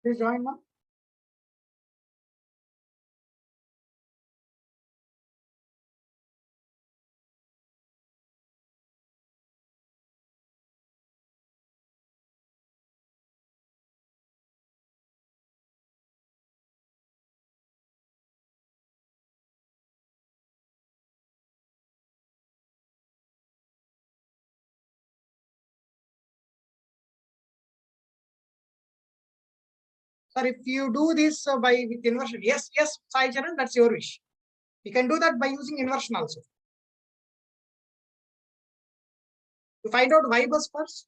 Please join now. Sir, if you do this with inversion, yes, Sai Charan, that's your wish. You can do that by using inversion also. You find out y bus first.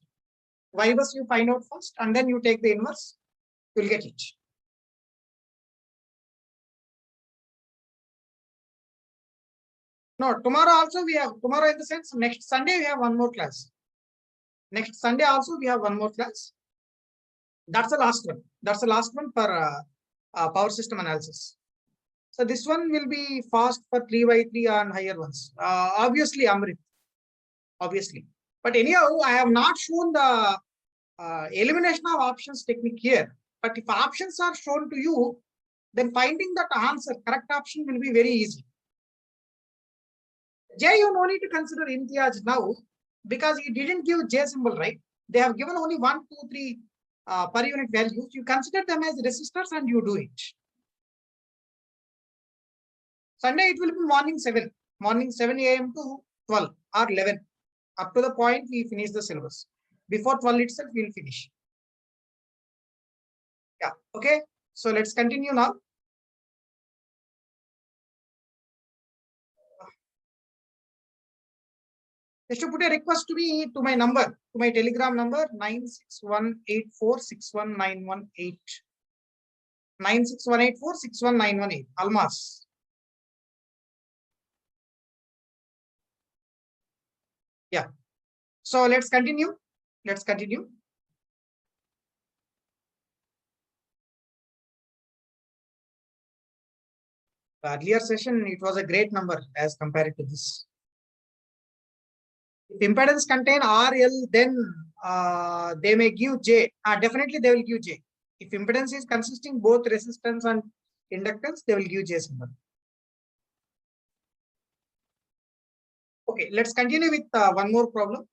Y bus you find out first, and then you take the inverse. You will get it. No, tomorrow also we have, tomorrow in the sense, next Sunday we have one more class. Next Sunday also we have one more class. That's the last one. That's the last one for power system analysis. So this one will be fast for 3x3 and higher ones. Obviously, Amrit. Obviously. But anyhow, I have not shown the elimination of options technique here. But if options are shown to you, then finding that answer, correct option will be very easy. J, you no need to consider imtiaz now because you didn't give J symbol, right? They have given only 1, 2, 3 per unit values. You consider them as resistors and you do it. Sunday it will be morning 7 a.m. to 12 or 11. Up to the point we finish the syllabus. Before 12 itself, we will finish. Yeah, okay. So let's continue now. Just to put a request to me to my number, to my telegram number 96184619118. 96184619118. Almas. Yeah. So let's continue. Let's continue. The earlier session, it was a great number as compared to this. If impedance contain RL, then they may give J. Definitely they will give J. If impedance is consisting both resistance and inductance, they will give J symbol. Okay, let's continue with one more problem.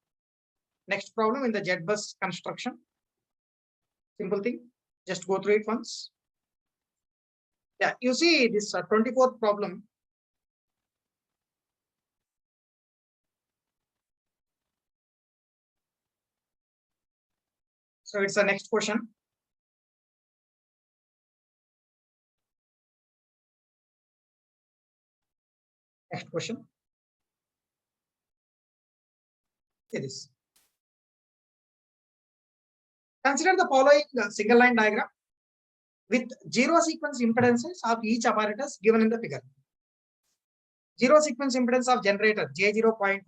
Next problem in the Z bus construction. Simple thing. Just go through it once. Yeah, you see this 24th problem. So it's the next question. Next question. See this. Consider the following single line diagram with zero sequence impedances of each apparatus given in the figure. Zero sequence impedance of generator J0.1,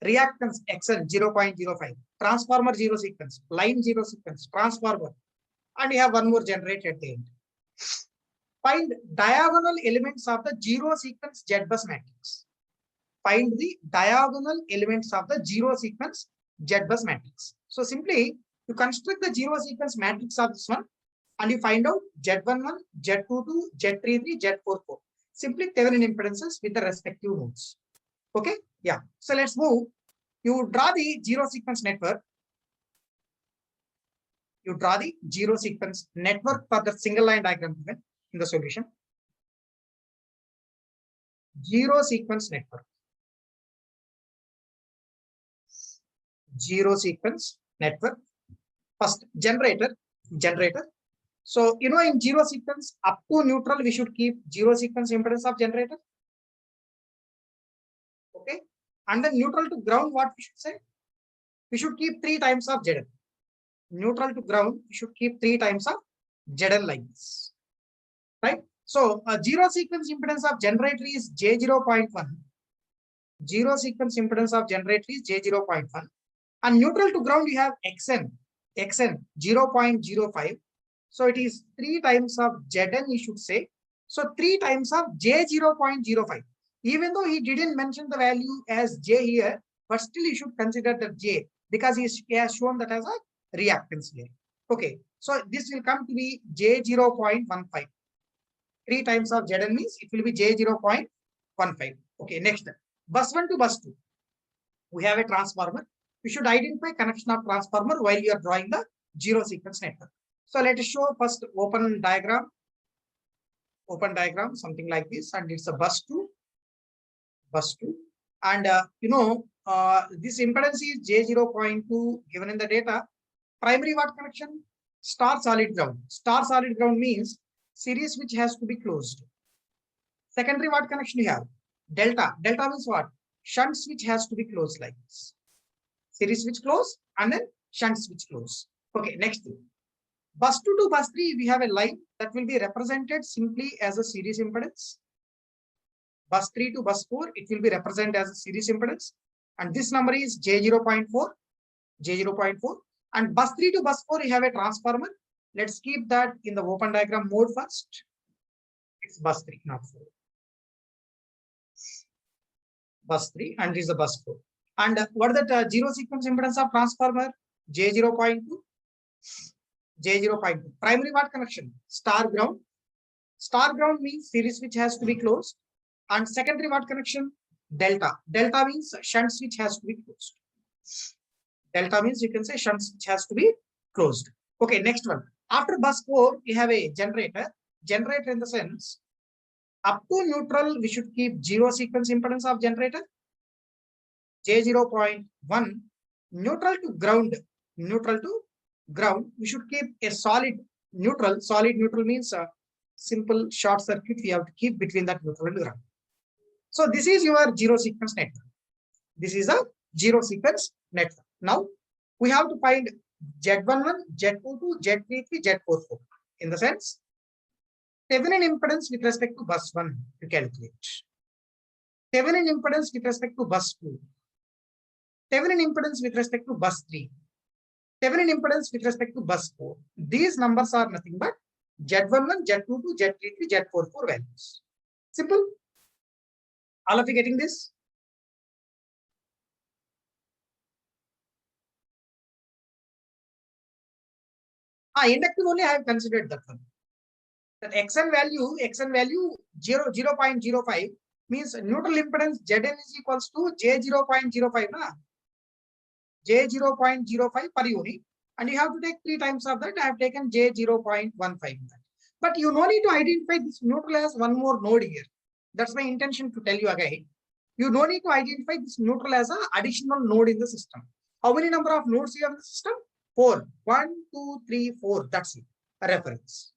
reactance XL 0.05, transformer zero sequence, line zero sequence, transformer, and you have one more generator at the end. Find diagonal elements of the zero sequence Z bus matrix. Find the diagonal elements of the zero sequence Z bus matrix. So simply you construct the zero sequence matrix of this one and you find out Z11, Z22, Z33, Z44. Simply Thevenin impedances with the respective nodes. Okay? Yeah. So let's move. You draw the zero sequence network. You draw the zero sequence network for the single line diagram given in the solution. Zero sequence network. Zero sequence network. First, generator. So, you know, in zero sequence, up to neutral, we should keep zero sequence impedance of generator. Okay. And then neutral to ground, what we should say? We should keep 3 times of ZL. Neutral to ground, we should keep 3 times of ZL like this. Right? So, zero sequence impedance of generator is J0.1. Zero sequence impedance of generator is J0.1. And neutral to ground, we have XN 0.05. So it is 3 times of Zn, you should say. So 3 times of J0.05. Even though he didn't mention the value as J here, but still you should consider the J because he has shown that as a reactance here. Okay. So this will come to be J0.15. 3 times of Zn means it will be J0.15. Okay, next. Bus 1 to bus 2. We have a transformer. We should identify connection of transformer while you are drawing the zero sequence network. So let us show first open diagram, something like this, and it's a bus 2, and this impedance is J0.2 given in the data. Primary what connection? Star solid ground. Star solid ground means series switch has to be closed. Secondary what connection you have? Delta. Delta means what? Shunt switch has to be closed like this. Series switch close and then shunt switch close. Okay, next thing. Bus 2 to bus 3, we have a line that will be represented simply as a series impedance. Bus 3 to bus 4, it will be represented as a series impedance. And this number is J0.4. And bus 3 to bus 4, you have a transformer. Let's keep that in the open diagram mode first. It's bus 3, not 4. Bus 3 and this is the bus 4. And what is that zero sequence impedance of transformer? J0.2. Primary what connection? Star ground. Star ground means series switch has to be closed. And secondary what connection? Delta. Delta means shunt switch has to be closed. Delta means you can say shunt switch has to be closed. Okay, next one. After bus 4, we have a generator. Generator in the sense, up to neutral, we should keep zero sequence impedance of generator. J0.1. Neutral to ground, we should keep a solid neutral. Solid neutral means a simple short circuit we have to keep between that neutral and ground. So this is your zero sequence network. This is a zero sequence network. Now we have to find Z11, Z22, Z33, Z44. In the sense, Thevenin impedance with respect to bus 1 to calculate. Thevenin impedance with respect to bus 2. Thevenin impedance with respect to bus 3. Thevenin impedance with respect to bus 4. These numbers are nothing but Z11, Z22, Z33, Z44 values. Simple. All of you getting this? Inductive only I have considered that one. That xn value 0.05 means neutral impedance Zn is equals to J0.05 na? J0.05 per unit, and you have to take 3 times of that. I have taken J0.15. But you no need to identify this neutral as one more node here. That's my intention to tell you again. You no need to identify this neutral as an additional node in the system. How many number of nodes you have in the system? 4. 1, 2, 3, 4. That's it. A reference.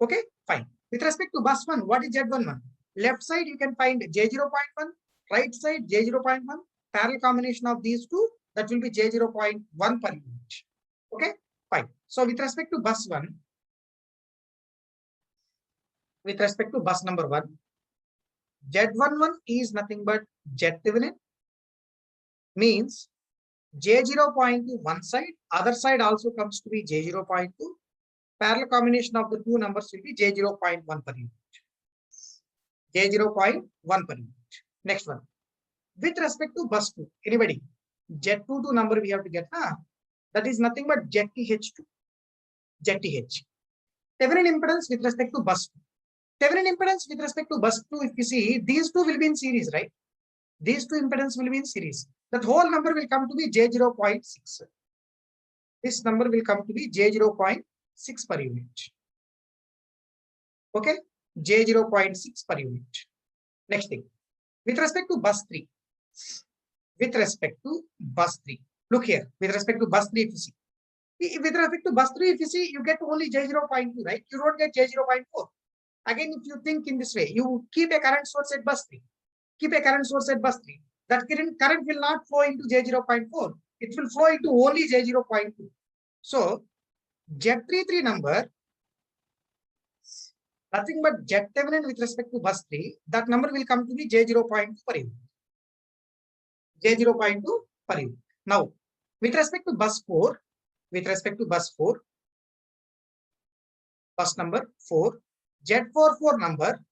Okay, fine. With respect to bus 1, what is Z11? Left side you can find J0.1, right side J0.1, parallel combination of these two, that will be J0.1 per unit. Okay, fine. So with respect to bus 1, with respect to bus number 1, Z11 is nothing but Z Thevenin, means J0.2 one side, other side also comes to be J0.2. Parallel combination of the two numbers will be J0.1 per unit. J0.1 per unit. Next one. With respect to bus 2, anybody? Z22 number we have to get. That is nothing but ZTH2. ZTH. Thevenin impedance with respect to bus 2. Thevenin impedance with respect to bus 2, if you see, these two will be in series, right? These two impedance will be in series. That whole number will come to be J0.6. This number will come to be J0.6 per unit. Okay, J0.6 per unit. Next thing, with respect to bus 3. With respect to bus 3, look here. With respect to bus 3, if you see, with respect to bus 3, if you see, you get only J0.2, right? You don't get J0.4. Again, if you think in this way, you keep a current source at bus 3. Keep a current source at bus 3. That current will not flow into J0.4. It will flow into only J0.2. So Z33 number, nothing but Z Thevenin with respect to bus 3, that number will come to be J0.2 per unit. J0.2 per unit. Now, with respect to bus 4, bus number 4, Z44 number,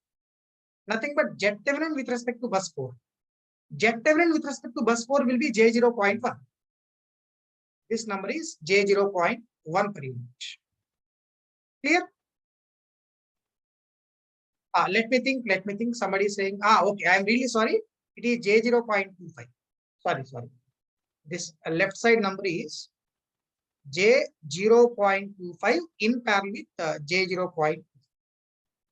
nothing but Z Thevenin with respect to bus 4. Z Thevenin with respect to bus 4 will be J0.1. This number is J0.1 per unit. Clear? Let me think. Somebody is saying, okay, I'm really sorry. It is J 0.25. Sorry. This left side number is J 0.25 in parallel with J 0.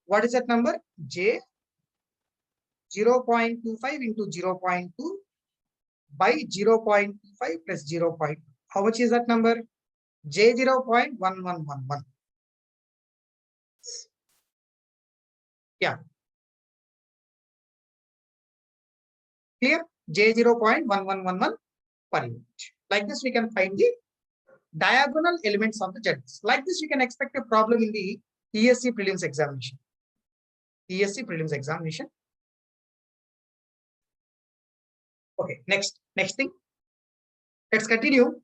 What is that number? J 0.25 into 0.2 by 0.25 plus 0. How much is that number? J 0.1111. Yeah. Clear? J 0.1111 per unit. Like this, we can find the diagonal elements of the Z. Like this, you can expect a problem in the ESC prelims examination. ESC prelims examination. Okay, next thing. Let's continue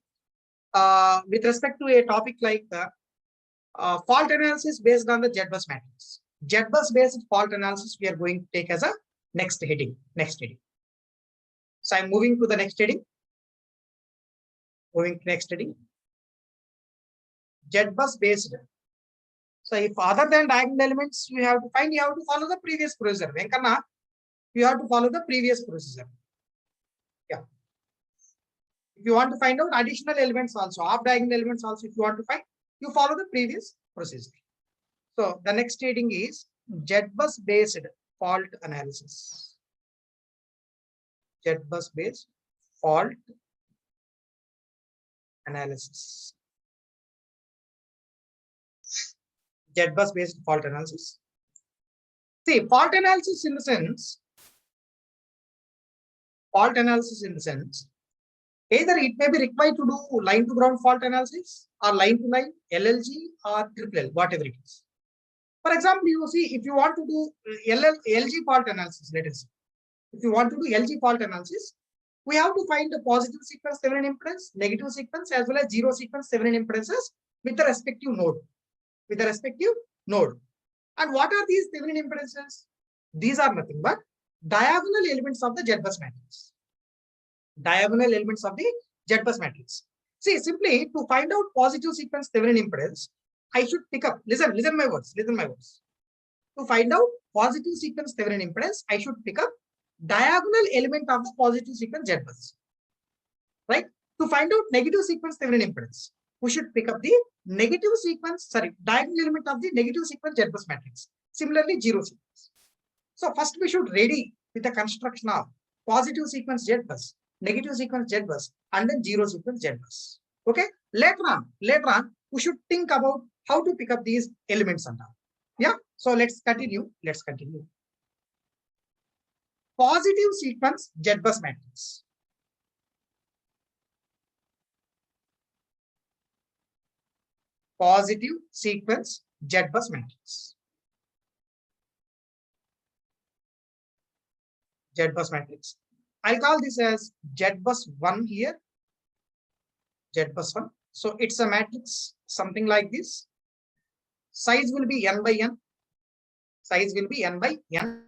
with respect to a topic like fault analysis based on the Z-bus matrix. Z-bus based fault analysis we are going to take as a next heading. So I'm moving to the next heading. Z-bus based. So if other than diagonal elements you have to find, you have to follow the previous procedure. Venkana, you have to follow the previous procedure. Yeah. If you want to find out additional elements also, off diagonal elements also, if you want to find, you follow the previous procedure. So the next heading is Z-bus based fault analysis. Z-bus based fault analysis. Z-bus based fault analysis. See, fault analysis in the sense, either it may be required to do line to ground fault analysis or line to line, LLG or triple L, whatever it is. For example, you see, if you want to do LG fault analysis, let us say, if you want to do LG fault analysis, we have to find the positive sequence Thevenin impedance, negative sequence, as well as zero sequence Thevenin impedances with the respective node. And what are these Thevenin impedances? These are nothing but diagonal elements of the Z-bus matrix. See, simply to find out positive sequence Thevenin impedance, I should pick up, listen my words. To find out positive sequence Thevenin impedance, I should pick up diagonal element of the positive sequence Z-bus. Right? To find out negative sequence Thevenin impedance, we should pick up the diagonal element of the negative sequence Z-bus matrix. Similarly, zero sequence. So first we should ready with the construction of positive sequence Z-bus, negative sequence Z-bus, and then zero sequence Z-bus. Okay. Later on, we should think about how to pick up these elements and all. Yeah. So let's continue. Positive sequence Z-bus matrix. Positive sequence Z-bus matrix. Z-bus matrix. I'll call this as Z-bus 1 here. Z-bus 1. So it's a matrix, something like this. Size will be n by n.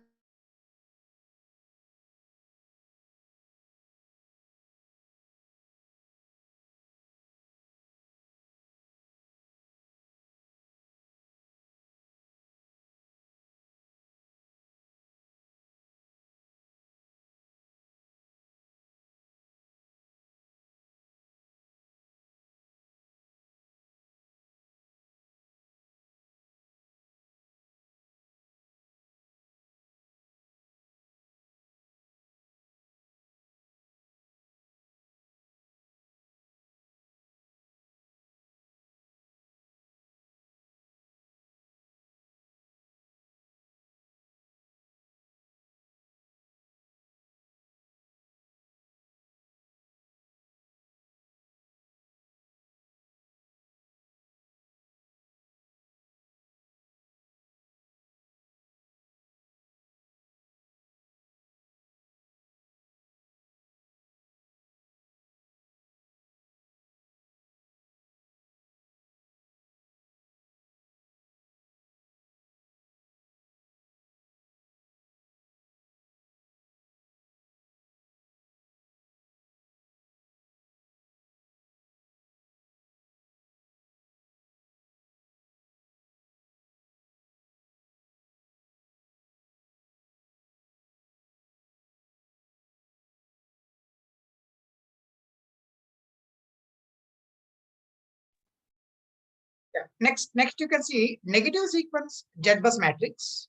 Yeah. Next you can see negative sequence Z-bus matrix.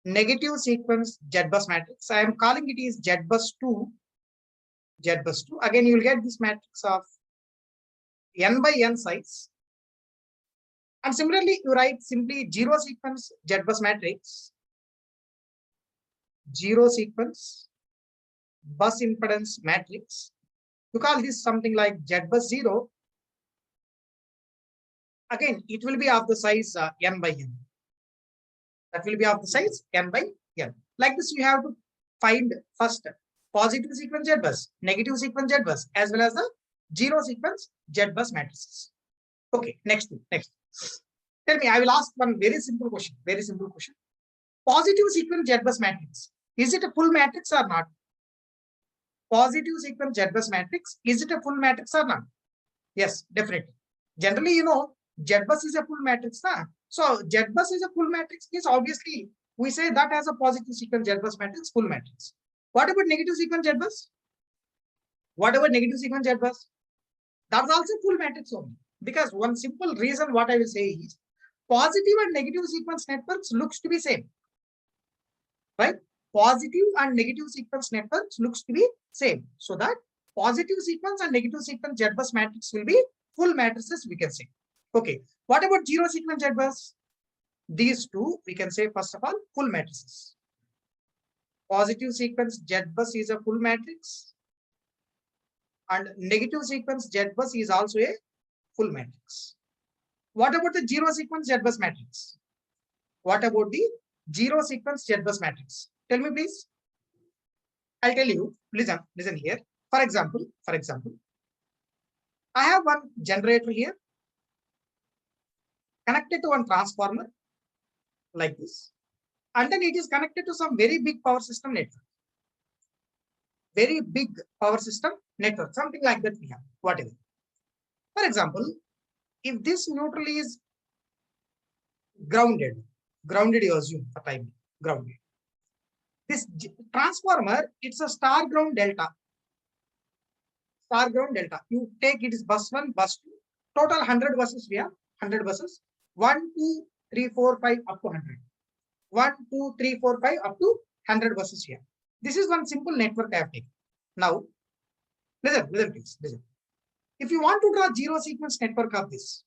Negative sequence Z-bus matrix. I am calling it is Z-bus 2. Z-bus 2. Again, you will get this matrix of n by n size. And similarly, you write simply zero sequence Z-bus matrix. Zero sequence bus impedance matrix. You call this something like Z-bus 0. Again, it will be of the size n by n. That will be of the size n by n. Like this, you have to find first positive sequence Z-bus, negative sequence Z-bus, as well as the zero sequence Z-bus matrices. Okay, next. Tell me, I will ask one very simple question. Very simple question. Positive sequence Z-bus matrix, is it a full matrix or not? Positive sequence Z-bus matrix, is it a full matrix or not? Yes, definitely. Generally, you know, Z-bus is a full matrix. Huh? So Z-bus is a full matrix means obviously we say that as a positive sequence Z-bus matrix, full matrix. What about negative sequence Z-bus? What about negative sequence Z-bus? That's also full matrix only. Because one simple reason what I will say is positive and negative sequence networks looks to be same. Right? Positive and negative sequence networks looks to be same. So that positive sequence and negative sequence Z-bus matrix will be full matrices, we can say. Okay. What about zero sequence Z-bus? These two, we can say, first of all, full matrices. Positive sequence Z-bus is a full matrix. And negative sequence Z-bus is also a full matrix. What about the zero sequence Z-bus matrix? What about the zero sequence Z-bus matrix? Tell me, please. I'll tell you. Listen here. For example, I have one generator here connected to one transformer like this, and then it is connected to some very big power system network. Very big power system network, something like that we have, whatever. For example, if this neutral is grounded you assume for time, grounded. This transformer, it's a star ground delta. Star ground delta. You take it is bus 1, bus 2, total 100 buses we have, 100 buses. 1, 2, 3, 4, 5 up to 100. 1, 2, 3, 4, 5 up to 100 buses here. This is one simple network I have taken. Now, listen, please, listen. If you want to draw zero sequence network of this,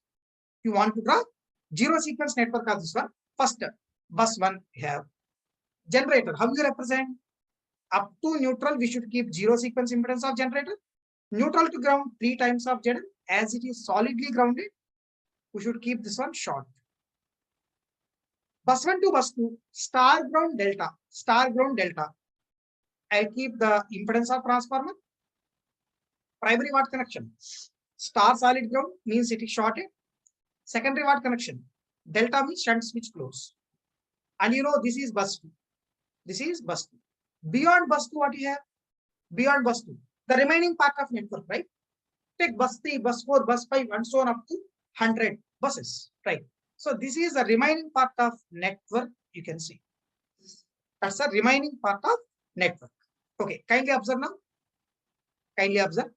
one, first bus 1 have generator. How you represent? Up to neutral, we should keep zero sequence impedance of generator. Neutral to ground, 3 times of ZL. As it is solidly grounded, we should keep this one short. Bus 1 to bus 2, star ground delta. I keep the impedance of transformer. Primary watt connection. Star solid ground means it is shorted. Secondary watt connection. Delta means shunt switch close. And you know this is bus 2. This is bus 2. Beyond bus 2, what you have? Beyond bus 2. The remaining part of network, right? Take bus 3, bus 4, bus 5, and so on up to 100 buses, right? So this is the remaining part of network, you can see. That's the remaining part of network. Okay, kindly observe now. Kindly observe.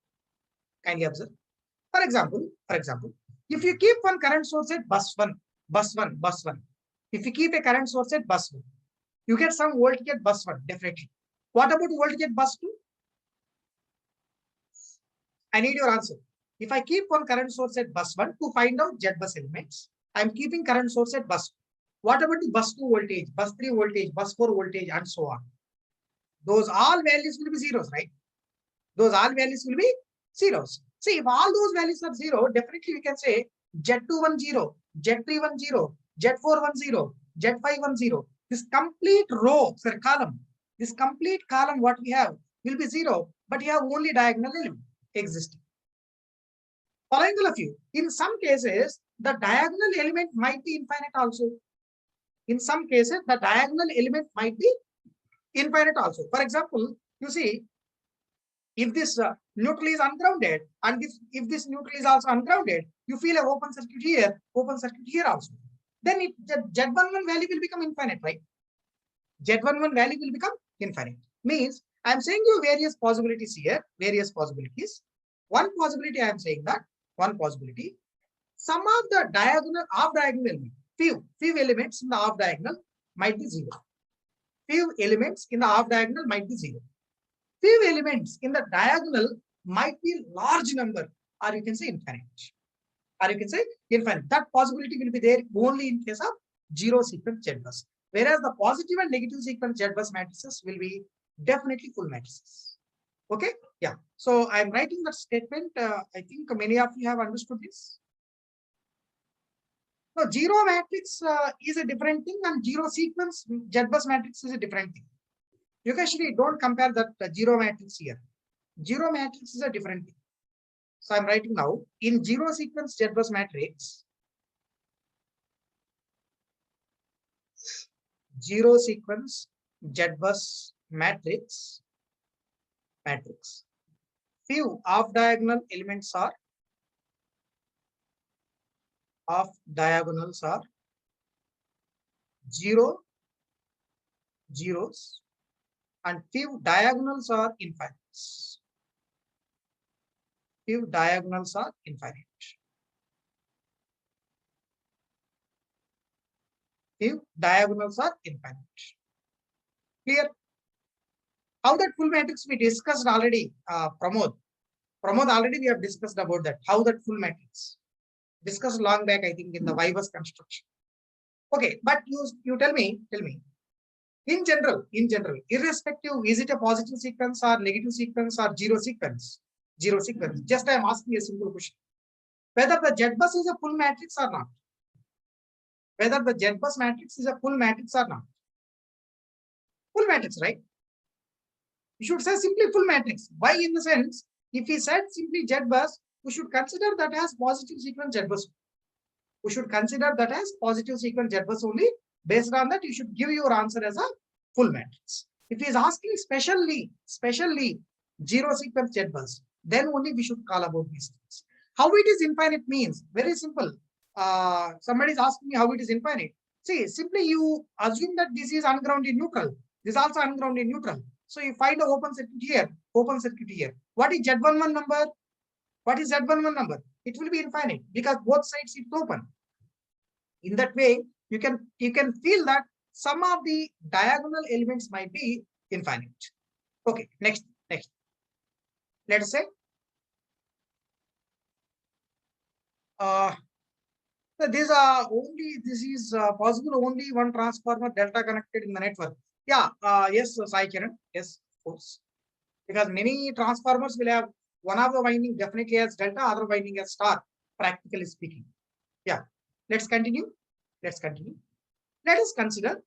For example, if you keep one current source at bus 1, if you keep a current source at bus 1, you get some voltage at bus 1, definitely. What about voltage at bus 2? I need your answer. If I keep one current source at bus 1 to find out Z-bus elements, I am keeping current source at bus 2. What about the bus 2 voltage, bus 3 voltage, bus 4 voltage, and so on? Those all values will be zeros, right? Those all values will be zeros. See, if all those values are 0, definitely we can say Z210, Z310, Z410, Z510. This complete row, sorry, column, this complete column what we have will be 0, but you have only diagonal element existing. Following all of you, in some cases, the diagonal element might be infinite also. In some cases, the diagonal element might be infinite also. For example, you see, if this neutral is ungrounded, and if this neutral is also ungrounded, you feel an open circuit here also. Then the Z11 value will become infinite, right? Z11 value will become infinite. Means I am saying you various possibilities here, various possibilities. One possibility I am saying that, Some of the diagonal, off diagonal element, few elements in the off diagonal might be 0. Few elements in the off diagonal might be 0. Few elements in the diagonal might be large number, or you can say infinite. Or you can say infinite. That possibility will be there only in case of zero sequence Z bus. Whereas the positive and negative sequence Z bus matrices will be definitely full matrices. Okay? Yeah. So I'm writing that statement. I think many of you have understood this. So zero matrix is a different thing, and zero sequence Z bus matrix is a different thing. You actually don't compare that zero matrix here. Zero matrix is a different thing. So I'm writing now in zero sequence Z bus matrix. Zero sequence Z bus matrix. Few off diagonal elements are zero, zeros, and few diagonals are infinite. Few diagonals are infinite. Few diagonals are infinite. Clear? How that full matrix we discussed already, Pramod. Pramod, already we have discussed about that. How that full matrix. Discussed long back, I think, in the Y-bus construction. Okay, but you tell me. In general, irrespective, is it a positive sequence or negative sequence or zero sequence? Zero sequence. Just I am asking a simple question. Whether the Z bus is a full matrix or not. Whether the Z bus matrix is a full matrix or not. Full matrix, right? You should say simply full matrix. Why? In the sense, if we said simply Z bus, we should consider that as positive sequence Z bus. We should consider that as positive sequence Z bus only. Based on that, you should give your answer as a full matrix. If he is asking specially zero sequence Z bus, then only we should call about these things. How it is infinite means very simple. Somebody is asking me how it is infinite. See, simply you assume that this is ungrounded neutral. This is also ungrounded neutral. So you find an open circuit here. What is Z11 number? What is Z11 number? It will be infinite because both sides it's open. In that way, you can feel that some of the diagonal elements might be infinite. Okay, next. Let us say this is possible only one transformer delta connected in the network. Yeah, yes, Sai Kiran. Yes, of course. Because many transformers will have one of the winding definitely as delta, other winding as star, practically speaking. Yeah, let's continue. Let us consider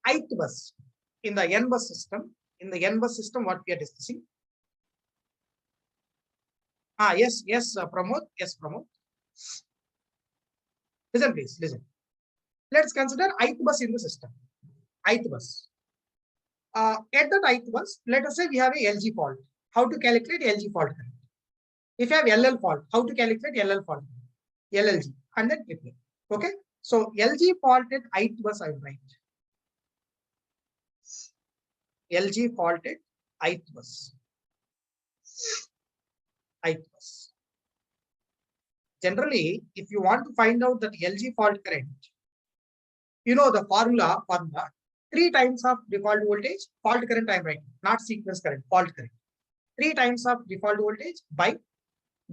ith bus in the n bus system. In the n bus system, what we are discussing. Yes, Pramod. Yes, Pramod. Listen, please, listen. Let's consider ith bus in the system. Ith bus. At that ith bus, let us say we have a LG fault. How to calculate LG fault current? If you have LL fault, how to calculate LL fault? LLG, and then repeat. Okay. So LG faulted ith bus, I will write. LG faulted ith bus. Generally, if you want to find out that LG fault current, you know the formula 3 times of default voltage, fault current I am writing, not sequence current, fault current. 3 times of default voltage by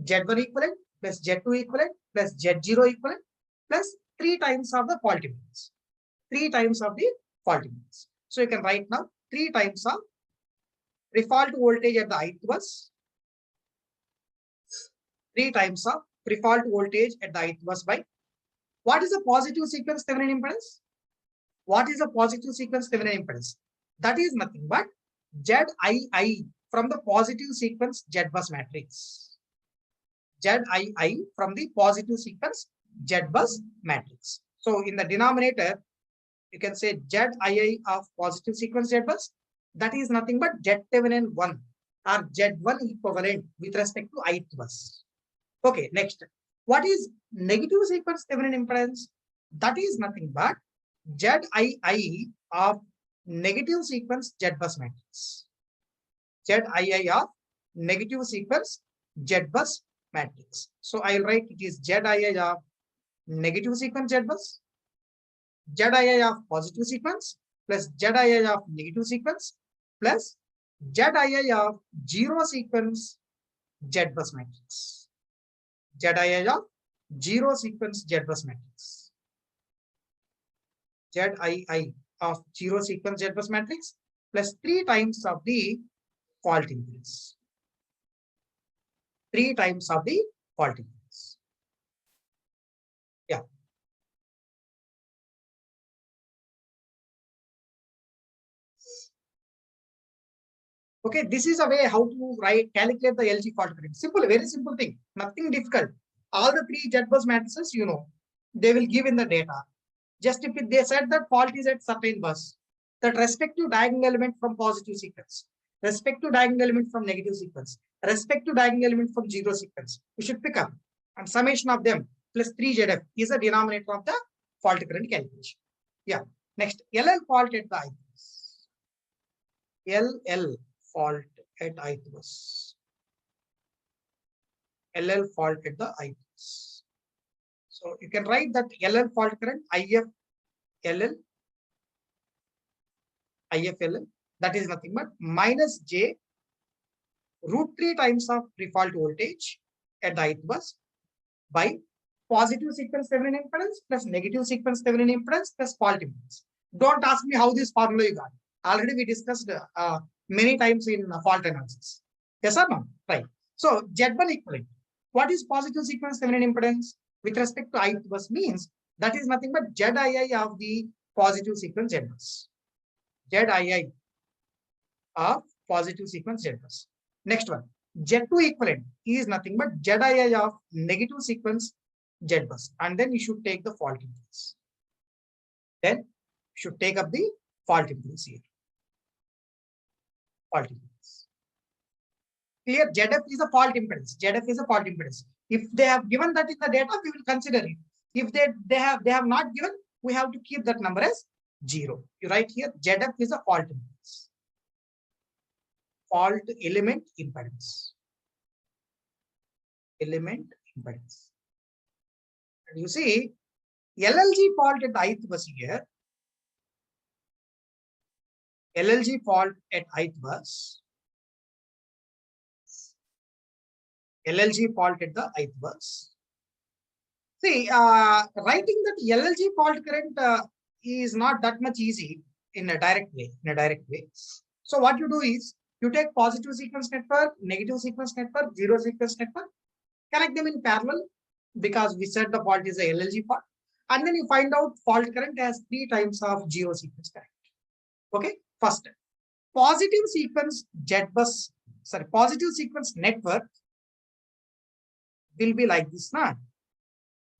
Z1 equivalent plus Z2 equivalent plus Z0 equivalent plus 3 times of the fault impedance. 3 times of the fault impedance. So you can write now 3 times of default voltage at the ith bus, 3 times of default voltage at the ith bus by what is a positive sequence Thevenin impedance? What is a positive sequence Thevenin impedance? That is nothing but Zii from the positive sequence Z bus matrix. Zii from the positive sequence Z bus matrix. So in the denominator, you can say Zii of positive sequence Z bus. That is nothing but Z Thevenin 1 or Z1 equivalent with respect to ith bus. Okay, next. What is negative sequence Thevenin impedance? That is nothing but Zii of negative sequence Z bus matrix. Zii of negative sequence Z bus matrix. So I will write it is ZII of negative sequence Z bus, ZII of positive sequence plus ZII of negative sequence plus ZII of zero sequence Z bus matrix. ZII of zero sequence Z bus matrix. ZII of zero sequence Z bus matrix plus 3 times of the fault impedance. 3 times of the fault impedance. Yeah. Okay, this is a way how to calculate the LG fault current. Simple, very simple thing, nothing difficult. All the 3 Z bus matrices, you know, they will give in the data. Just if they said that fault is at certain bus, that respective diagonal element from positive sequence, respective diagonal element from negative sequence, respective diagonal element from zero sequence, we should pick up, and summation of them plus 3 ZF is the denominator of the fault current calculation. Yeah. Next, LL fault at the ith bus. LL fault at ith bus. LL fault at the ith bus. So you can write that LL fault current IF LL, IF LL, that is nothing but minus J root 3 times of pre-fault voltage at the ith bus by positive sequence Thevenin impedance plus negative sequence Thevenin impedance plus fault impedance. Don't ask me how this formula you got. Already we discussed many times in fault analysis. Yes or no? Right. So Z1 equivalent. What is positive sequence Thevenin impedance with respect to ith bus means that is nothing but ZII of the positive sequence Z bus. ZII of positive sequence Z bus. Next one, Z2 equivalent is nothing but ZII of negative sequence Z bus, and then you should take the fault impedance. Then you should take up the fault impedance here. Fault impedance. Here, ZF is a fault impedance. ZF is a fault impedance. If they have given that in the data, we will consider it. If they have not given, we have to keep that number as 0. You write here ZF is a fault impedance. Fault element impedance. Element impedance. And you see, LLG fault at ith bus here. LLG fault at ith bus. LLG fault at the ith bus. See, writing that LLG fault current is not that much easy in a direct way. So what you do is you take positive sequence network, negative sequence network, zero sequence network, connect them in parallel because we said the fault is a LLG fault, and then you find out fault current has 3 times of zero sequence current. Okay, first positive sequence positive sequence network will be like this now.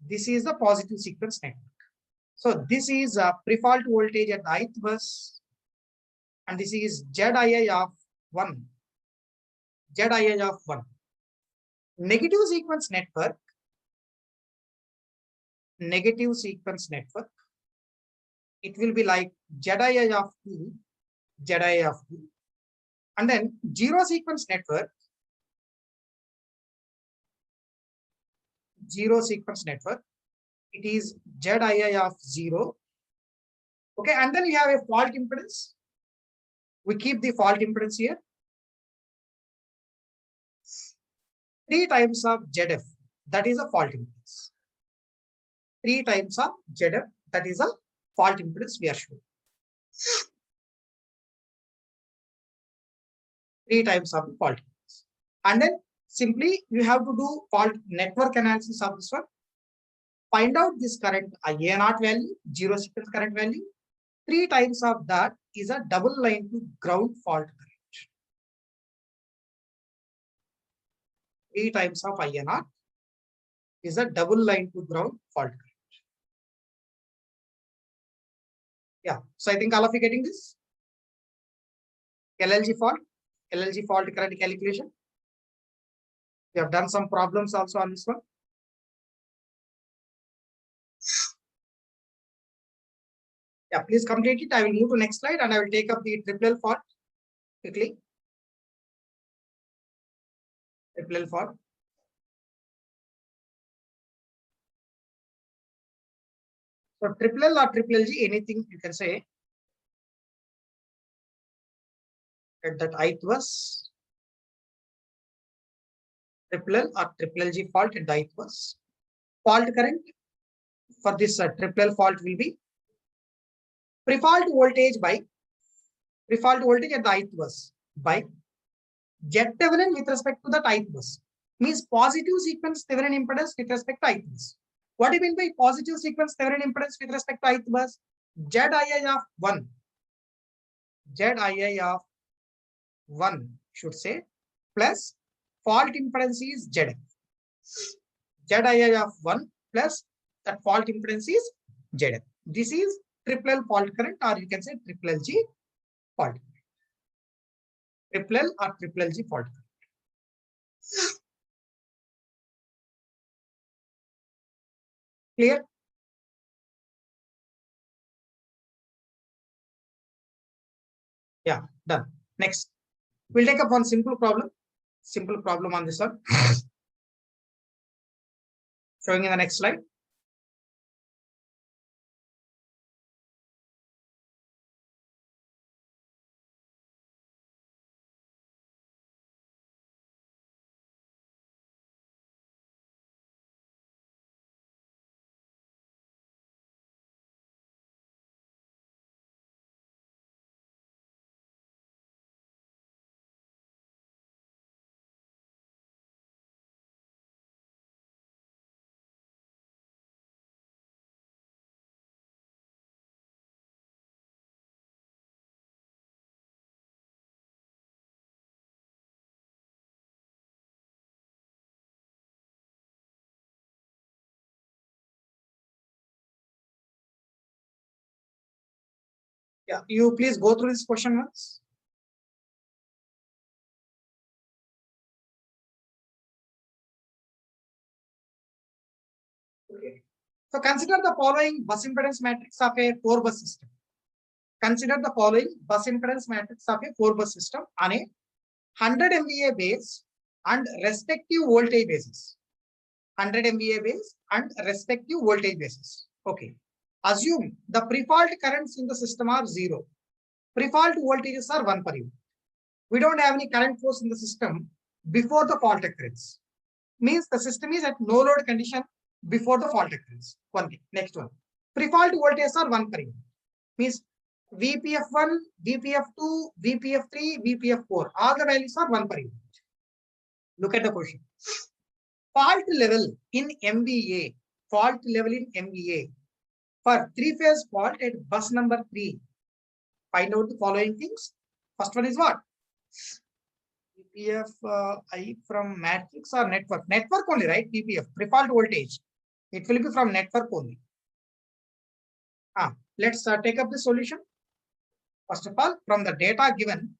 This is the positive sequence network. So this is a pre-fault voltage at the ith bus, and this is ZII of 1. ZII of 1. Negative sequence network. Negative sequence network. It will be like ZII of 2. ZII of 2. And then zero sequence network. Zero sequence network. It is ZII of 0. Okay, and then you have a fault impedance. We keep the fault impedance here. 3 times of ZF, that is a fault impedance. 3 times of ZF, that is a fault impedance we are showing. 3 times of the fault impedance. And then simply you have to do fault network analysis of this one. Find out this current IA0 value, zero sequence current value. 3 times of that is a double line to ground fault current. 3 times of IA0 is a double line to ground fault current. Yeah, so I think all of you getting this? LLG fault current calculation. We have done some problems also on this one. Yeah, please complete it. I will move to next slide and I will take up the triple L fault quickly. Triple L fault. So triple L or triple LG, anything you can say at that ith bus. Triple L or triple LG fault at the ith bus. Fault current for this triple L fault will be pre-fault voltage by pre-fault voltage at the ith bus by Z Thevenin with respect to the ith bus. Means positive sequence Thevenin impedance with respect to ith bus. What do you mean by positive sequence Thevenin impedance with respect to ith bus? ZII of 1. ZII of 1 should say plus fault impedance is ZF. ZII of 1 plus that fault impedance is ZF. This is triple L fault current, or you can say triple LG fault. Triple L or triple LG fault current. Clear? Yeah, done. Next, we'll take up one simple problem. Simple problem on this one. Showing in the next slide. Yeah, you please go through this question once. Okay. So consider the following bus impedance matrix of a 4-bus system. Consider the following bus impedance matrix of a 4-bus system on a 100 MVA base and respective voltage basis. 100 MVA base and respective voltage basis. Okay. Assume the pre-fault currents in the system are 0. Pre-fault voltages are 1 per unit. We don't have any current flows in the system before the fault occurrence. Means the system is at no load condition before the fault occurrence. One thing. Next one. Pre-fault voltages are 1 per unit. Means VPF1, VPF2, VPF3, VPF4. All the values are 1 per unit. Look at the question. Fault level in MVA. Fault level in MVA. For 3-phase fault at bus number 3. Find out the following things. First one is what? PPF I from matrix or network? Network only, right? PPF, pre-fault voltage. It will be from network only. Let's take up the solution. First of all, from the data given,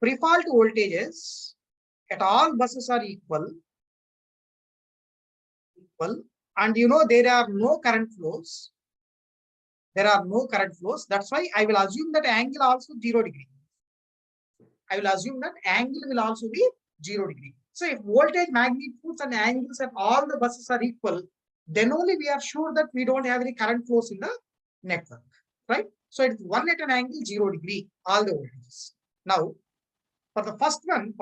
pre-fault voltages at all buses are equal, and you know there are no current flows. That's why I will assume that angle also 0 degree. I will assume that angle will also be 0 degree. So if voltage magnitudes and angles at all the buses are equal, then only we are sure that we don't have any current flows in the network, right? So it's 1 at an angle 0 degree, all the voltages. Now, for the first one,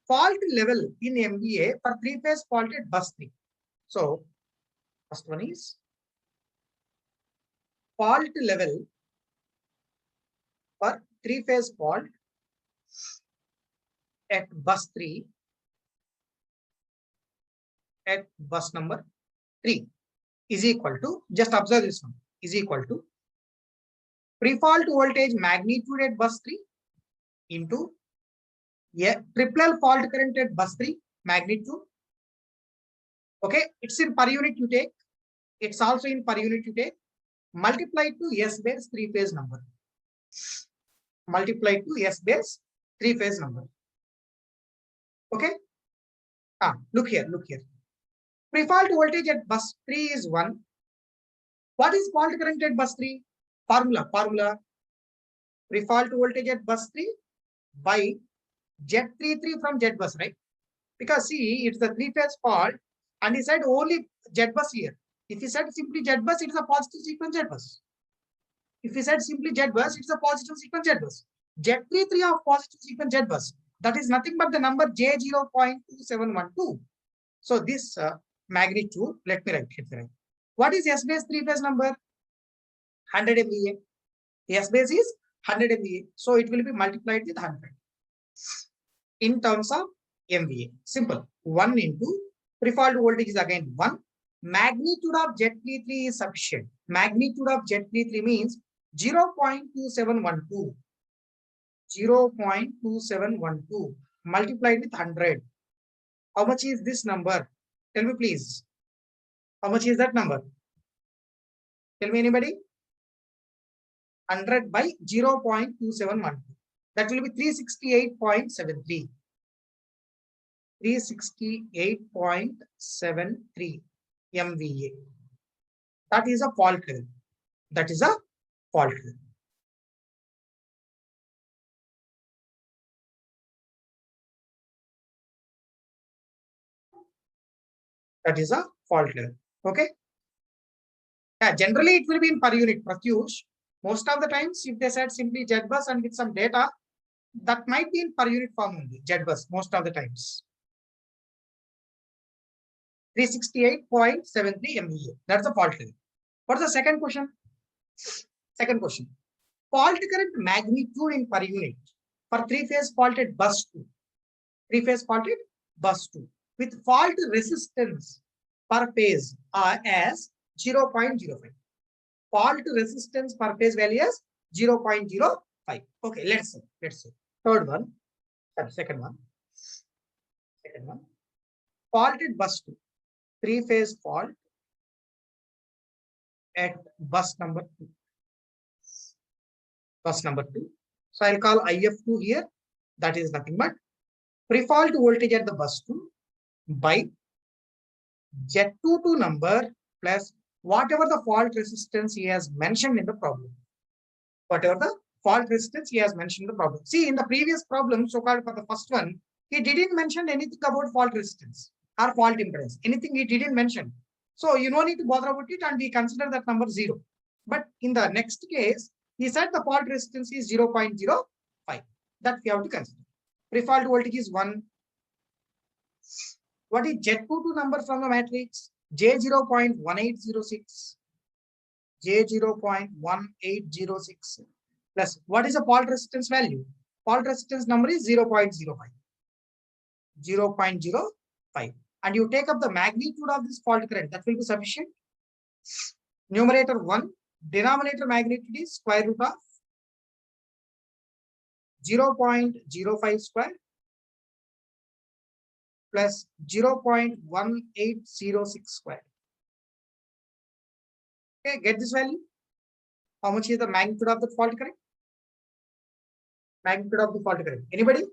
fault level in MVA for 3-phase fault at bus 3. So, first one is fault level for 3-phase fault at bus 3 at bus number 3 is equal to, just observe this one, is equal to pre-fault voltage magnitude at bus 3 into triple L fault current at bus 3 magnitude. Okay, it's in per unit you take. It's also in per unit you take. Multiplied to S base 3-phase number. Multiplied to S base 3-phase number. Okay. Look here. Pre-fault voltage at bus 3 is 1. What is fault current at bus 3? Formula. Pre-fault voltage at bus 3 by Z33 from Z bus, right? Because see, it's the 3-phase fault And he said only Z bus here. If he said simply Z bus, it is a positive sequence Z bus. If he said simply Z bus, it's a positive sequence Z bus. Z33 of positive sequence Z bus. That is nothing but the number J0.2712. So this magnitude, let me write. What is S base 3 phase number? 100 MVA. S base is 100 MVA. So it will be multiplied with 100. In terms of MVA. Simple. 1 into pre-fault voltage is again 1. Magnitude of Z33 is sufficient. Magnitude of Z33 means 0.2712. 0.2712 multiplied with 100. How much is this number? Tell me please. How much is that number? Tell me anybody. 100 by 0.2712. That will be 368.73. 368.73 MVA. That is a fault current. That is a fault current. That is a fault current. Okay. Yeah, generally it will be in per unit, Pratyush. Most of the times, if they said simply Z bus and with some data, that might be in per unit form only, Z bus, most of the times. 368.73 MVA. That's the fault current. What's the second question? Second question. Fault current magnitude in per unit for 3-phase faulted bus 2. 3-phase faulted bus 2 with fault resistance per phase as 0.05. Fault resistance per phase value is 0.05. Okay, let's see. Third one. Second one. Faulted bus 2. 3-phase fault at bus number 2. Bus number 2. So I'll call IF2 here. That is nothing but pre-fault voltage at the bus 2 by Z22 number plus whatever the fault resistance he has mentioned in the problem. Whatever the fault resistance he has mentioned in the problem. See, in the previous problem, so-called for the first one, he didn't mention anything about fault resistance or fault impedance. Anything he didn't mention. So you don't need to bother about it and we consider that number 0. But in the next case, he said the fault resistance is 0.05. That we have to consider. Pre-fault voltage is 1. What is Z22 number from the matrix? J0.1806. J0.1806 plus what is the fault resistance value? Fault resistance number is 0.05. 0.05. And you take up the magnitude of this fault current, that will be sufficient. Numerator 1, denominator magnitude is square root of 0.05 square plus 0.1806 square. Okay, get this value. How much is the magnitude of the fault current? Magnitude of the fault current. Anybody?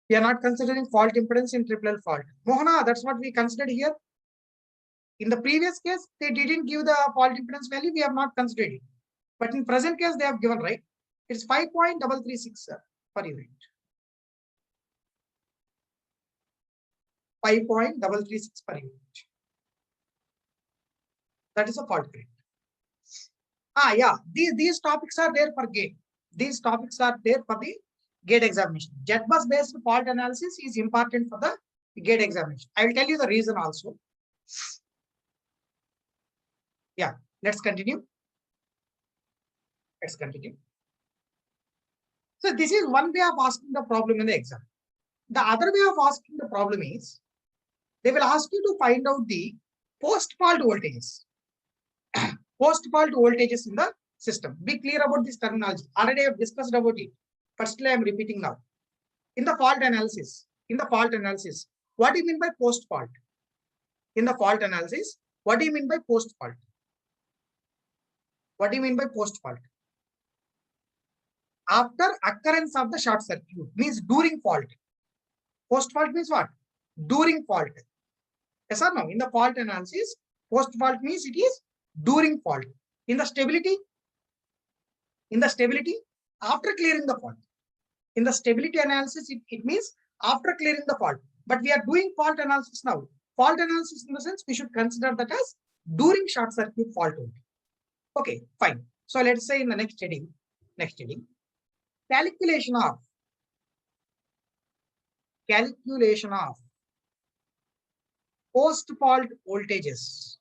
We are not considering fault impedance in triple L fault. Mohana, that's what we considered here. In the previous case, they didn't give the fault impedance value. We have not considered it. But in present case, they have given, right? It's 5.336 per unit. 5.336 per unit. That is a fault current. Yeah. These topics are there for gate. These topics are there for the gate examination. Z bus based fault analysis is important for the gate examination. I will tell you the reason also. Yeah, let's continue. So this is one way of asking the problem in the exam. The other way of asking the problem is, they will ask you to find out the post-fault voltages. Post-fault voltages in the system. Be clear about this terminology. Already I have discussed about it. Firstly, I am repeating now. In the fault analysis, what do you mean by post-fault? In the fault analysis, what do you mean by post-fault? What do you mean by post-fault? After occurrence of the short circuit, means during fault. Post-fault means what? During fault. Yes or no? In the fault analysis, post-fault means it is during fault. In the stability, after clearing the fault. In the stability analysis, it means after clearing the fault. But we are doing fault analysis now. Fault analysis in the sense we should consider that as during short circuit fault only. Okay, fine. So let's say in the next heading, calculation of post-fault voltages.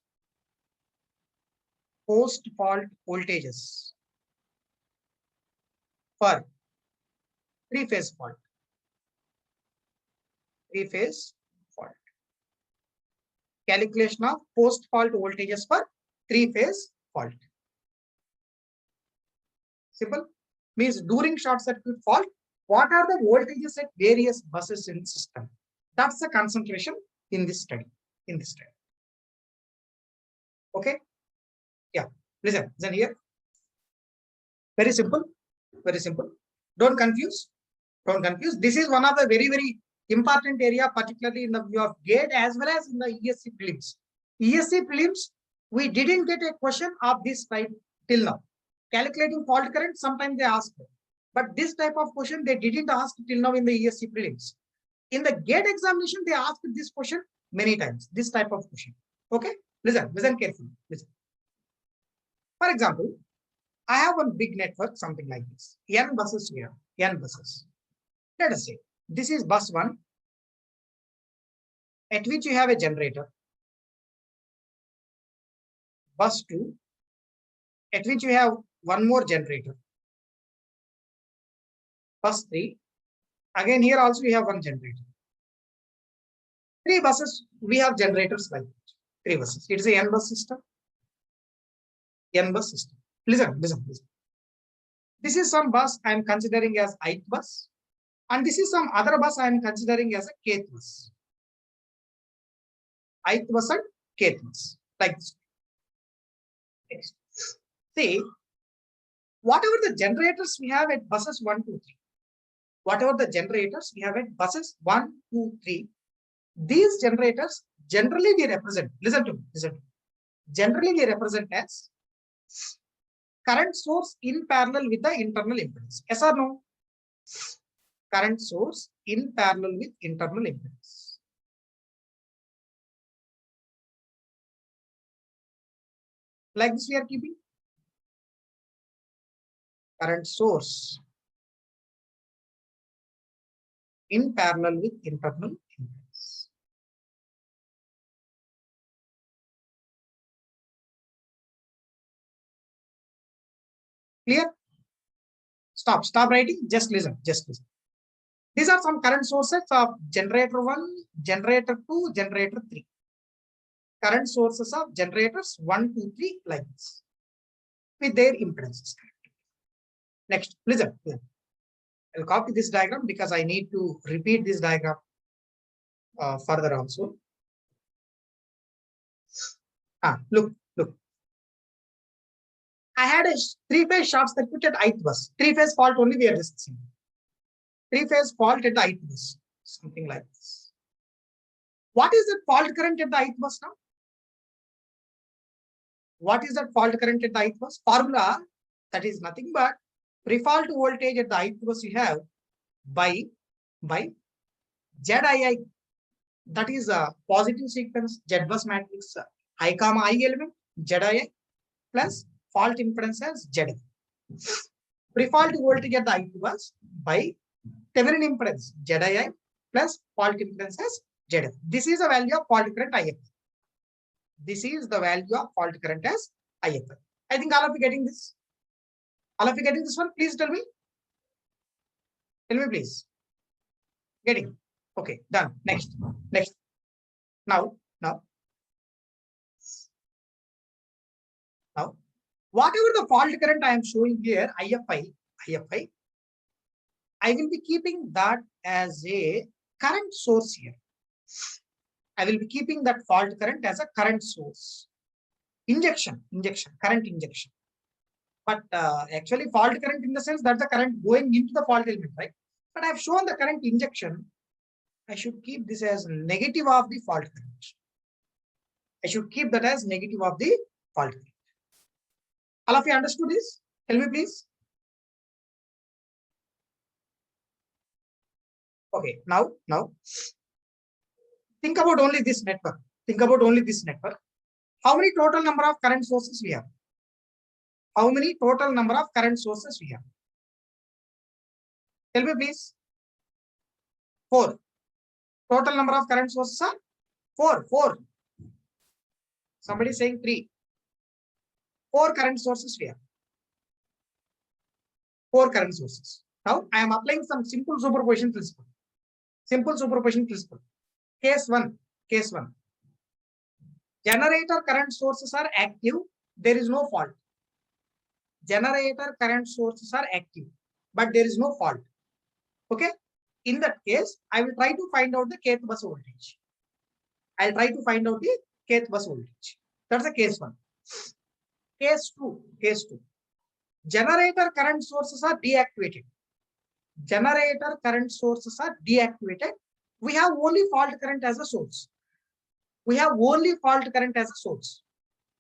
Post-fault voltages for three-phase fault. Three-phase fault. Calculation of post-fault voltages for three-phase fault. Simple. Means during short circuit fault, what are the voltages at various buses in the system? That's the concentration in this study. Okay. Yeah. Listen here. Very simple. Don't confuse. This is one of the very, very important area, particularly in the view of GATE as well as in the ESC prelims. ESC prelims, we didn't get a question of this type till now. Calculating fault current, sometimes they ask, but this type of question they didn't ask till now in the ESC prelims. In the GATE examination, they asked this question many times. This type of question. Okay, listen carefully. Listen. For example, I have one big network, something like this. N buses here. N buses. Let us say this is bus 1, at which you have a generator. Bus 2, at which you have one more generator. Bus 3, again here also we have one generator. 3 buses, we have generators like that. 3 buses. It is a N bus system. N bus system. Listen. This is some bus I am considering as ith bus, and this is some other bus I am considering as a kth bus. Ith bus and kth bus, like this. Next. See, whatever the generators we have at buses 1, 2, 3. Whatever the generators we have at buses 1, 2, 3. These generators generally we represent. Listen to me. Generally we represent as current source in parallel with the internal impedance. Yes or no? Current source in parallel with internal impedance. Like this we are keeping. Current source in parallel with internal impedance. Clear? Stop writing. Just listen. These are some current sources of generator 1, generator 2, generator 3. Current sources of generators 1, 2, 3 like this with their impedances. Next, listen. I'll copy this diagram because I need to repeat this diagram further also. Look. I had a 3-phase short circuit at ith bus. 3-phase fault only we are discussing. 3-phase fault at the ith bus. Something like this. What is the fault current at the ith bus now? What is that fault current at the ith bus? Formula, that is nothing but pre-fault voltage at the ith bus you have by ZII. That is a positive sequence Z bus matrix I comma I element ZII plus fault impedance as Z. Pre-fault voltage at the ith bus by Thevenin impedance ZII plus fault impedance as ZF. This is the value of fault current IF. This is the value of fault current as IF. I think all of you getting this. All of you getting this one? Please tell me. Tell me, please. Getting. Okay, done. Next. Now, whatever the fault current I am showing here, IFI, I will be keeping that as a current source here. I will be keeping that fault current as a current source. Injection, current injection. But actually fault current in the sense that the current going into the fault element, right? But I have shown the current injection. I should keep this as negative of the fault current. I should keep that as negative of the fault current. All of you understood this? Tell me, please. Okay, now think about only this network. Think about only this network. How many total number of current sources we have? How many total number of current sources we have? Tell me please. 4. Total number of current sources are 4. Somebody is saying 3. 4 current sources we have. 4 current sources. Now I am applying some simple superposition principle. Simple superposition principle. Case 1. Case 1. Generator current sources are active. There is no fault. Generator current sources are active, but there is no fault. Okay. In that case, I will try to find out the kth bus voltage. I'll try to find out the kth bus voltage. That's the case 1. Case 2. Case 2. Generator current sources are deactivated. Generator current sources are deactivated. We have only fault current as a source. We have only fault current as a source.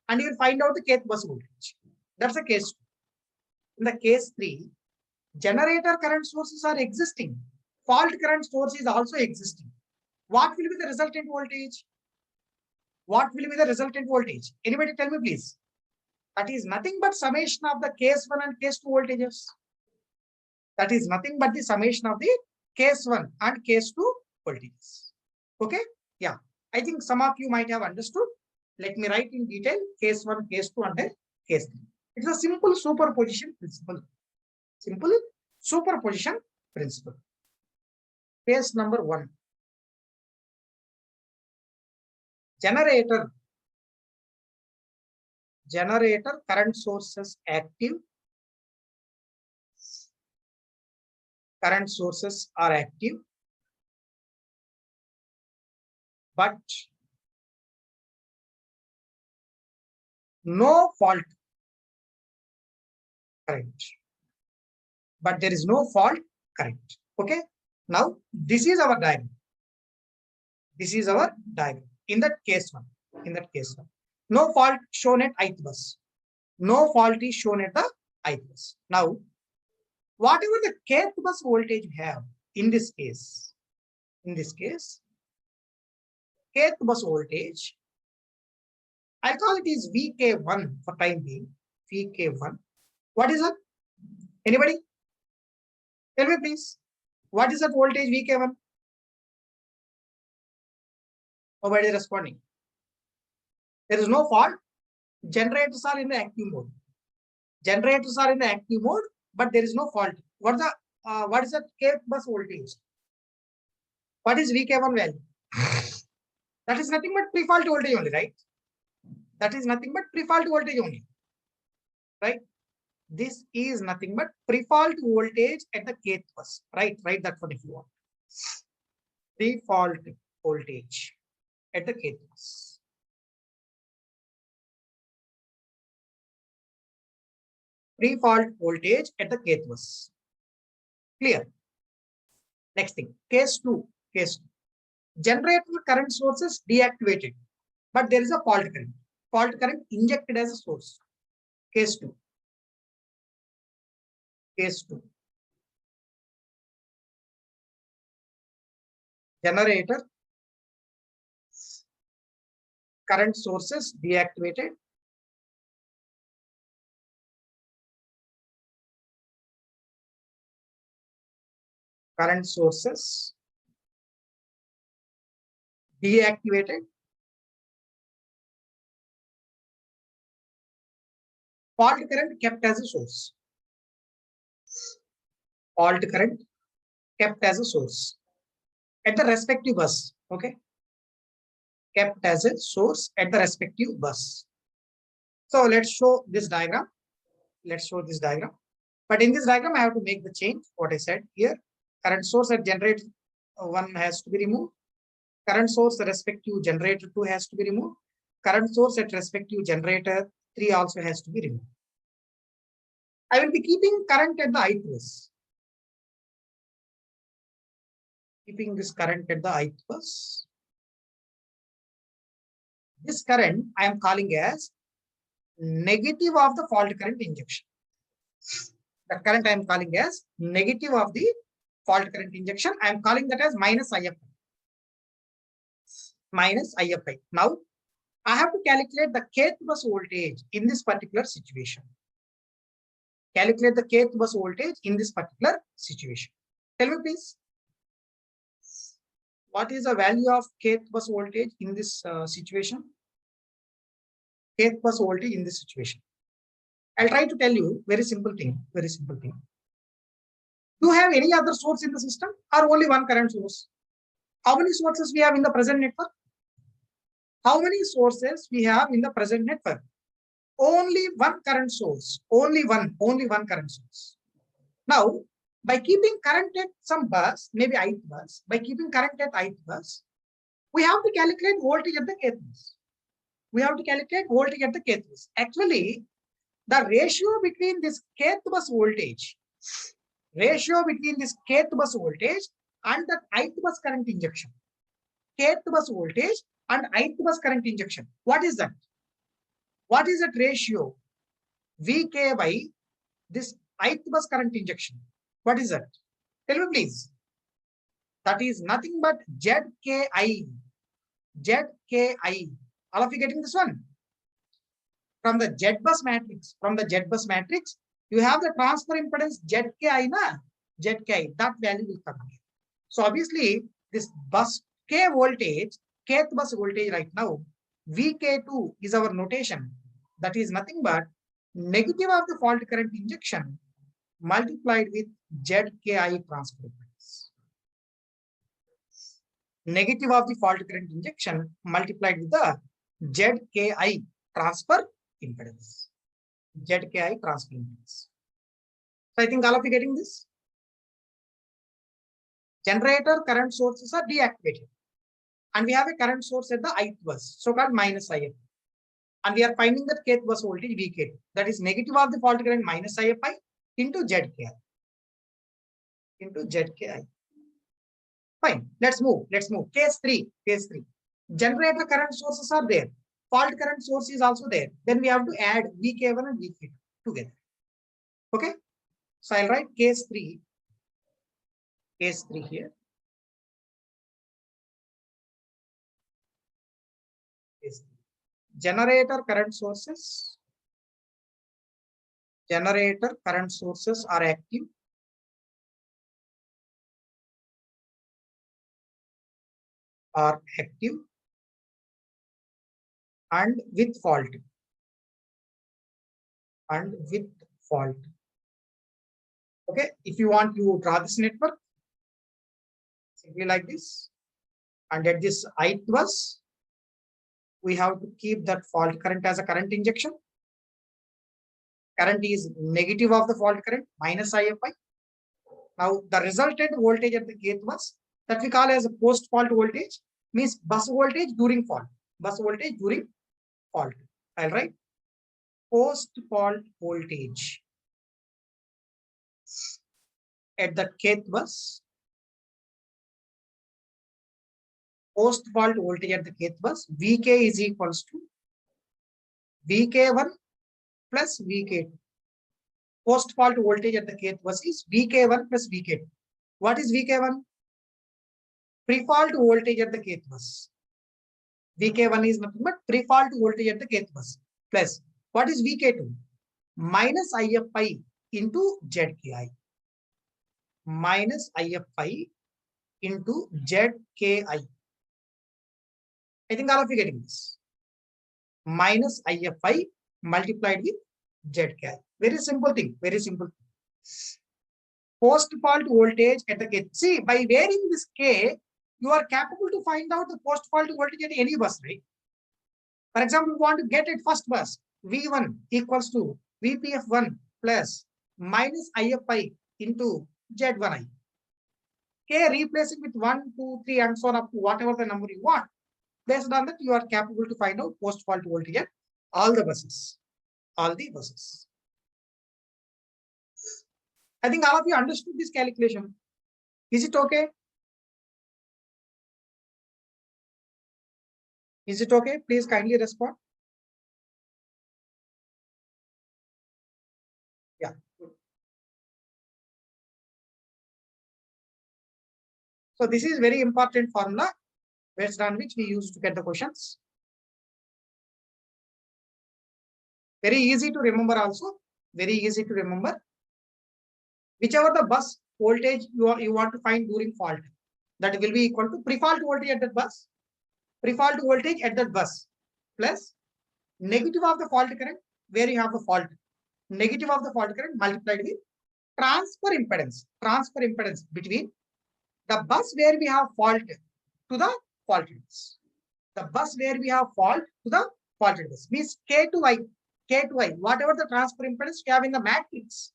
And you will find out the kth bus voltage. That's the case 2. In the case 3, generator current sources are existing. Fault current source is also existing. What will be the resultant voltage? What will be the resultant voltage? Anybody tell me please. That is nothing but summation of the case 1 and case 2 voltages. That is nothing but the summation of the case 1 and case 2 voltages. Okay? Yeah. I think some of you might have understood. Let me write in detail case 1, case 2 and then case 3. It's a simple superposition principle. Simple superposition principle. Case number 1. Generator current sources active. Current sources are active, but no fault current. But there is no fault current. Okay. Now this is our diagram. This is our diagram. In that case 1. In that case 1. No fault shown at ith bus. No fault is shown at the ith bus. Now, whatever the kth bus voltage we have in this case, kth bus voltage, I call it is VK1 for time being. VK1. What is that? Anybody? Tell me please. What is that voltage VK1? Nobody is responding. There is no fault. Generators are in the active mode. Generators are in the active mode, but there is no fault. What is the kth bus voltage? What is VK1 value? That is nothing but pre-fault voltage only, right? That is nothing but pre-fault voltage only, right? This is nothing but pre-fault voltage at the kth bus, right? Write that one if you want. Pre-fault voltage at the kth bus. Pre-fault voltage at the kth bus. Clear? Next thing, case 2. Case 2. Generator current sources deactivated, but there is a fault current. Fault current injected as a source. Case 2. Case 2. Generator current sources deactivated. Current sources deactivated. Fault current kept as a source. Fault current kept as a source at the respective bus. Okay. Kept as a source at the respective bus. So let's show this diagram. Let's show this diagram. But in this diagram, I have to make the change. What I said here. Current source at generator 1 has to be removed. Current source at respective generator 2 has to be removed. Current source at respective generator 3 also has to be removed. I will be keeping current at the ith bus. Keeping this current at the ith bus. This current I am calling as negative of the fault current injection. The current I am calling as negative of the fault current injection. I am calling that as minus IFI. Minus IFI. Now, I have to calculate the kth bus voltage in this particular situation. Calculate the kth bus voltage in this particular situation. Tell me please, what is the value of kth bus voltage in this situation? Kth bus voltage in this situation. I'll try to tell you very simple thing. Very simple thing. Do you have any other source in the system or only one current source? How many sources we have in the present network? How many sources we have in the present network? Only one current source. Only one current source. Now, by keeping current at some bus, maybe ith bus, by keeping current at ith bus, we have to calculate voltage at the kth bus. We have to calculate voltage at the kth bus. Actually, the ratio between this kth bus voltage, and the ith bus current injection, kth bus voltage and ith bus current injection. What is that? What is that ratio? Vk by this ith bus current injection. What is that? Tell me please. That is nothing but Zki. Zki. All of you getting this one? From the Z bus matrix, you have the transfer impedance Zki, na? Zki. That value will come here. So obviously, this bus K voltage, kth bus voltage right now, Vk2 is our notation. That is nothing but negative of the fault current injection multiplied with Zki transfer impedance. Negative of the fault current injection multiplied with the Zki transfer impedance. Zki transfer impedance. So I think all of you getting this? Generator current sources are deactivated. And we have a current source at the ith bus, so called minus IF. And we are finding that kth bus voltage Vk2. That is negative of the fault current minus IFI into Zki. Fine. Let's move. Case 3. Generator current sources are there. Fault current source is also there. Then we have to add Vk1 and Vk2 together. Okay. So I'll write case 3. Case 3 here. Case 3. Generator current sources are active and with fault. Okay, if you want to draw this network simply like this, and at this ith bus we have to keep that fault current as a current injection. Current is negative of the fault current minus IFI. Now the resultant voltage at the kth bus, that we call as a post fault voltage, means bus voltage during fault. I'll write post fault voltage at the kth bus. Post fault voltage at the kth bus, Vk is equals to Vk1 plus Vk2. Post fault voltage at the kth bus is Vk1 plus Vk2. What is Vk1? Pre-fault voltage at the kth bus. Vk1 is nothing but pre-fault voltage at the kth bus. Plus, what is Vk2? Minus IFI into Zki. Minus IFI into Zki. I think all of you getting this. Minus IFI multiplied with Zki. Very simple thing. Post fault voltage at the kth. See, by varying this K, you are capable to find out the post fault voltage at any bus, right? For example, you want to get at first bus, V1 equals to Vpf1 plus minus IFI into Z1i. K replacing with 1, 2, 3 and so on up to whatever the number you want. Based on that, you are capable to find out post fault voltage at all the buses. I think all of you understood this calculation. Is it okay? Please kindly respond. Yeah. So this is very important formula based on which we used to get the questions. Very easy to remember also. Very easy to remember. Whichever the bus voltage you want to find during fault, that will be equal to pre-fault voltage at that bus, pre-fault voltage at that bus, plus negative of the fault current where you have the fault, negative of the fault current multiplied with transfer impedance between the bus where we have fault to the faulted bus. The bus where we have fault to the faulted bus means K to I, whatever the transfer impedance you have in the matrix,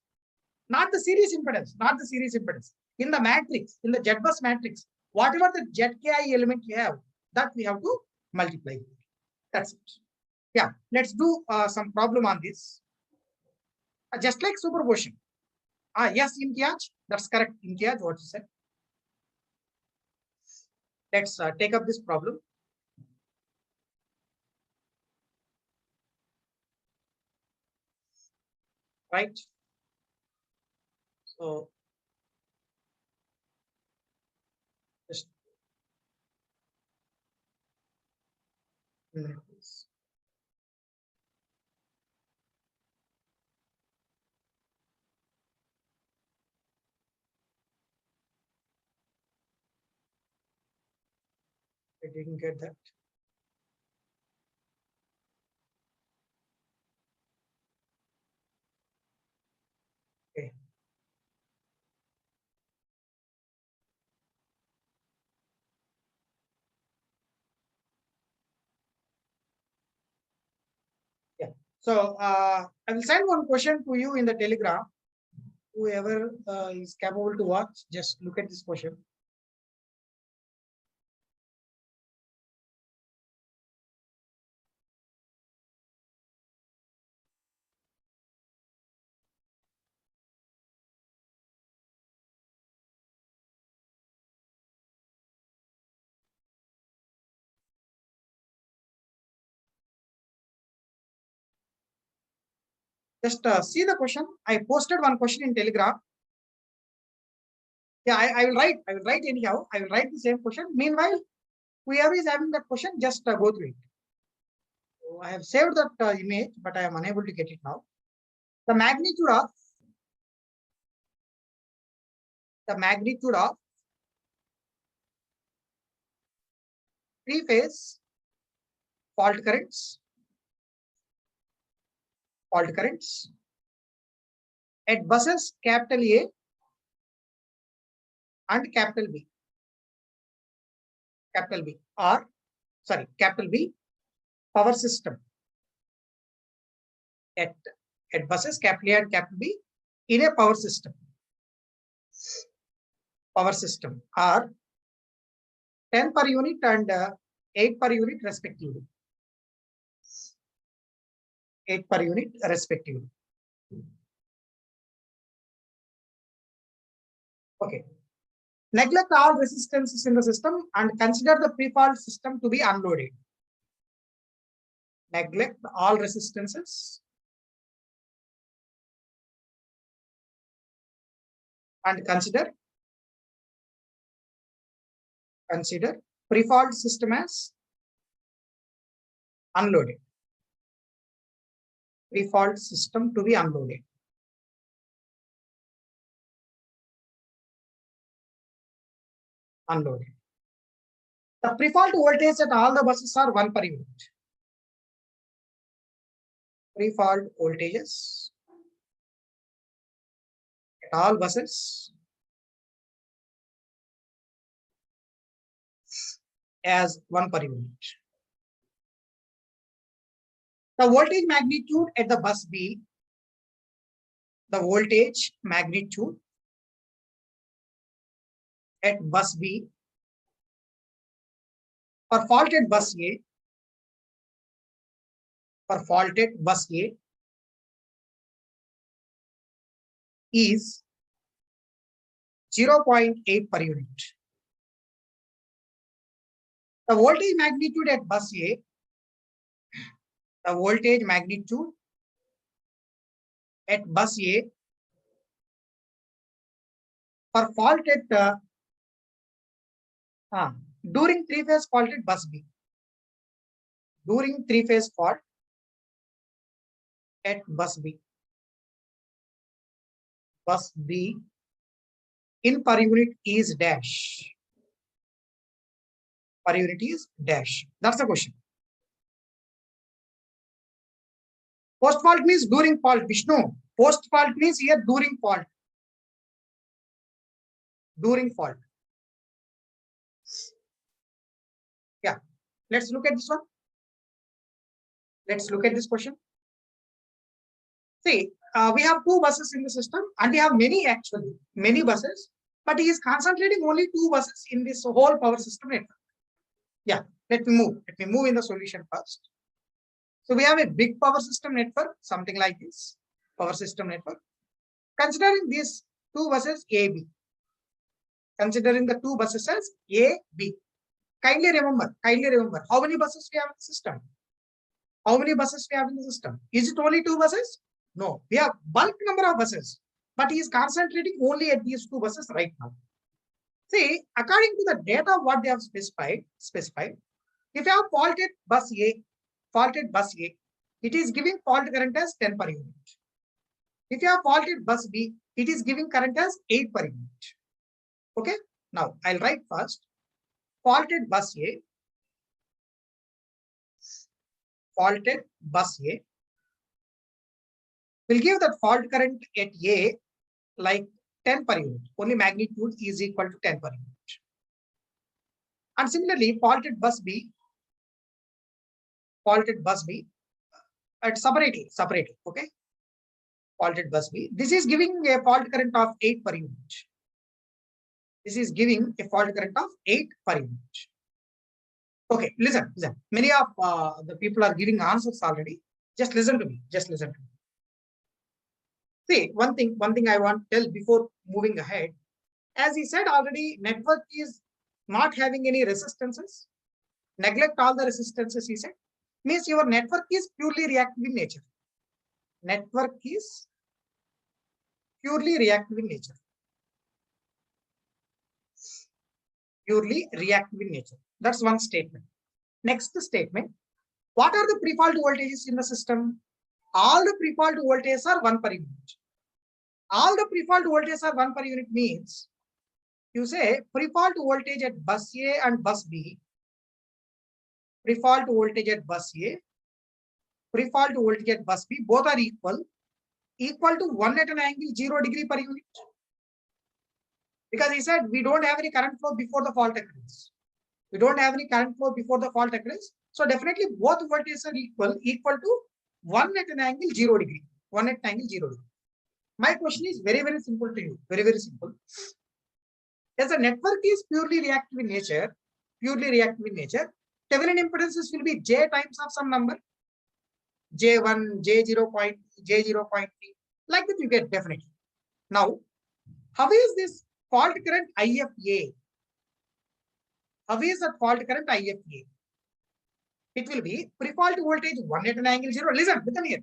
not the series impedance, in the matrix, in the Z bus matrix, whatever the ZKI element you have, that we have to multiply. That's it. Yeah, let's do some problem on this. Just like superposition. Yes, Imtiaz, that's correct. Imtiaz, what you said. Let's take up this problem. Right. So just please. I didn't get that. Okay. Yeah. So I will send one question to you in the Telegram. Whoever is capable to watch, just look at this question. Just see the question. I posted one question in Telegram. Yeah, I will write. I will write anyhow. I will write the same question. Meanwhile, whoever is having that question, just go through it. So I have saved that image, but I am unable to get it now. The magnitude of three-phase fault currents at buses capital A and capital B, capital B power system at buses capital A and capital B in a power system are 10 per unit and 8 per unit respectively. 8 per unit respectively. Okay. Neglect all resistances in the system and consider the pre-fault system to be unloaded. Neglect all resistances and consider pre-fault system as unloaded. Pre-fault system to be unloaded. The pre-fault voltage at all the buses are 1 per unit. Pre-fault voltages at all buses as 1 per unit. The voltage magnitude at the bus B, at bus B for faulted bus A, is 0.8 per unit. The voltage magnitude at bus A, for faulted During three-phase fault at bus B. During three-phase fault at bus B. Bus B in per unit is dash. Per unit is dash. That's the question. Post fault means during fault. Vishnu. Post fault means here during fault. During fault. Yeah. Let's look at this one. Let's look at this question. See, we have two buses in the system and we have many buses, but he is concentrating only two buses in this whole power system network. Yeah, let me move in the solution first. So we have a big power system network, something like this, power system network. Considering these two buses A, B. Considering the two buses as A, B. Kindly remember, how many buses we have in the system? How many buses we have in the system? Is it only two buses? No, we have bulk number of buses, but he is concentrating only at these two buses right now. See, according to the data what they have specified, if you have faulted bus A, it is giving fault current as 10 per unit. If you have faulted bus B, it is giving current as 8 per unit. Okay, now I'll write first faulted bus A. Faulted bus A will give that fault current at A like 10 per unit. Only magnitude is equal to 10 per unit. And similarly, faulted bus B at separately, okay? Faulted bus B. This is giving a fault current of 8 per unit. This is giving a fault current of 8 per unit. Okay, listen. Many of the people are giving answers already. Just listen to me. See, one thing I want to tell before moving ahead. As he said already, network is not having any resistances. Neglect all the resistances, he said. Means your network is purely reactive in nature. Network is purely reactive in nature. Purely reactive in nature. That's one statement. Next statement. What are the pre-fault voltages in the system? All the pre-fault voltages are 1 per unit. All the pre-fault voltages are 1 per unit means you say pre-fault voltage at bus A and bus B. Pre-fault voltage at bus A, pre-fault voltage at bus B, both are equal to 1 at an angle 0 degree per unit. Because he said we don't have any current flow before the fault occurs. We don't have any current flow before the fault occurs. So definitely both voltages are equal to 1 at an angle 0 degree. 1 at an angle 0 degree. My question is very, very simple to you. Very, very simple. As the network is purely reactive in nature, Thevenin impedances will be J times of some number. J1, J0.2, J0.3. Like that you get definitely. Now, how is this fault current IFA? How is that fault current IFA? It will be pre-fault voltage 1 at an angle 0. Listen here.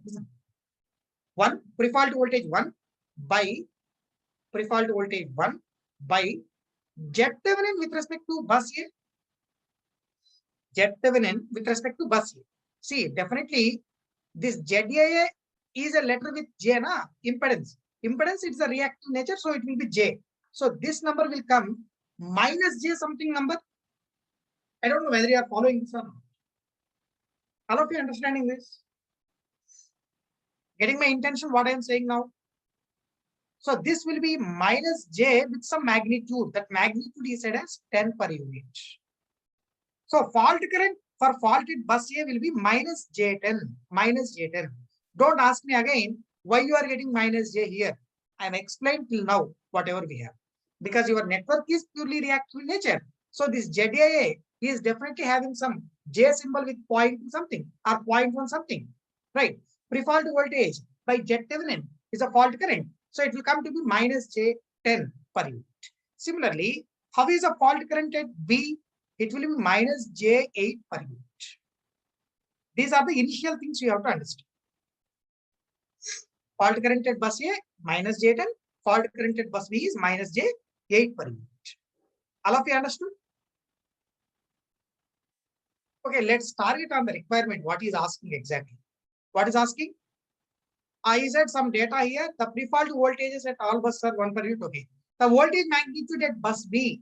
1 pre-fault voltage 1 by pre-fault voltage 1 by Z Thevenin with respect to bus A. Z Thevenin with respect to bus A. See, definitely this ZA is a letter with J, na? Impedance. Impedance is a reactive nature, so it will be J. So this number will come minus J something number. I don't know whether you are following this or not. All of you understanding this? Getting my intention, what I am saying now? So this will be minus J with some magnitude. That magnitude is said as 10 per unit. So fault current for faulted bus A will be minus J10. Don't ask me again why you are getting minus J here. I have explained till now whatever we have. Because your network is purely reactive in nature. So this ZAA is definitely having some J symbol with point something or 0.1 something. Right? Pre-fault voltage by Z Thevenin is a fault current. So it will come to be minus J10 per unit. Similarly, how is a fault current at B? It will be minus J8 per unit. These are the initial things you have to understand. Fault current at bus A minus J10. Fault current at bus B is minus J8 per unit. All of you understood? Okay, let's target on the requirement. What is asking exactly? What is asking? I said some data here. The default voltages at all buses are 1 per unit. Okay. The voltage magnitude at bus B,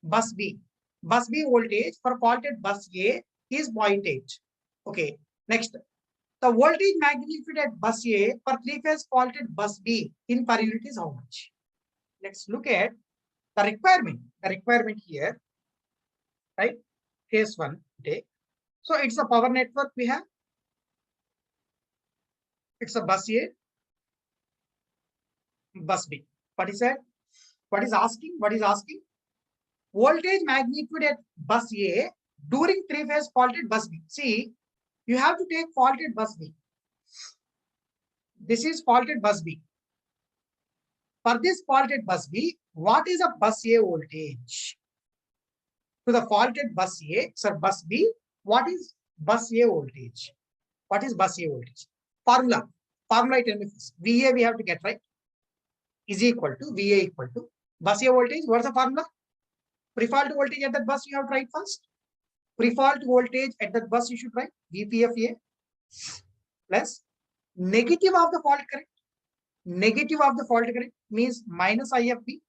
bus B, bus B voltage for faulted bus A is 0.8. Okay. Next, the voltage magnitude at bus A for three-phase faulted bus B in per unit is how much? Let's look at the requirement. The requirement here, right? Case 1. Okay. So it's a power network we have. It's a bus A, bus B. What is that? What is asking? What is asking? Voltage magnitude at bus A during three-phase faulted bus B. See, you have to take faulted bus B. This is faulted bus B. For this faulted bus B, what is a bus A voltage? To the faulted bus A, sir, bus B, what is bus A voltage? What is bus A voltage? Formula. Formula, tell me first. VA we have to get, right? Is equal to VA equal to bus A voltage. What's the formula? Pre-fault voltage at that bus you have to write first. Pre-fault voltage at that bus you should write VPFA plus negative of the fault current. Negative of the fault current means minus IFB.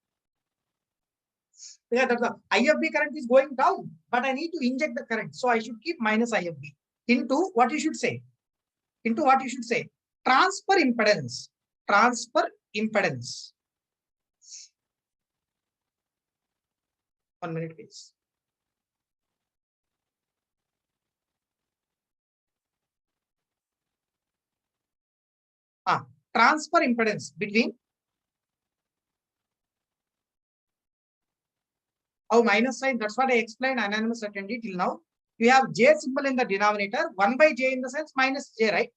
Yeah, the IFB current is going down, but I need to inject the current. So I should keep minus IFB into what you should say. Into what you should say. Transfer impedance. Transfer impedance. 1 minute, please. Transfer impedance between minus sign. That's what I explained anonymous attendee till now. You have J symbol in the denominator, 1 by J in the sense minus J, right?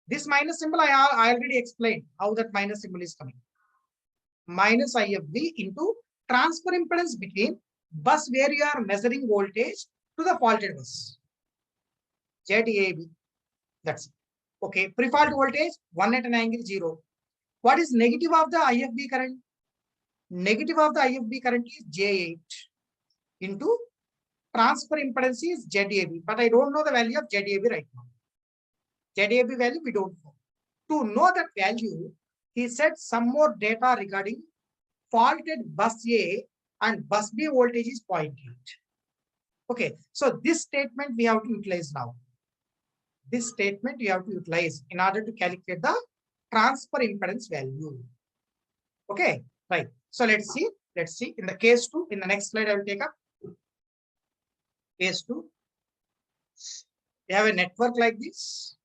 This minus symbol I already explained how that minus symbol is coming. Minus IFB into transfer impedance between bus where you are measuring voltage to the faulted bus. ZAB. That's it. Okay. Pre-fault voltage 1 at an angle 0. What is negative of the IFB current? Negative of the IFB current is J8 into transfer impedance is ZAB. But I don't know the value of ZAB right now. ZAB value we don't know. To know that value, he said some more data regarding faulted bus A and bus B voltage is 0.8. Okay, so this statement we have to utilize now. This statement we have to utilize in order to calculate the transfer impedance value. Okay, right. So let's see. Let's see. In the case 2, in the next slide, I will take up. Case 2. We have a network like this.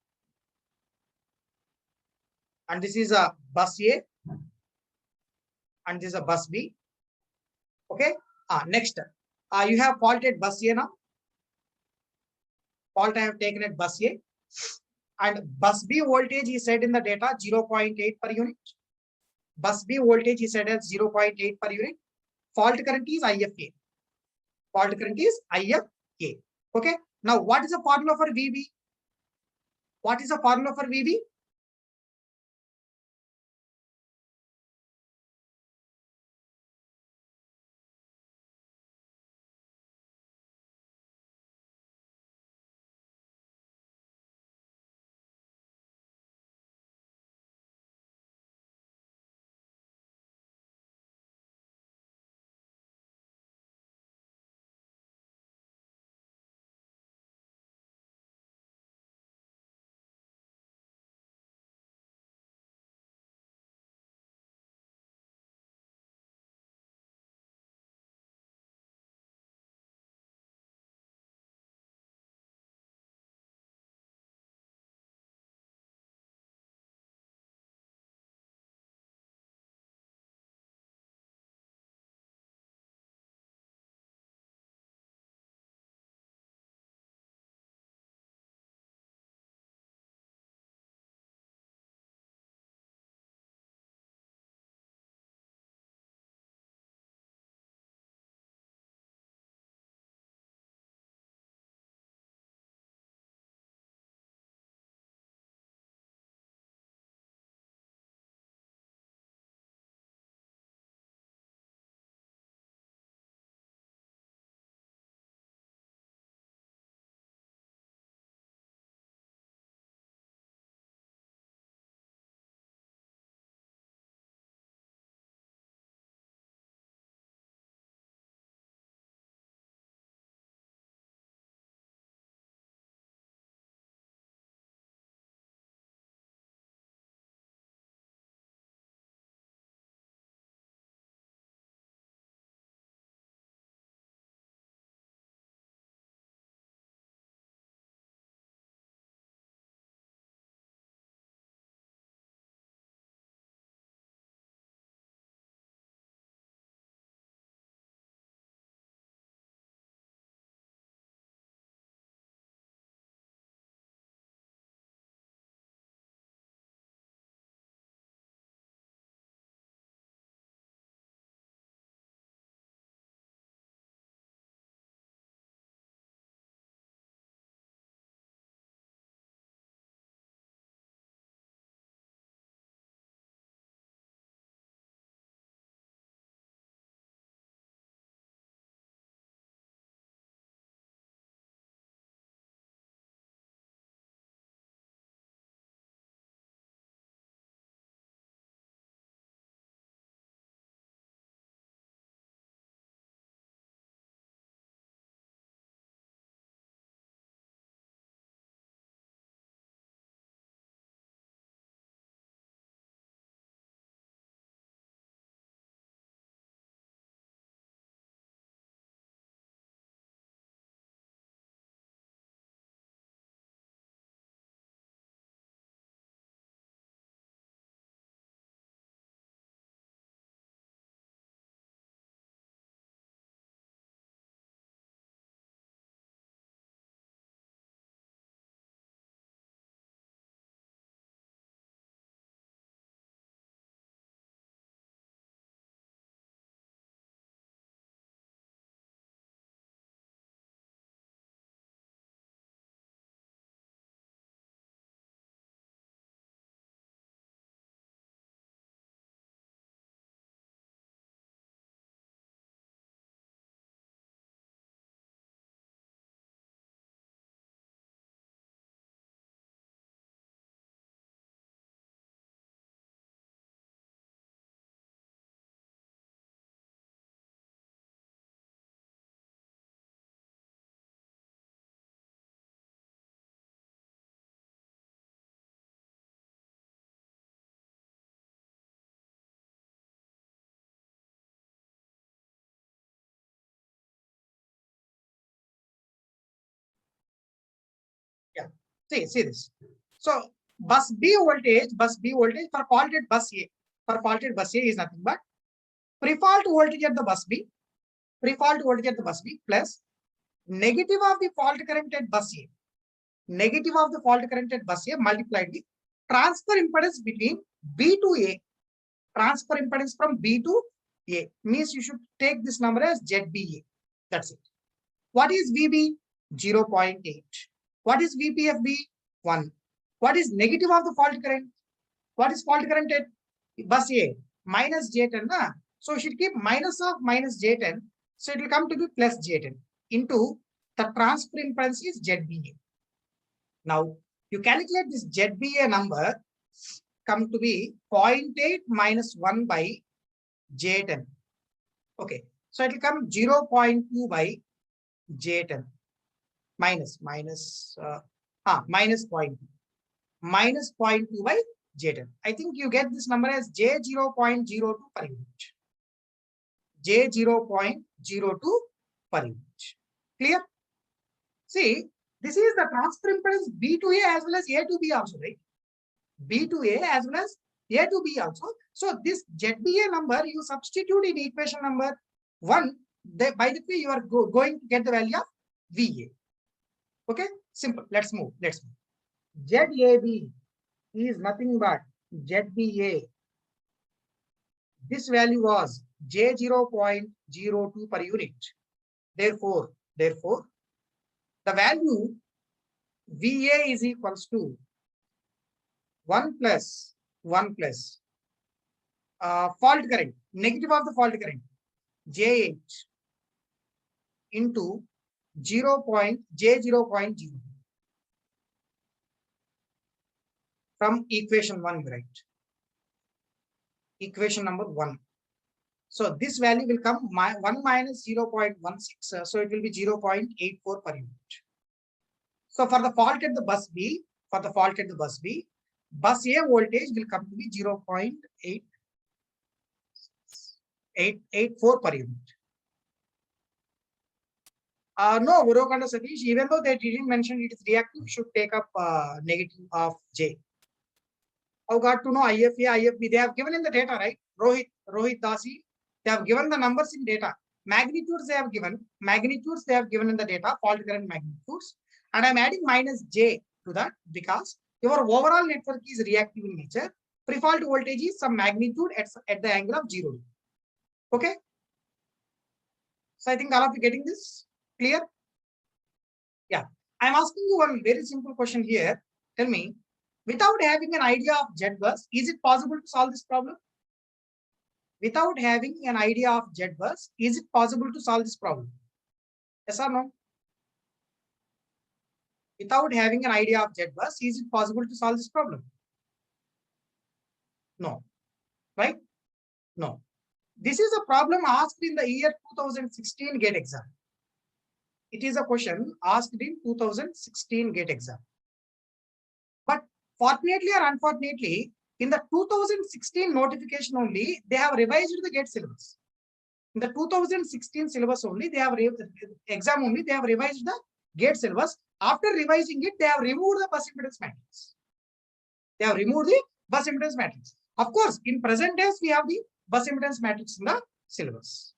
And this is a bus A. And this is a bus B. Okay. Next, you have faulted bus A now. Fault I have taken at bus A. And bus B voltage is said in the data 0.8 per unit. Bus B voltage is said as 0.8 per unit. Fault current is IFA. Fault current is IFA. Okay. Now, what is the formula for VB? What is the formula for VB? See this. So bus B voltage for faulted bus A. For faulted bus A is nothing but pre-fault voltage at the bus B, pre-fault voltage at the bus B plus negative of the fault current at bus A, negative of the fault current at bus A multiplied with transfer impedance between B to A, transfer impedance from B to A, means you should take this number as ZBA. That's it. What is VB? 0.8. What is VPFB? 1. What is negative of the fault current? What is fault current at bus A? Minus J10. Na? So you should keep minus of minus J10. So it will come to be plus J10 into the transfer impedance is ZBA. Now you calculate this ZBA number, come to be 0.8 minus 1 by J10. Okay. So it will come 0.2 by J10 minus 0.2 minus 0.2 by J10. I think you get this number as J0.02 per unit. J0.02 per unit. Clear? See, this is the transfer impedance B to A as well as A to B also, right? B to A as well as A to B also. So this ZBA number you substitute in equation number 1. By the way, you are going to get the value of VA. Okay, simple. Let's move. ZAB is nothing but ZBA. This value was J0.02 per unit. Therefore, the value VA is equals to 1 plus fault current, negative of the fault current, J8 into J0.0 from equation 1, right? Equation number 1. So this value will come 1 minus 0.16. So it will be 0.84 per unit. So for the fault at the bus B, bus A voltage will come to be 0.884 per unit. No, Urokanda Satish, even though they didn't mention it is reactive, should take up negative of J. I got to know IFA, IFB. They have given in the data, right? Rohit Dasi. They have given the numbers in data. Magnitudes they have given. Magnitudes they have given in the data. Fault current magnitudes. And I'm adding minus J to that because your overall network is reactive in nature. Pre-fault voltage is some magnitude at the angle of 0. Okay. So I think all of you getting this clear? Yeah. I'm asking you one very simple question here. Tell me, without having an idea of Z bus, is it possible to solve this problem? Without having an idea of Z bus, is it possible to solve this problem? Yes or no? Without having an idea of Z bus, is it possible to solve this problem? No. Right? No. This is a problem asked in the year 2016 GATE exam. It is a question asked in 2016 GATE exam. But fortunately or unfortunately, in the 2016 notification only, they have revised the GATE syllabus. In the 2016 syllabus only, they have exam only, they have revised the GATE syllabus. After revising it, they have removed the bus impedance matrix. They have removed the bus impedance matrix. Of course, in present days, we have the bus impedance matrix in the syllabus.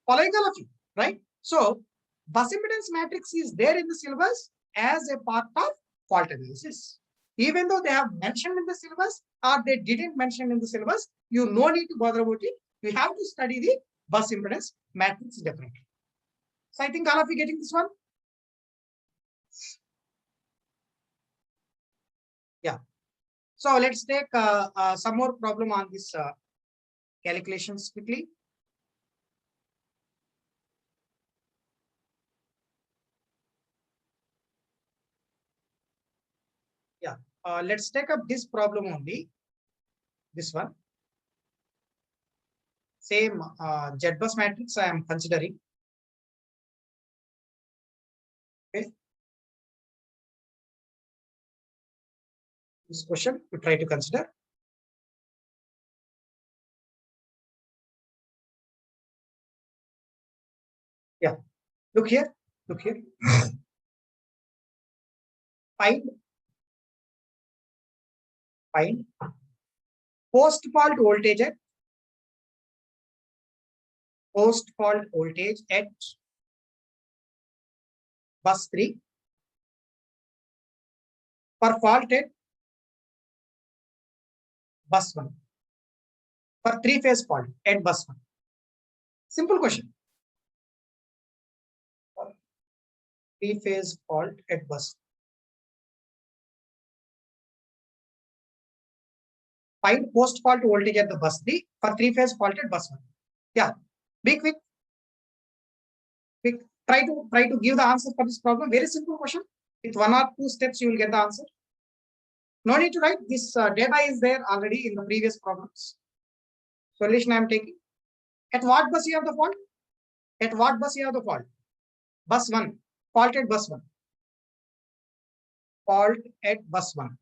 Following all of you, right? So, bus impedance matrix is there in the syllabus as a part of fault analysis. Even though they have mentioned in the syllabus or they didn't mention in the syllabus, you no need to bother about it. You have to study the bus impedance matrix definitely. So I think all of you getting this one? Yeah. So let's take some more problem on this calculations quickly. Yeah. Let's take up this problem only. This one. Same Z bus matrix I am considering. Okay. This question to try to consider. Yeah. Look here. Find Find post fault voltage at bus 3 for fault at bus 1 for three-phase fault at bus 1. Simple question. Three-phase fault at bus. Find post fault voltage at the bus 3 for three-phase fault at bus 1. Yeah, be quick. Try to give the answer for this problem. Very simple question. With one or two steps, you will get the answer. No need to write. This data is there already in the previous problems. Solution I am taking. At what bus you have the fault? At what bus you have the fault? Bus 1. Fault at bus 1. Fault at bus 1.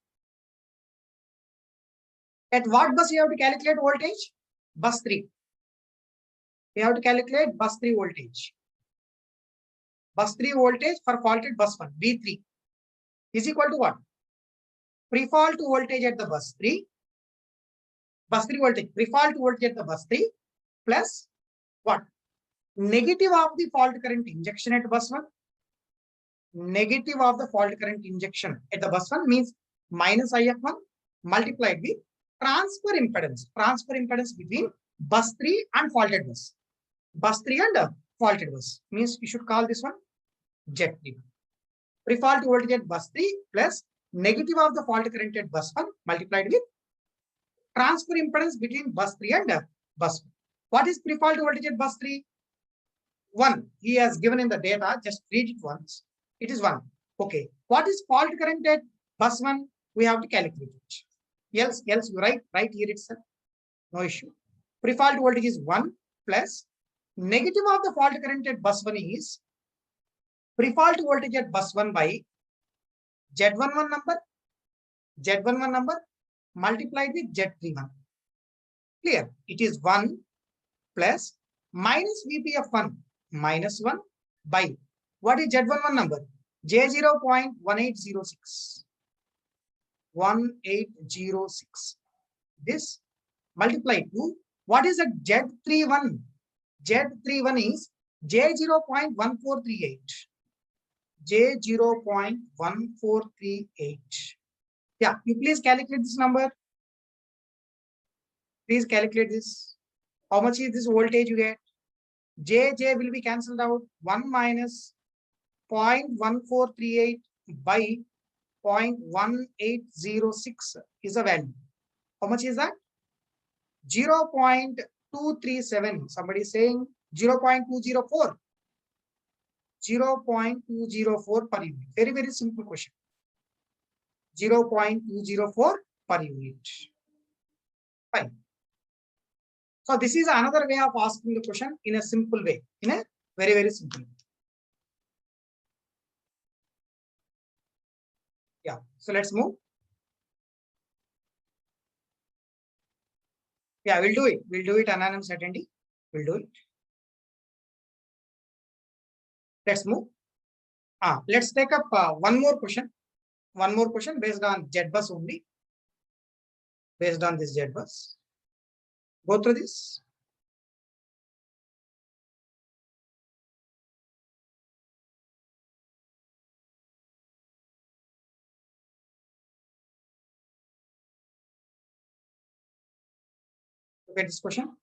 At what bus you have to calculate voltage? Bus 3. You have to calculate bus 3 voltage. Bus 3 voltage for fault at bus 1, V3, is equal to what? Pre-fault voltage at the bus 3. Bus 3 voltage. Pre-fault voltage at the bus 3 plus what? Negative of the fault current injection at bus 1. Negative of the fault current injection at the bus 1 means minus IF1 multiplied with transfer impedance. Transfer impedance between bus 3 and faulted bus. Bus 3 and faulted bus means you should call this one Z3. Pre-fault voltage at bus 3 plus negative of the fault current at bus 1 multiplied with transfer impedance between bus 3 and bus 1. What is pre-fault voltage at bus 3? 1. He has given in the data. Just read it once. It is 1. Okay. What is fault current at bus 1? We have to calculate it. Else you write here itself. No issue. Pre-fault voltage is 1 plus negative of the fault current at bus 1 is pre-fault voltage at bus 1 by Z11 number multiplied with Z31. Clear? It is 1 plus minus VPF1 minus 1 by what is Z11 number? J0.1806. 1806. This multiplied to what is a Z31? Z31 is J0.1438. J0.1438. Yeah, you please calculate this number. Please calculate this. How much is this voltage you get? J will be cancelled out. 1 minus 0.1438 by 0.1806 is a value. How much is that? 0.237. Somebody is saying 0.204. 0.204 per unit. Very, very simple question. 0.204 per unit. Fine. So this is another way of asking the question in a simple way. In a very, very simple way. Yeah. So let's move. Yeah, we'll do it. We'll do it anonymous attendee. We'll do it. Let's move. Let's take up one more question. One more question based on Z-bus only. Based on this Z-bus. Go through this. Look at this question.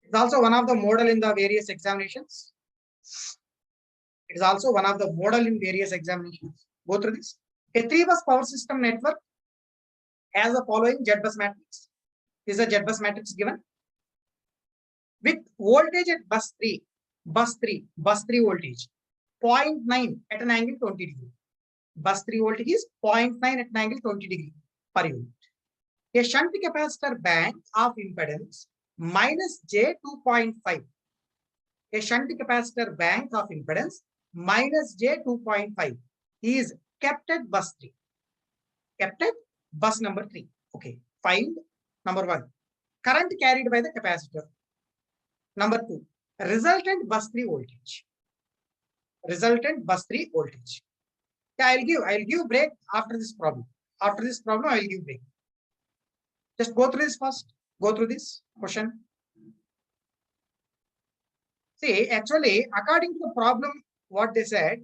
It's also one of the model in the various examinations. It is also one of the model in various examinations. Go through this. A 3-bus power system network has the following Z-bus matrix. This is a Z-bus matrix given. With voltage at bus 3 voltage 0.9 at an angle 20 degree. Bus 3 voltage is 0.9 at an angle 20 degree per unit. A shunt capacitor bank of impedance minus J2.5. A shunt capacitor bank of impedance minus J2.5 is kept at bus 3. Kept at bus number 3. Okay. Find number 1. Current carried by the capacitor. Number 2. Resultant bus 3 voltage. Resultant bus 3 voltage. Yeah, I'll give break after this problem. After this problem, I will give break. Just go through this first. Go through this question. See, actually, according to the problem, what they said,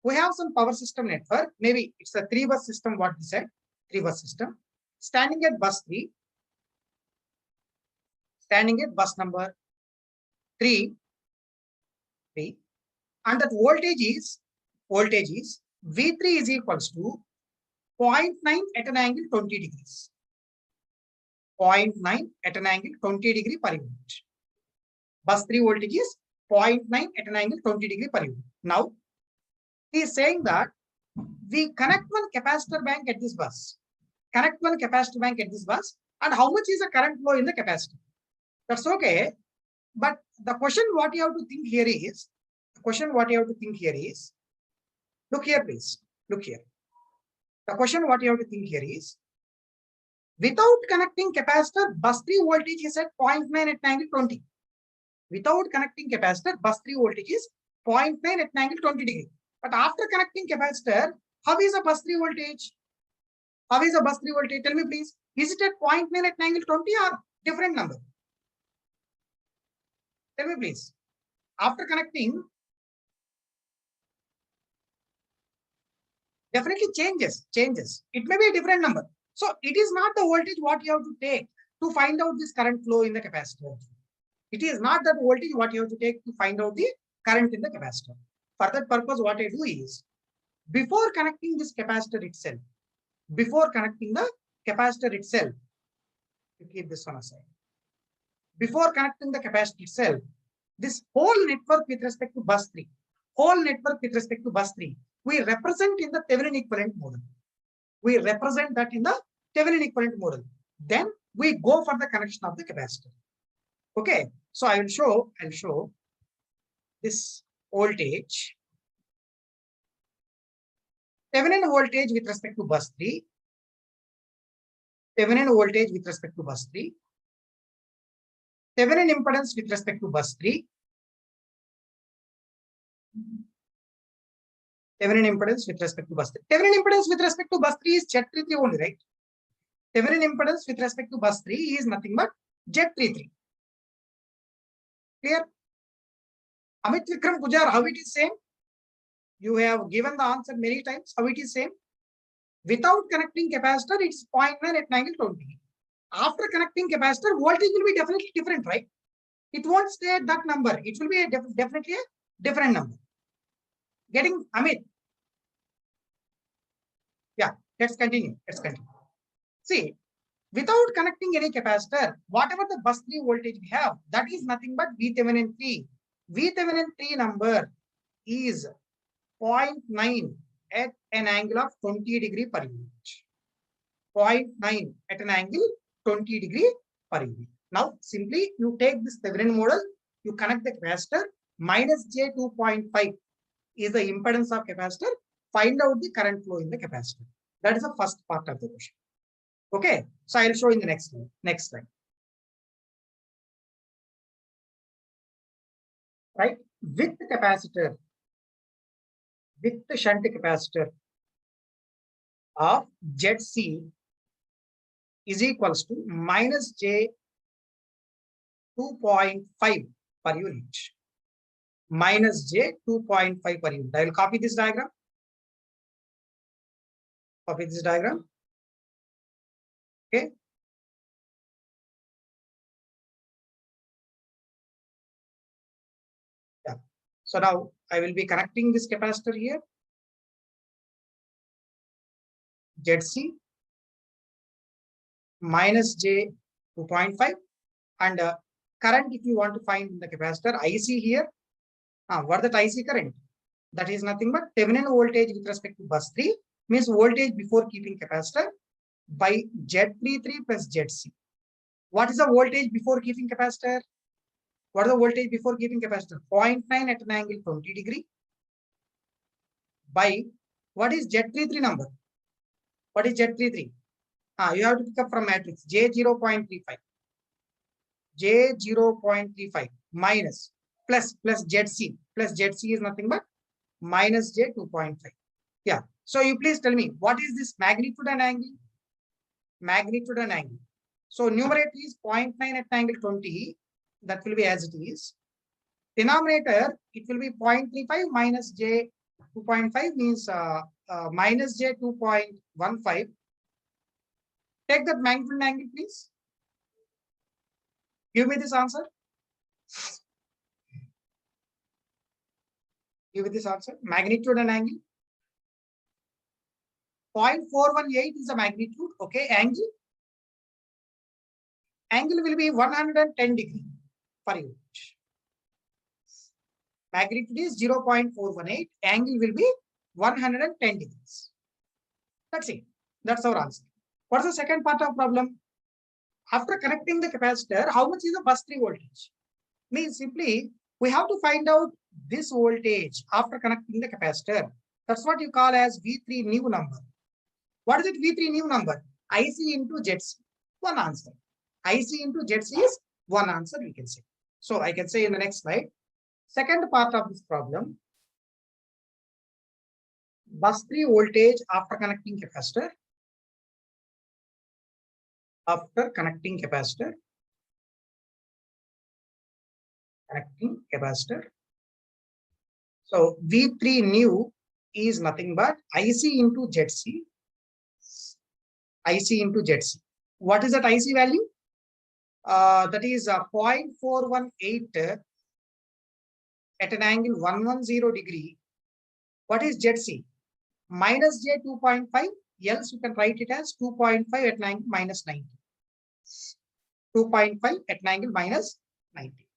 we have some power system network. Maybe it's a 3-bus system, what they said, 3-bus system. Standing at bus 3, standing at bus number 3, and that voltage is V3 is equals to 0.9 at an angle 20 degrees. 0.9 at an angle 20 degree per unit. Bus 3 voltage is 0.9 at an angle 20 degree per unit. Now, he is saying that we connect one capacitor bank at this bus. Connect one capacitor bank at this bus, and how much is the current flow in the capacitor? That's okay. But the question what you have to think here is, look here, please. Look here. The question what you have to think here is, without connecting capacitor, bus 3 voltage is at 0.9 at angle 20. Without connecting capacitor, bus 3 voltage is 0.9 at angle 20 degree. But after connecting capacitor, how is the bus 3 voltage? How is the bus 3 voltage? Tell me please. Is it at 0.9 at angle 20 or different number? Tell me please. After connecting, definitely changes. It may be a different number. So it is not the voltage what you have to take to find out this current flow in the capacitor. It is not that voltage what you have to take to find out the current in the capacitor. For that purpose, what I do is, before connecting this capacitor itself, you keep this on aside. Before connecting the capacitor itself, this whole network with respect to bus 3, we represent in the Thevenin equivalent model. Then we go for the connection of the capacitor. Okay, so I'll show this voltage, Thevenin voltage with respect to bus 3, Thevenin impedance with respect to bus 3, Thevenin impedance with respect to bus 3. Thevenin impedance with respect to bus 3 is Z33 only, right? Thevenin impedance with respect to bus 3 is nothing but Z33. Clear? Amit Vikram Pujar, how it is same? You have given the answer many times. How it is same? Without connecting capacitor, it's 0.9 at angle 20. After connecting capacitor, voltage will be definitely different, right? It won't stay at that number. It will be definitely a different number. Getting Amit? Yeah, let's continue. See, without connecting any capacitor, whatever the bus 3 voltage we have, that is nothing but VThevenin 3. VThevenin 3 number is 0.9 at an angle of 20 degree per unit. 0.9 at an angle 20 degree per unit. Now, simply you take this Thevenin model, you connect the capacitor, minus J 2.5 is the impedance of capacitor, find out the current flow in the capacitor. That is the first part of the question. Okay, so I'll show in the next slide. Right, with the capacitor, with the shunt capacitor of ZC is equals to minus J 2.5 per unit. Minus J 2.5 per unit. I will copy this diagram. Okay. Yeah. So now I will be connecting this capacitor here. ZC minus J 2.5, and current if you want to find in the capacitor, IC here. What that IC current? That is nothing but Thevenin voltage with respect to bus 3, means voltage before keeping capacitor, by Z33 plus ZC. What is the voltage before keeping capacitor? 0.9 at an angle 20 degree by what is Z33 number? What is Z33? You have to pick up from matrix J 0.35. J 0.35 minus plus ZC. Plus ZC is nothing but minus J 2.5. Yeah. So you please tell me, what is this magnitude and angle? Magnitude and angle. So numerator is 0.9 at angle 20. That will be as it is. Denominator, it will be 0.35 minus j 2.5 means minus j 2.15. Take that magnitude and angle, please. Give me this answer. Give me this answer. Magnitude and angle. 0.418 is the magnitude. Okay, angle. Angle will be 110 degree per unit. Magnitude is 0.418. Angle will be 110 degrees. That's it. That's our answer. What's the second part of problem? After connecting the capacitor, how much is the bus 3 voltage? Means simply, we have to find out this voltage after connecting the capacitor. That's what you call as V3 new number. What is it V3 new number? IC into ZC. One answer. IC into ZC is one answer we can say. So I can say in the next slide. Second part of this problem. Bus 3 voltage after connecting capacitor. After connecting capacitor. Connecting capacitor. So V3 new is nothing but IC into ZC. IC into ZC. What is that IC value? That is 0.418 at an angle 110 degree. What is ZC? Minus J 2.5. Else you can write it as 2.5 at an angle minus 90. 2.5 at an angle minus 90.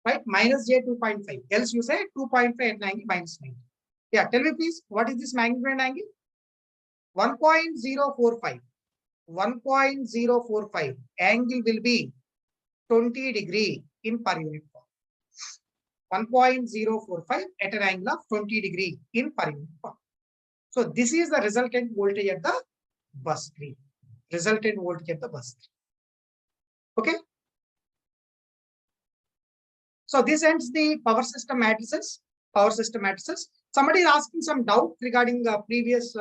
Right? Minus J 2.5. Else you say 2.5 at an angle minus 90. Yeah, tell me please, what is this magnitude and angle? 1.045. 1.045. Angle will be 20 degree in per unit form. 1.045 at an angle of 20 degree in per unit form. So this is the resultant voltage at the bus 3. Resultant voltage at the bus 3. Okay. So this ends the power system matrices. Power system matrices. Somebody is asking some doubt regarding the previous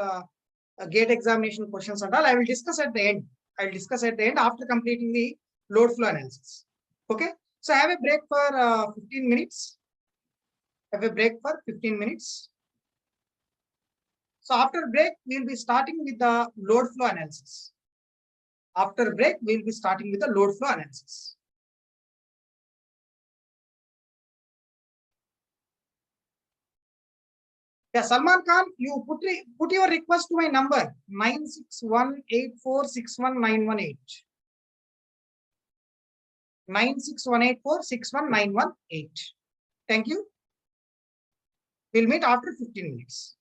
gate examination questions and all. I will discuss at the end. I will discuss at the end after completing the load flow analysis. Okay. So have a break for 15 minutes. Have a break for 15 minutes. So after break, we will be starting with the load flow analysis. After break, we will be starting with the load flow analysis. Yeah, Salman Khan, you put your request to my number 96184619118. 96184619118. Thank you. We'll meet after 15 minutes.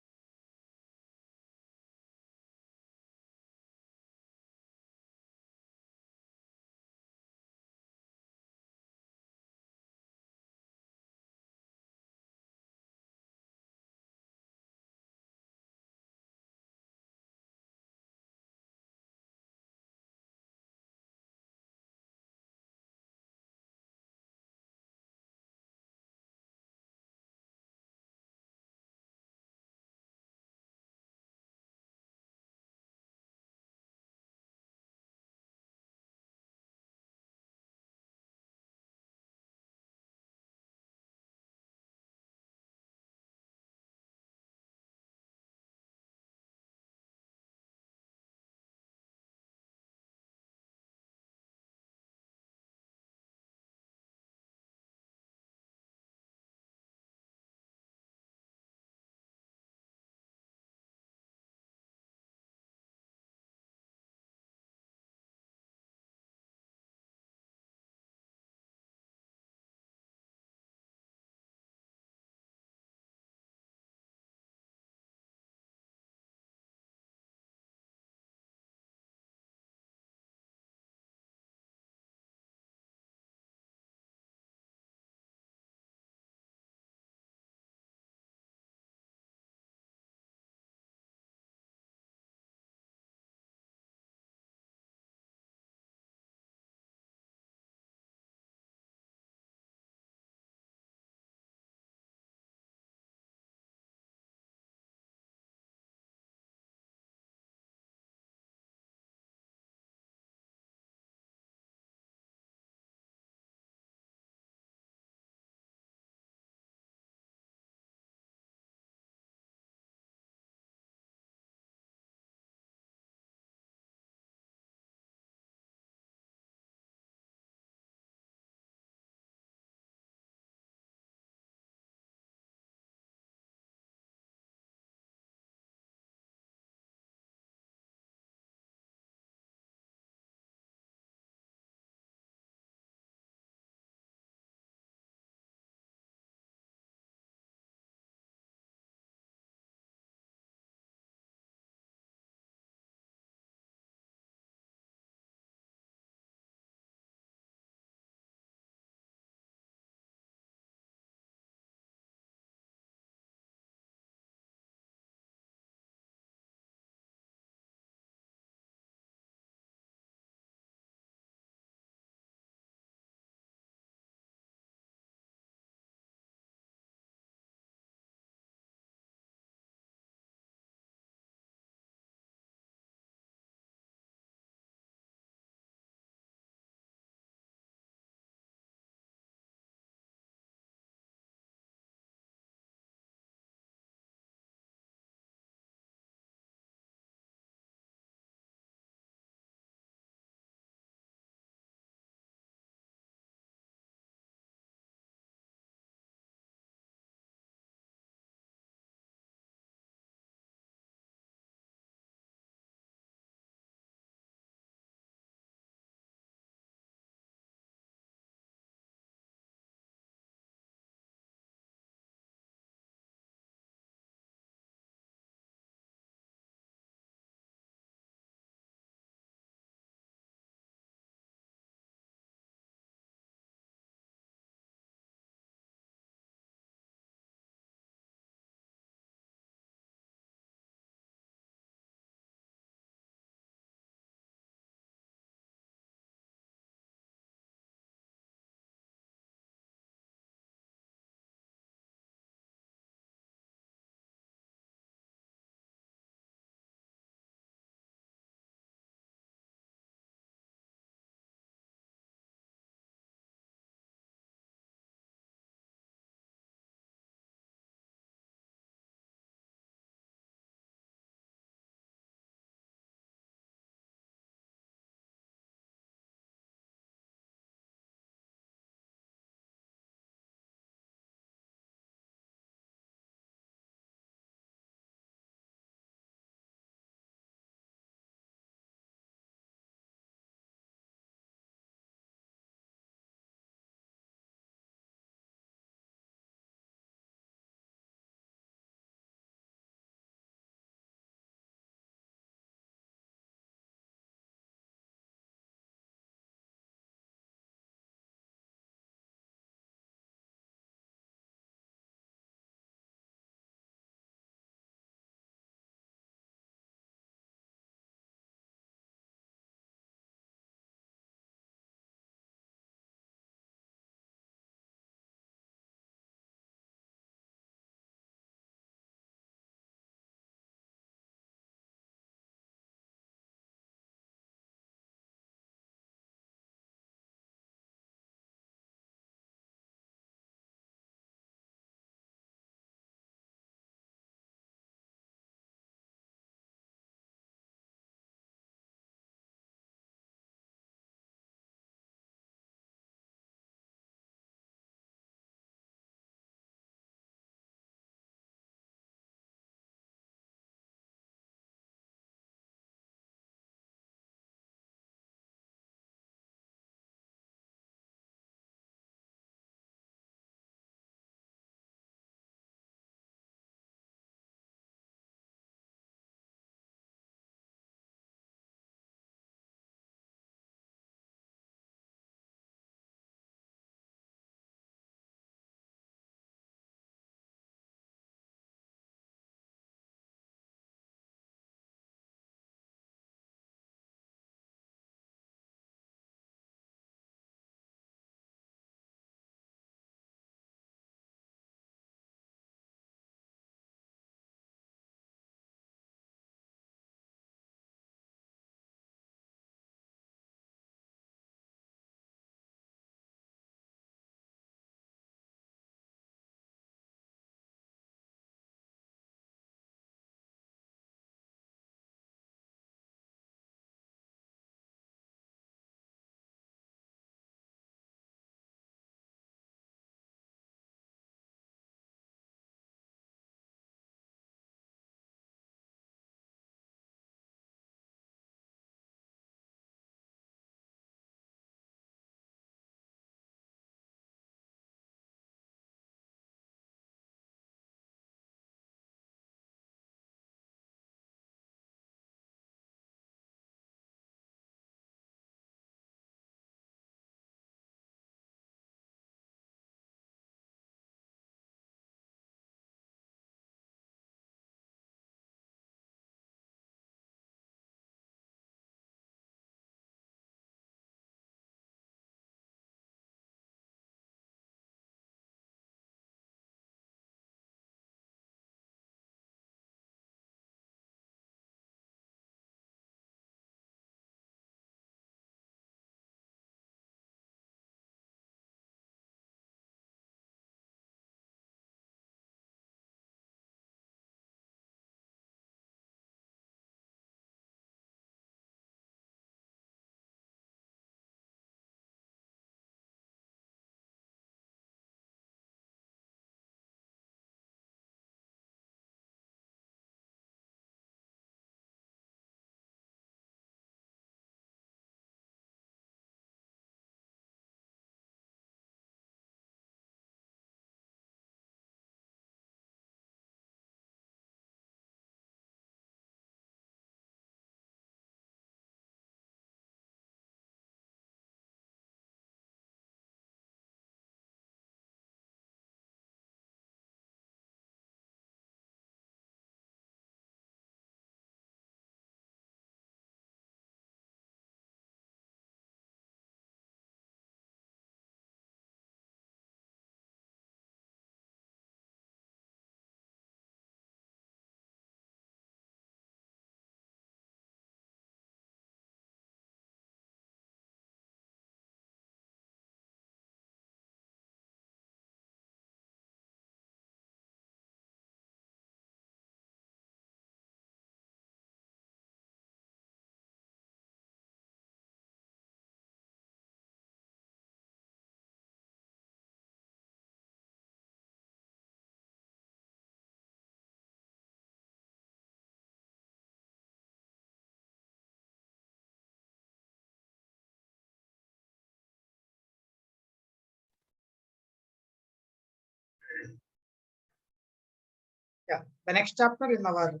Yeah, the next chapter in our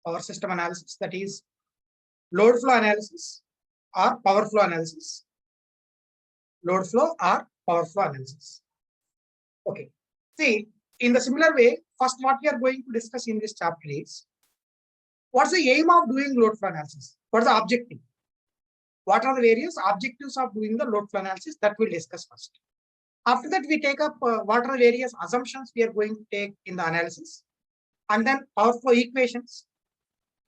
power system analysis, that is load flow analysis or power flow analysis. Load flow or power flow analysis. Okay. See, in the similar way, first what we are going to discuss in this chapter is what's the aim of doing load flow analysis? What's the objective? What are the various objectives of doing the load flow analysis? That we'll discuss first. After that, we take up what are the various assumptions we are going to take in the analysis, and then power flow equations.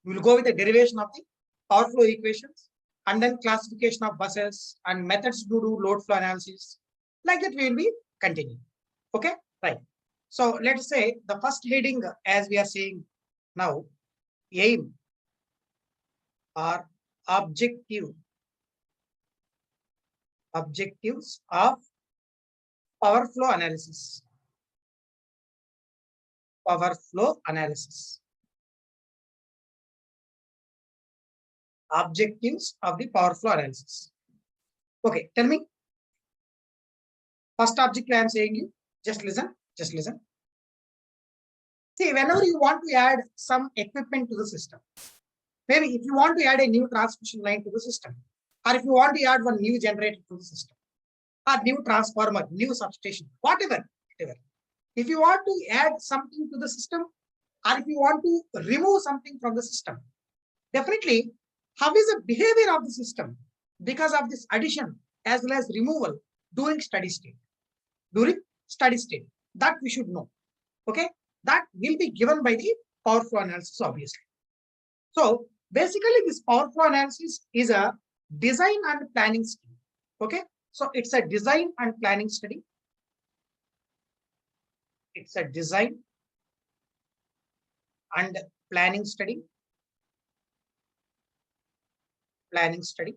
We will go with the derivation of the power flow equations, and then classification of buses and methods to do load flow analysis. Like that, we will be continuing. Okay, right. So let's say the first heading, as we are saying now, aim or objectives of power flow analysis. Power flow analysis. Objectives of the power flow analysis. Okay, tell me. First objective I am saying you. Just listen. Just listen. See, whenever you want to add some equipment to the system, maybe if you want to add a new transmission line to the system, or if you want to add one new generator to the system, or new transformer, new substation, whatever. If you want to add something to the system, or if you want to remove something from the system, definitely, how is the behavior of the system because of this addition as well as removal during steady state? During steady state, that we should know. Okay, that will be given by the power flow analysis, obviously. So basically, this power flow analysis is a design and planning study. Okay, so it's a design and planning study. It's a design and planning study. Planning study.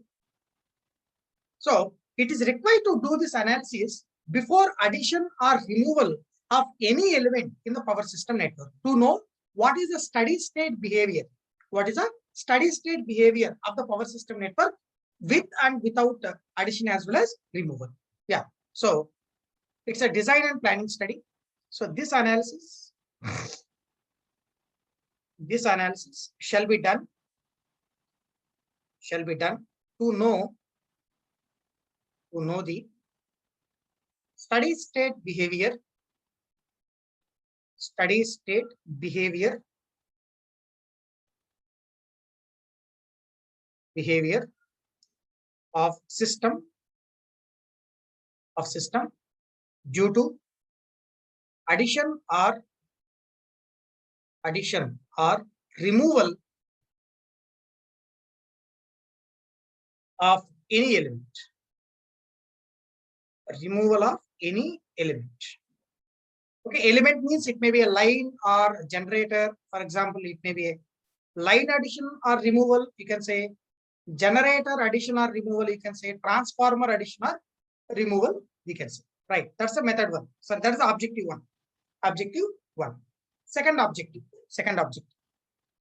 So it is required to do this analysis before addition or removal of any element in the power system network to know what is the steady state behavior. What is the steady state behavior of the power system network with and without addition as well as removal. Yeah. So it's a design and planning study. So this analysis shall be done to know the steady state behavior of system due to addition or removal of any element. Okay, element means it may be a line or generator. For example, it may be a line addition or removal. You can say generator addition or removal. You can say transformer addition or removal. You can say, right. That's the method one. So that is the objective one. Second objective.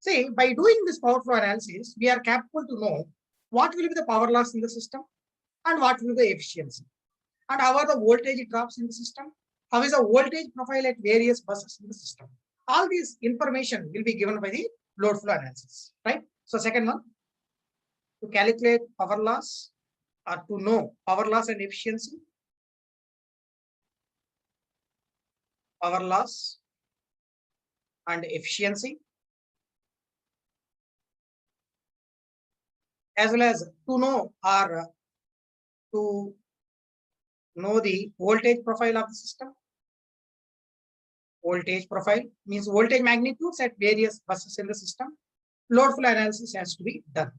See, by doing this power flow analysis, we are capable to know what will be the power loss in the system and what will be the efficiency, and how are the voltage drops in the system, how is the voltage profile at various buses in the system. All these information will be given by the load flow analysis, right? So second one, to calculate power loss or to know power loss and efficiency. Power loss and efficiency, as well as to know or to know the voltage profile of the system. Voltage profile means voltage magnitudes at various buses in the system. Load flow analysis has to be done.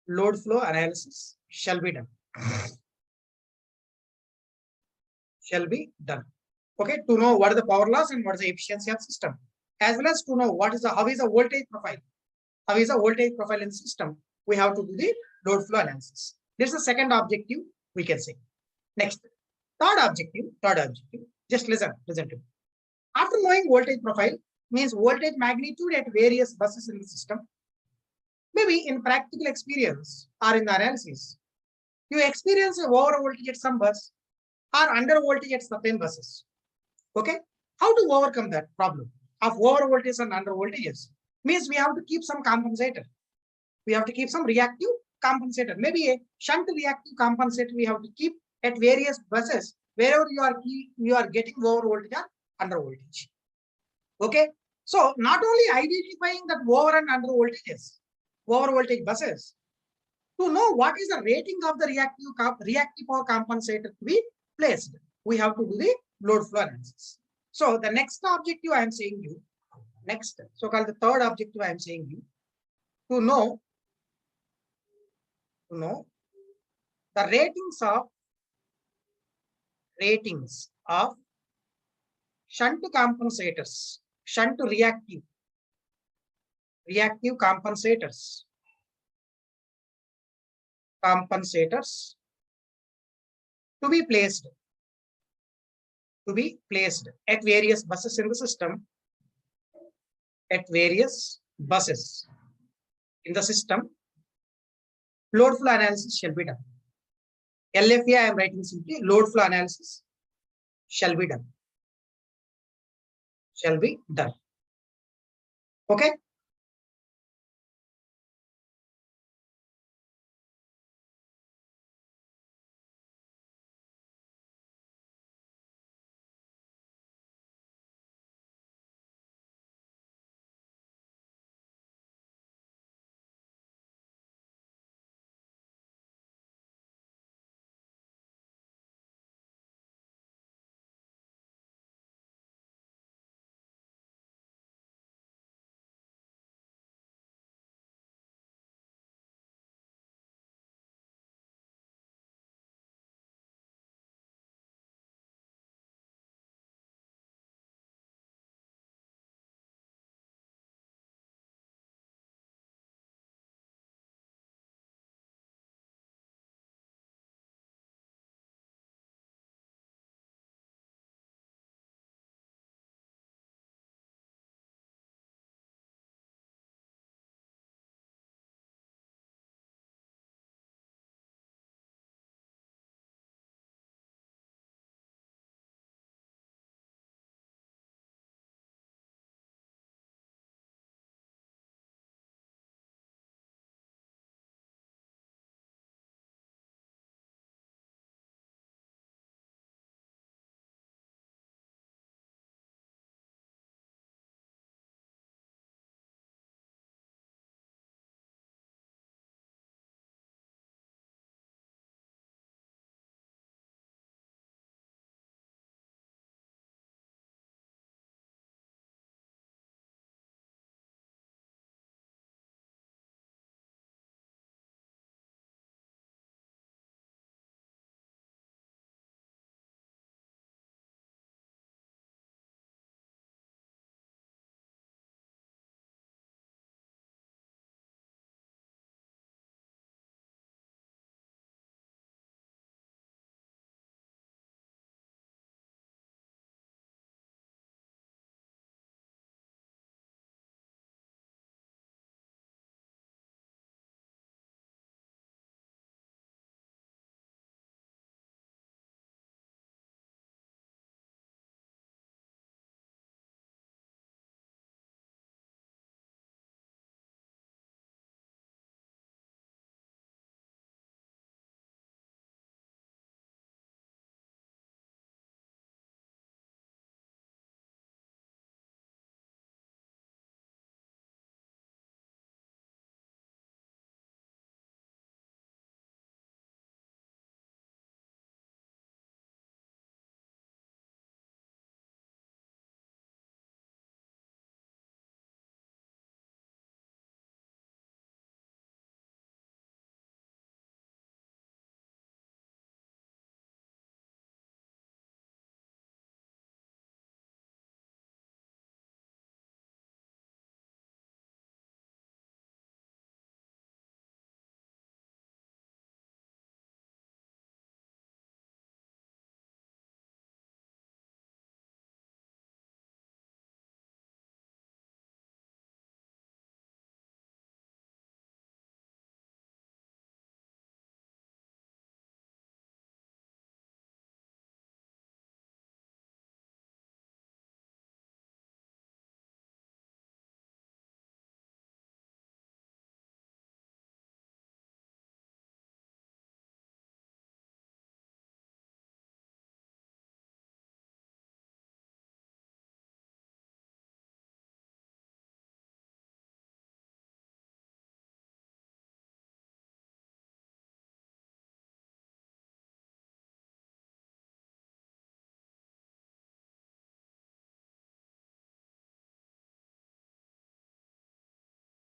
Load flow analysis shall be done. Okay, to know what is the power loss and what is the efficiency of system, as well as to know what is the how is the voltage profile. How is the voltage profile in the system? We have to do the load flow analysis. This is the second objective, we can say. Next, third objective. Just listen to me. After knowing voltage profile, means voltage magnitude at various buses in the system. Maybe in practical experience or in the analysis, you experience a over voltage at some bus or under voltage at certain buses. Okay, how to overcome that problem? of over voltage and under voltages, means we have to keep some compensator. We have to keep some reactive compensator. Maybe a shunt reactive compensator we have to keep at various buses wherever you are getting over voltage or under voltage. Okay. So not only identifying that over and under voltages, over voltage buses, to know what is the rating of the reactive power compensator to be placed, we have to do the load flow analysis. So the next objective I am saying you, next, so called the third objective I am saying you, to know the ratings of shunt compensators, shunt reactive compensators to be placed at various buses in the system, load flow analysis shall be done. LFA I am writing simply load flow analysis shall be done. Okay.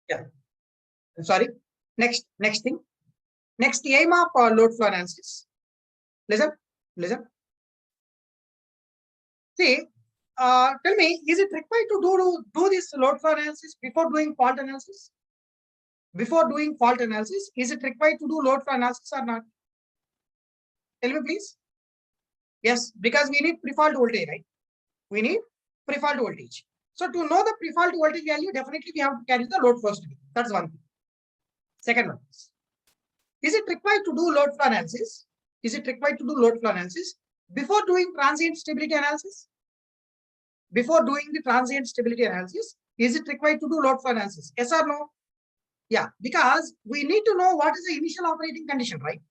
Yeah, I'm sorry. Next thing. Next aim of load flow analysis. Listen. See, tell me, is it required to do this load flow analysis before doing fault analysis? Before doing fault analysis, is it required to do load flow analysis or not? Tell me, please. Yes, because we need pre-fault voltage, right? We need pre-fault voltage. So to know the pre-fault voltage value, definitely we have to carry the load flow study. That's one thing. Second one is it required to do load flow analysis? Is it required to do load flow analysis before doing transient stability analysis? Before doing the transient stability analysis, is it required to do load flow analysis? Yes or no? Yeah, because we need to know what is the initial operating condition, right?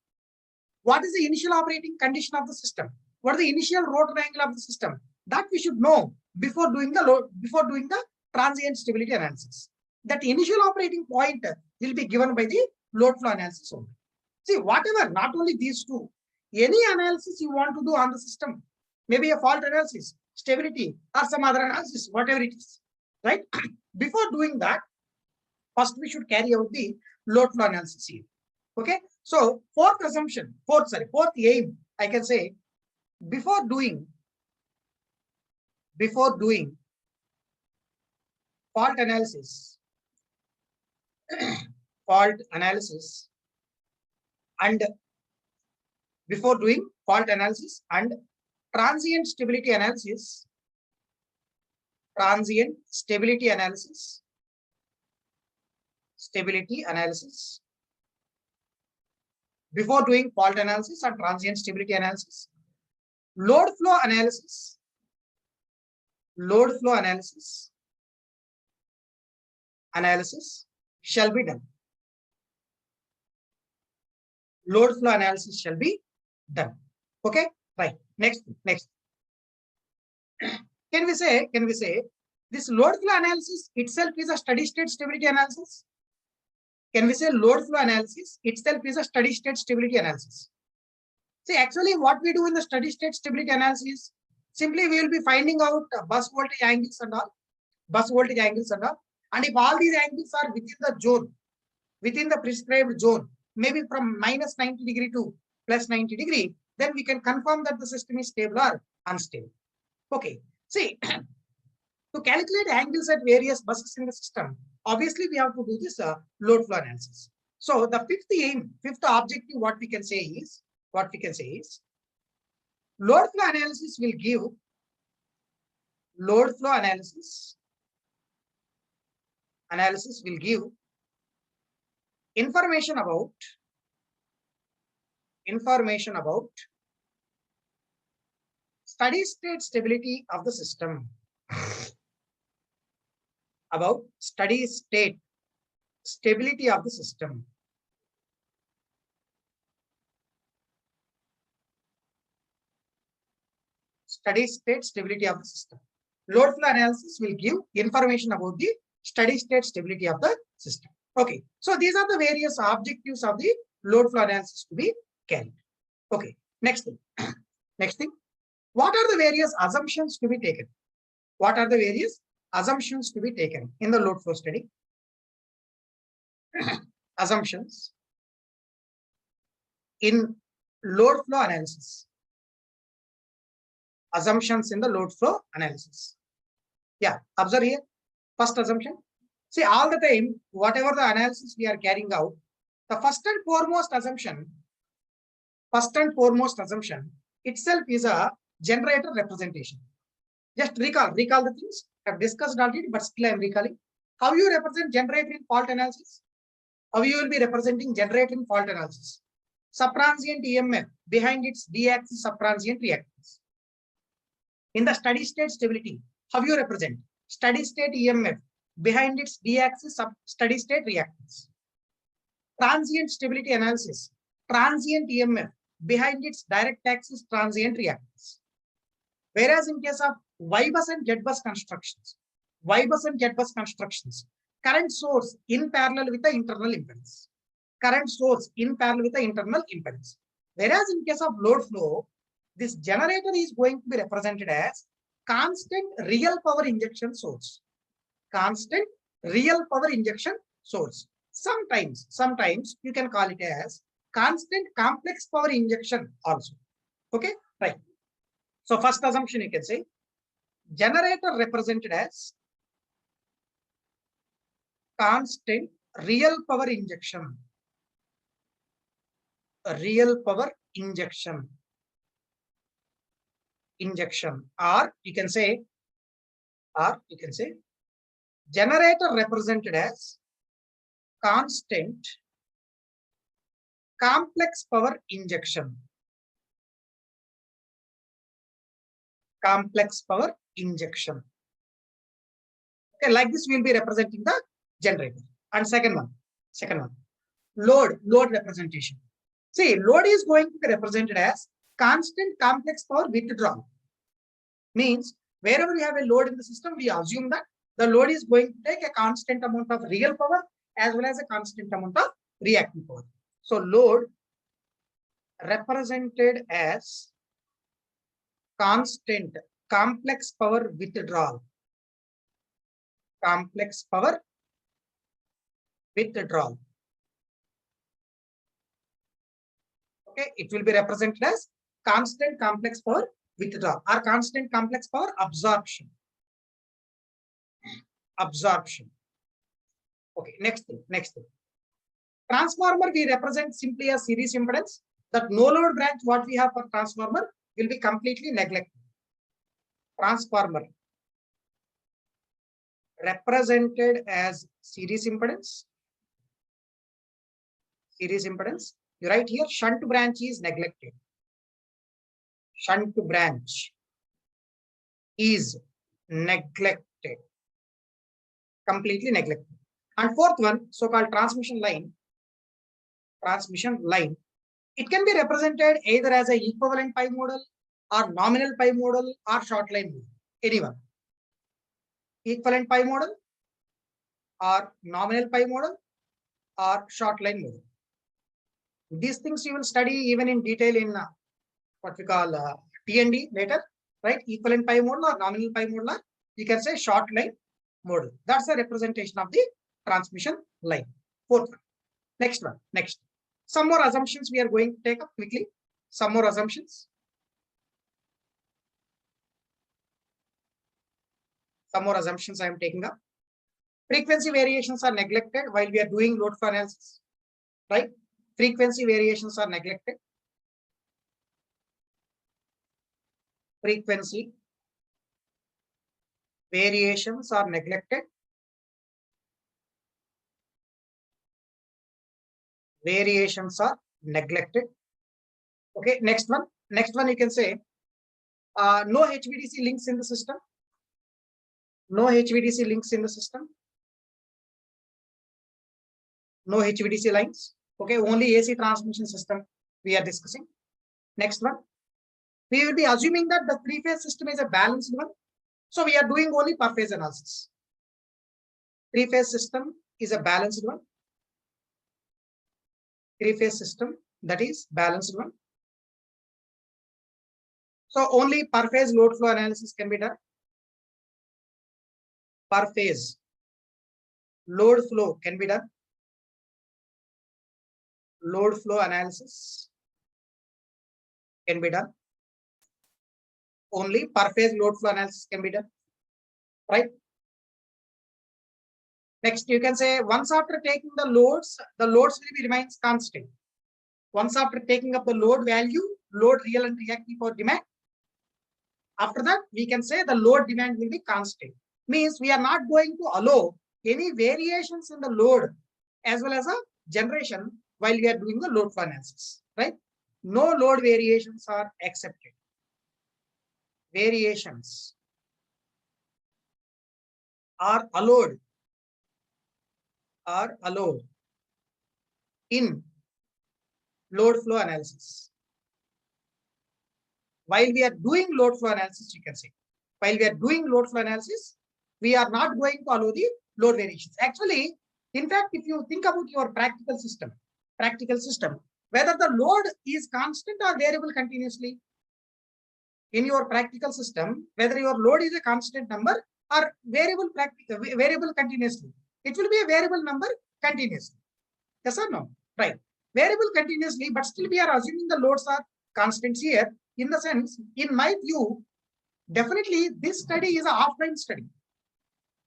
What is the initial operating condition of the system? What is the initial rotor angle of the system? That we should know before doing the transient stability analysis. That initial operating point will be given by the load flow analysis only. See, whatever, not only these two, any analysis you want to do on the system, maybe a fault analysis, stability, or some other analysis, whatever it is, right? Before doing that, first we should carry out the load flow analysis here. Okay, so fourth aim, I can say, before doing fault analysis, and before doing fault analysis and transient stability analysis, before doing fault analysis and transient stability analysis, load flow analysis shall be done. Load flow analysis shall be done. Okay, right. Next. Can we say this load flow analysis itself is a steady state stability analysis? Can we say load flow analysis itself is a steady state stability analysis? See, actually what we do in the steady state stability analysis, simply we will be finding out bus voltage angles and all. And if all these angles are within the zone, within the prescribed zone, maybe from minus 90 degree to plus 90 degree, then we can confirm that the system is stable or unstable. Okay, see, to calculate angles at various buses in the system, obviously we have to do this load flow analysis. So the fifth objective, what we can say is load flow analysis will give information about steady state stability of the system. About steady state stability of the system. Steady state stability of the system. Load flow analysis will give information about the steady state stability of the system. Okay, so these are the various objectives of the load flow analysis to be carried. Okay, next thing. What are the various assumptions to be taken? What are the various assumptions to be taken in the load flow study? Assumptions in load flow analysis. Assumptions in the load flow analysis. Yeah, observe here. First assumption. See, all the time, whatever the analysis we are carrying out, the first and foremost assumption itself is a generator representation. Just recall the things I've discussed already, but still I'm recalling. How you represent generator in fault analysis? How you will be representing generator in fault analysis? Subtransient EMF behind its D-axis subtransient reactance. In the steady state stability, how you represent steady state EMF behind its D-axis steady state reactance? Transient stability analysis, transient EMF behind its direct axis transient reactance. Whereas in case of Y bus and Z bus constructions, current source in parallel with the internal impedance. Whereas in case of load flow, this generator is going to be represented as constant real power injection source. source. Sometimes you can call it as constant complex power injection also. Okay, right. So first assumption you can say generator represented as constant real power injection. Real power injection. Or you can say generator represented as constant complex power injection. Complex power injection. Okay, like this we will be representing the generator. And second one, load representation. See, load is going to be represented as constant complex power withdrawal. Means wherever you have a load in the system, we assume that the load is going to take a constant amount of real power as well as a constant amount of reactive power. So load represented as constant complex power withdrawal. Complex power withdrawal. Okay, it will be represented as constant complex power withdrawal or constant complex power absorption. Okay, next thing. Transformer we represent simply as series impedance. That no load branch what we have for transformer will be completely neglected. Transformer represented as series impedance. You write here shunt branch is neglected. Shunt branch is neglected. Completely neglected. And fourth one, so-called transmission line. It can be represented either as a equivalent pi model or nominal pi model or short line model. Anyone. Equivalent pi model or nominal pi model or short line model. These things you will study even in detail in what we call TND later, right? Equivalent pi model or nominal pi model, or you can say short line model. That's the representation of the transmission line. Fourth one. Next. Some more assumptions we are going to take up quickly. Some more assumptions I am taking up. Frequency variations are neglected while we are doing load flow analysis, right? Frequency variations are neglected. Frequency variations are neglected. Okay, next one you can say no HVDC links in the system. No HVDC lines. Okay, only AC transmission system we are discussing. Next one, we will be assuming that the three-phase system is a balanced one. So we are doing only per phase analysis. Three-phase system is a balanced one. Three-phase system that is balanced one. So only per phase load flow analysis can be done. Per phase load flow can be done. Load flow analysis can be done. Only per phase load flow analysis can be done, right? Next, you can say once after taking the loads will be remains constant. Once after taking up the load value, load real and reactive power demand, after that we can say the load demand will be constant. Means we are not going to allow any variations in the load as well as a generation while we are doing the load flow analysis, right? No load variations are accepted. Variations are allowed in load flow analysis. While we are doing load flow analysis, you can say, while we are doing load flow analysis, we are not going to allow the load variations. Actually, in fact, if you think about your practical system, whether the load is constant or variable continuously, in your practical system, whether your load is a constant number or variable continuously, it will be a variable number continuously. Yes or no? Right. Variable continuously, but still we are assuming the loads are constants here. In the sense, in my view, definitely this study is an offline study.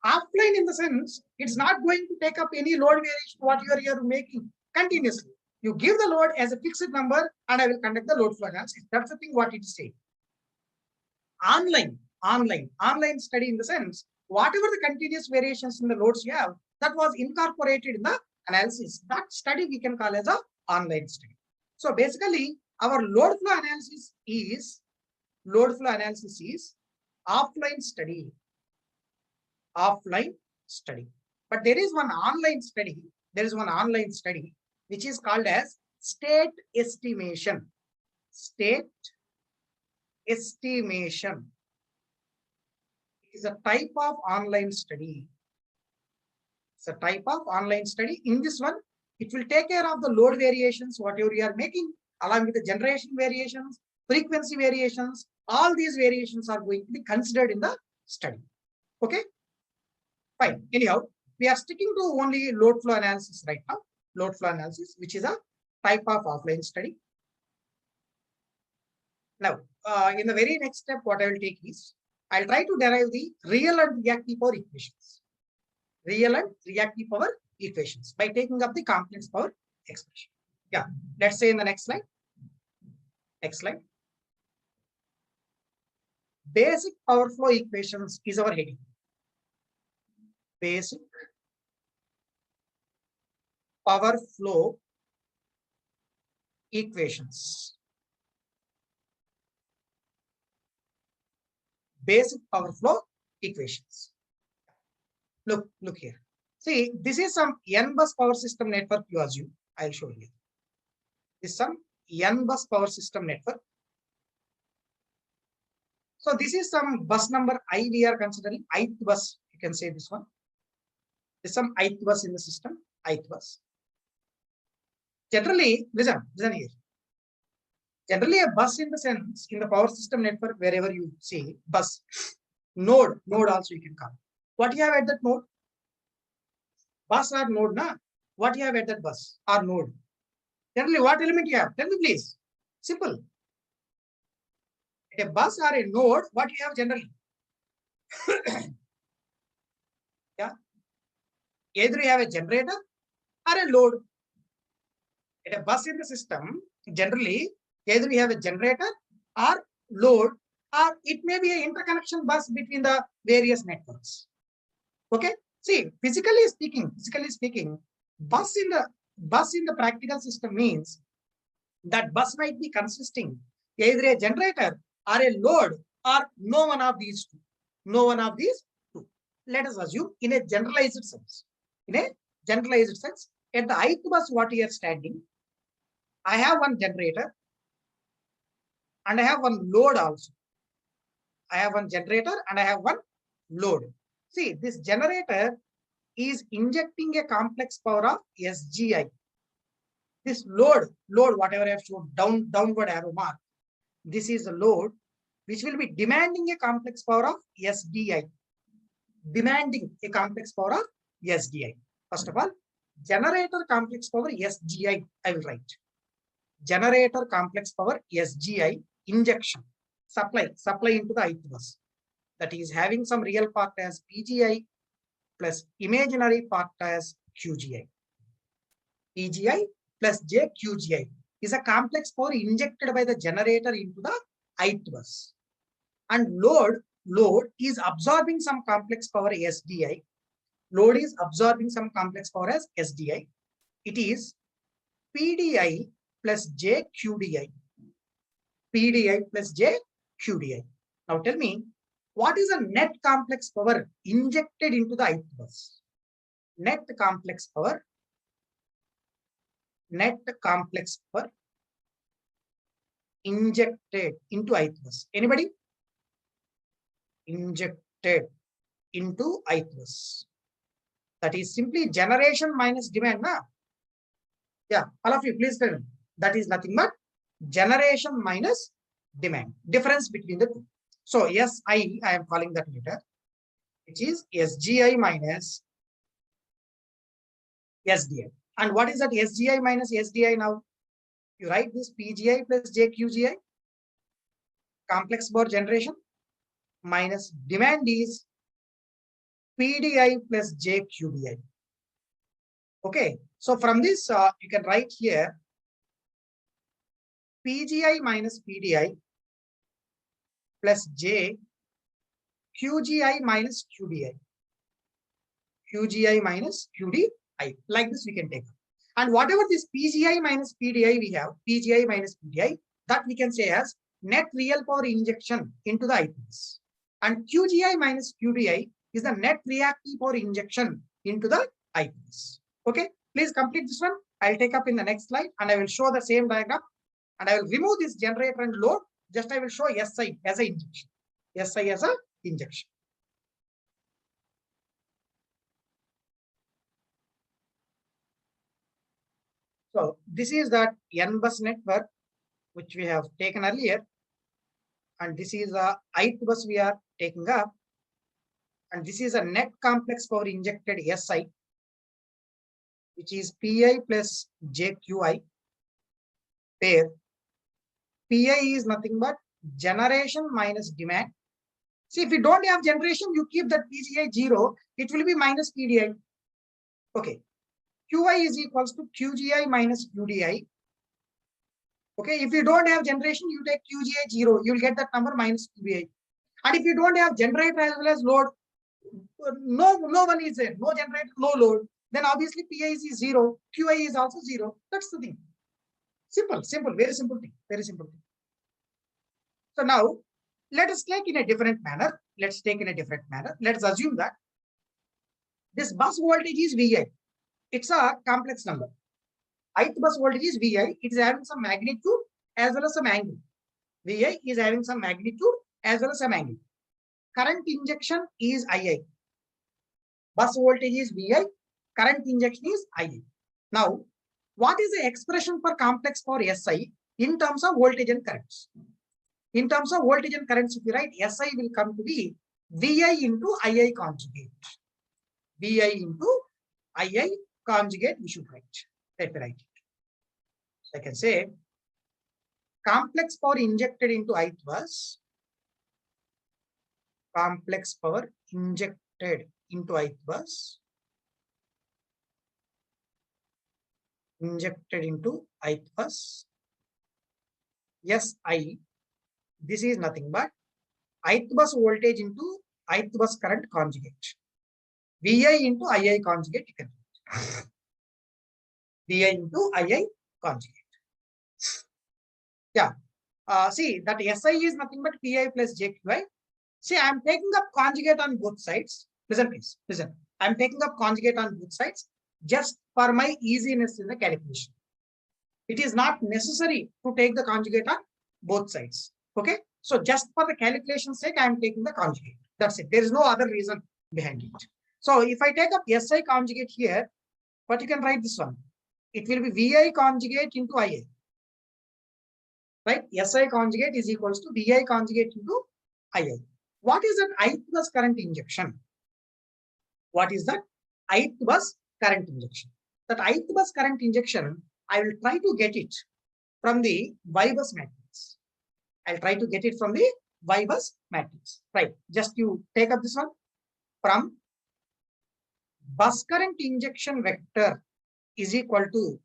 Offline in the sense, it's not going to take up any load variation what you are making continuously. You give the load as a fixed number and I will conduct the load flow analysis. That's the thing what it is saying. Online study in the sense, whatever the continuous variations in the loads you have, that was incorporated in the analysis. That study we can call as a online study. So basically, our load flow analysis is offline study. But there is one online study. Which is called as state estimation. State estimation is a type of online study. It's a type of online study. In this one, it will take care of the load variations, whatever you are making, along with the generation variations, frequency variations. All these variations are going to be considered in the study. Okay, fine. Anyhow, we are sticking to only load flow analysis right now. Load flow analysis, which is a type of offline study. Now, in the very next step, what I will take is, I'll try to derive the real and reactive power equations. Real and reactive power equations by taking up the complex power expression. Yeah, let's say in the next slide. Basic power flow equations is our heading. Basic power flow equations. Basic power flow equations. Look here. See, this is some N-bus power system network you assume. I'll show you. This is some N-bus power system network. So this is some bus number I we are considering, ith bus. You can say this one. This is some ith bus in the system, ith bus. Generally, listen here. Generally, a bus in the sense, in the power system network, wherever you see bus, node also you can call. What you have at that node? Bus or node, na? What you have at that bus or node? Generally, what element you have? Tell me, please. Simple. A bus or a node, what you have generally? Yeah. Either you have a generator or a load. At a bus in the system, generally, either we have a generator or load, or it may be an interconnection bus between the various networks. Okay. See, physically speaking, bus in the practical system means that bus might be consisting either a generator or a load or no one of these two. Let us assume in a generalized sense. At the ith bus, what we are standing, I have one generator and I have one load also. I have one generator and I have one load. See, this generator is injecting a complex power of SGI. This load, whatever I have shown, downward arrow mark, this is a load which will be demanding a complex power of SDI. First of all, generator complex power SGI, I will write. Generator complex power SGI injection, supply into the ith bus. That is having some real part as PGI plus imaginary part as QGI. PGI plus JQGI is a complex power injected by the generator into the ith bus. And load is absorbing some complex power SDI. Load is absorbing some complex power as SDI. It is PDI plus JQDI. PDI plus JQDI. Now tell me, what is a net complex power injected into the ith bus? Net complex power injected into ith bus. Anybody? Injected into ith bus. That is simply generation minus demand. Na? Yeah, all of you, please tell me. That is nothing but generation minus demand. Difference between the two. So SI, I am calling that later, which is SGI minus SDI. And what is that SGI minus SDI now? You write this PGI plus JQGI, complex power generation, minus demand is PDI plus JQDI. Okay, so from this, you can write here PGI minus PDI plus J QGI minus QDI. QGI minus QDI. Like this we can take. And whatever this PGI minus PDI we have, PGI minus PDI, that we can say as net real power injection into the IPS. And QGI minus QDI is the net reactive power injection into the IPS. Okay, please complete this one. I'll take up in the next slide and I will show the same diagram. And I will remove this generator and load. Just I will show SI as an injection. SI as a injection. So this is that N-bus network which we have taken earlier. And this is a ith bus we are taking up. And this is a net complex power injected SI, which is PI plus JQI, where PI is nothing but generation minus demand. See, if you don't have generation, you keep that PGI 0, it will be minus PDI. Okay. QI is equals to QGI minus QDI. Okay, if you don't have generation, you take QGI 0, you will get that number minus QDI. And if you don't have generator as well as load, no one is there, no generator, no load, then obviously PI is 0, QI is also 0. That's the thing. Simple, very simple thing, very simple thing. So now, let us take in a different manner. Let's take in a different manner. Let's assume that this bus voltage is VI. It's a complex number. Ith bus voltage is VI. It is having some magnitude as well as some angle. VI is having some magnitude as well as some angle. Current injection is II. Bus voltage is VI. Current injection is II. Now, what is the expression for complex power SI in terms of voltage and currents? In terms of voltage and currents, if you write SI will come to be VI into II conjugate. VI into II conjugate we should write. Let me write it. I can say complex power injected into ith bus. Complex power injected into ith bus. Injected into ith bus. SI. This is nothing but ith bus voltage into ith bus current conjugate. VI into II conjugate you can write. VI into II conjugate. Yeah. See that SI is nothing but PI plus JQI. See, I am taking up conjugate on both sides. Listen, please. Listen. I am taking up conjugate on both sides just for my easiness in the calculation. It is not necessary to take the conjugate on both sides. Okay. So just for the calculation sake, I am taking the conjugate. That's it. There is no other reason behind it. So if I take up SI conjugate here, but you can write this one. It will be VI conjugate into IA. Right? SI conjugate is equals to VI conjugate into IA. What is that ith bus current injection? What is that ith bus current injection? That ith bus current injection, I will try to get it from the Y bus matrix. I'll try to get it from the Y bus matrix. Right? Just you take up this one from bus current injection vector is equal to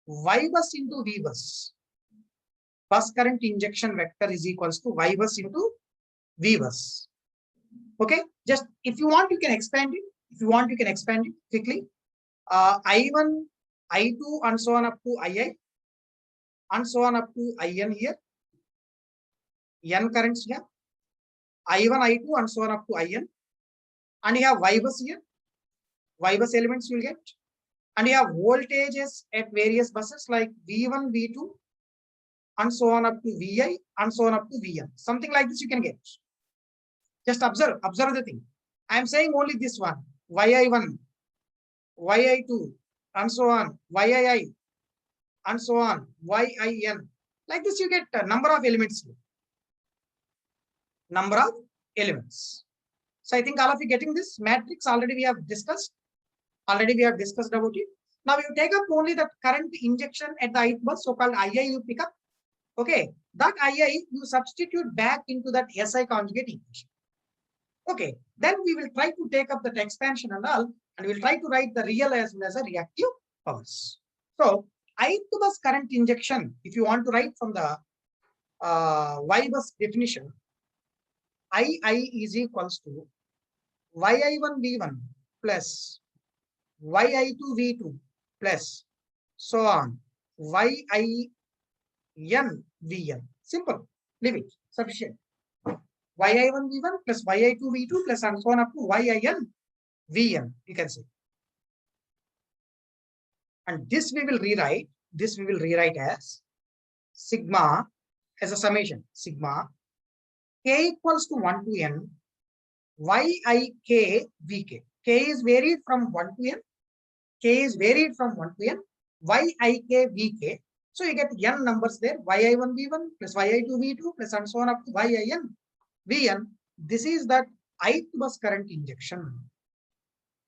Y bus into V bus. Bus current injection vector is equals to Y bus into V bus. Okay, just if you want, you can expand it. If you want, you can expand it quickly. I1, I2, and so on up to II, and so on up to IN here. N currents here. I1, I2, and so on up to IN. And you have Y bus here. Y bus elements you will get. And you have voltages at various buses like V1, V2, and so on up to Vi, and so on up to Vn. Something like this you can get. Just observe the thing. I am saying only this one. Yi1, Yi2, and so on, Yii, and so on, Yin. Like this you get a number of elements here. Number of elements. So I think all of you getting this matrix already we have discussed. Already we have discussed about it. Now you take up only the current injection at the ith bus, so-called II you pick up. Okay, that II you substitute back into that SI conjugate equation. Okay, then we will try to take up that expansion and all, and we'll try to write the real as well as a reactive powers. So ith bus current injection, if you want to write from the Y bus definition, II is equals to Yi1 V1 plus Yi2 V2 plus so on Yin Vn. Simple. Leave it. Sufficient. Yi1 V1 plus Yi2 V2 plus and so on up to Yin Vn. You can say. And this we will rewrite. This we will rewrite as sigma as a summation. Sigma k equals to 1 to n Yik Vk. K is varied from 1 to n. K is varied from 1 to n. Yik Vk. So you get n numbers there. Yi1 V1 plus Yi2 V2 plus and so on up to Yin Vn. This is that ith bus current injection.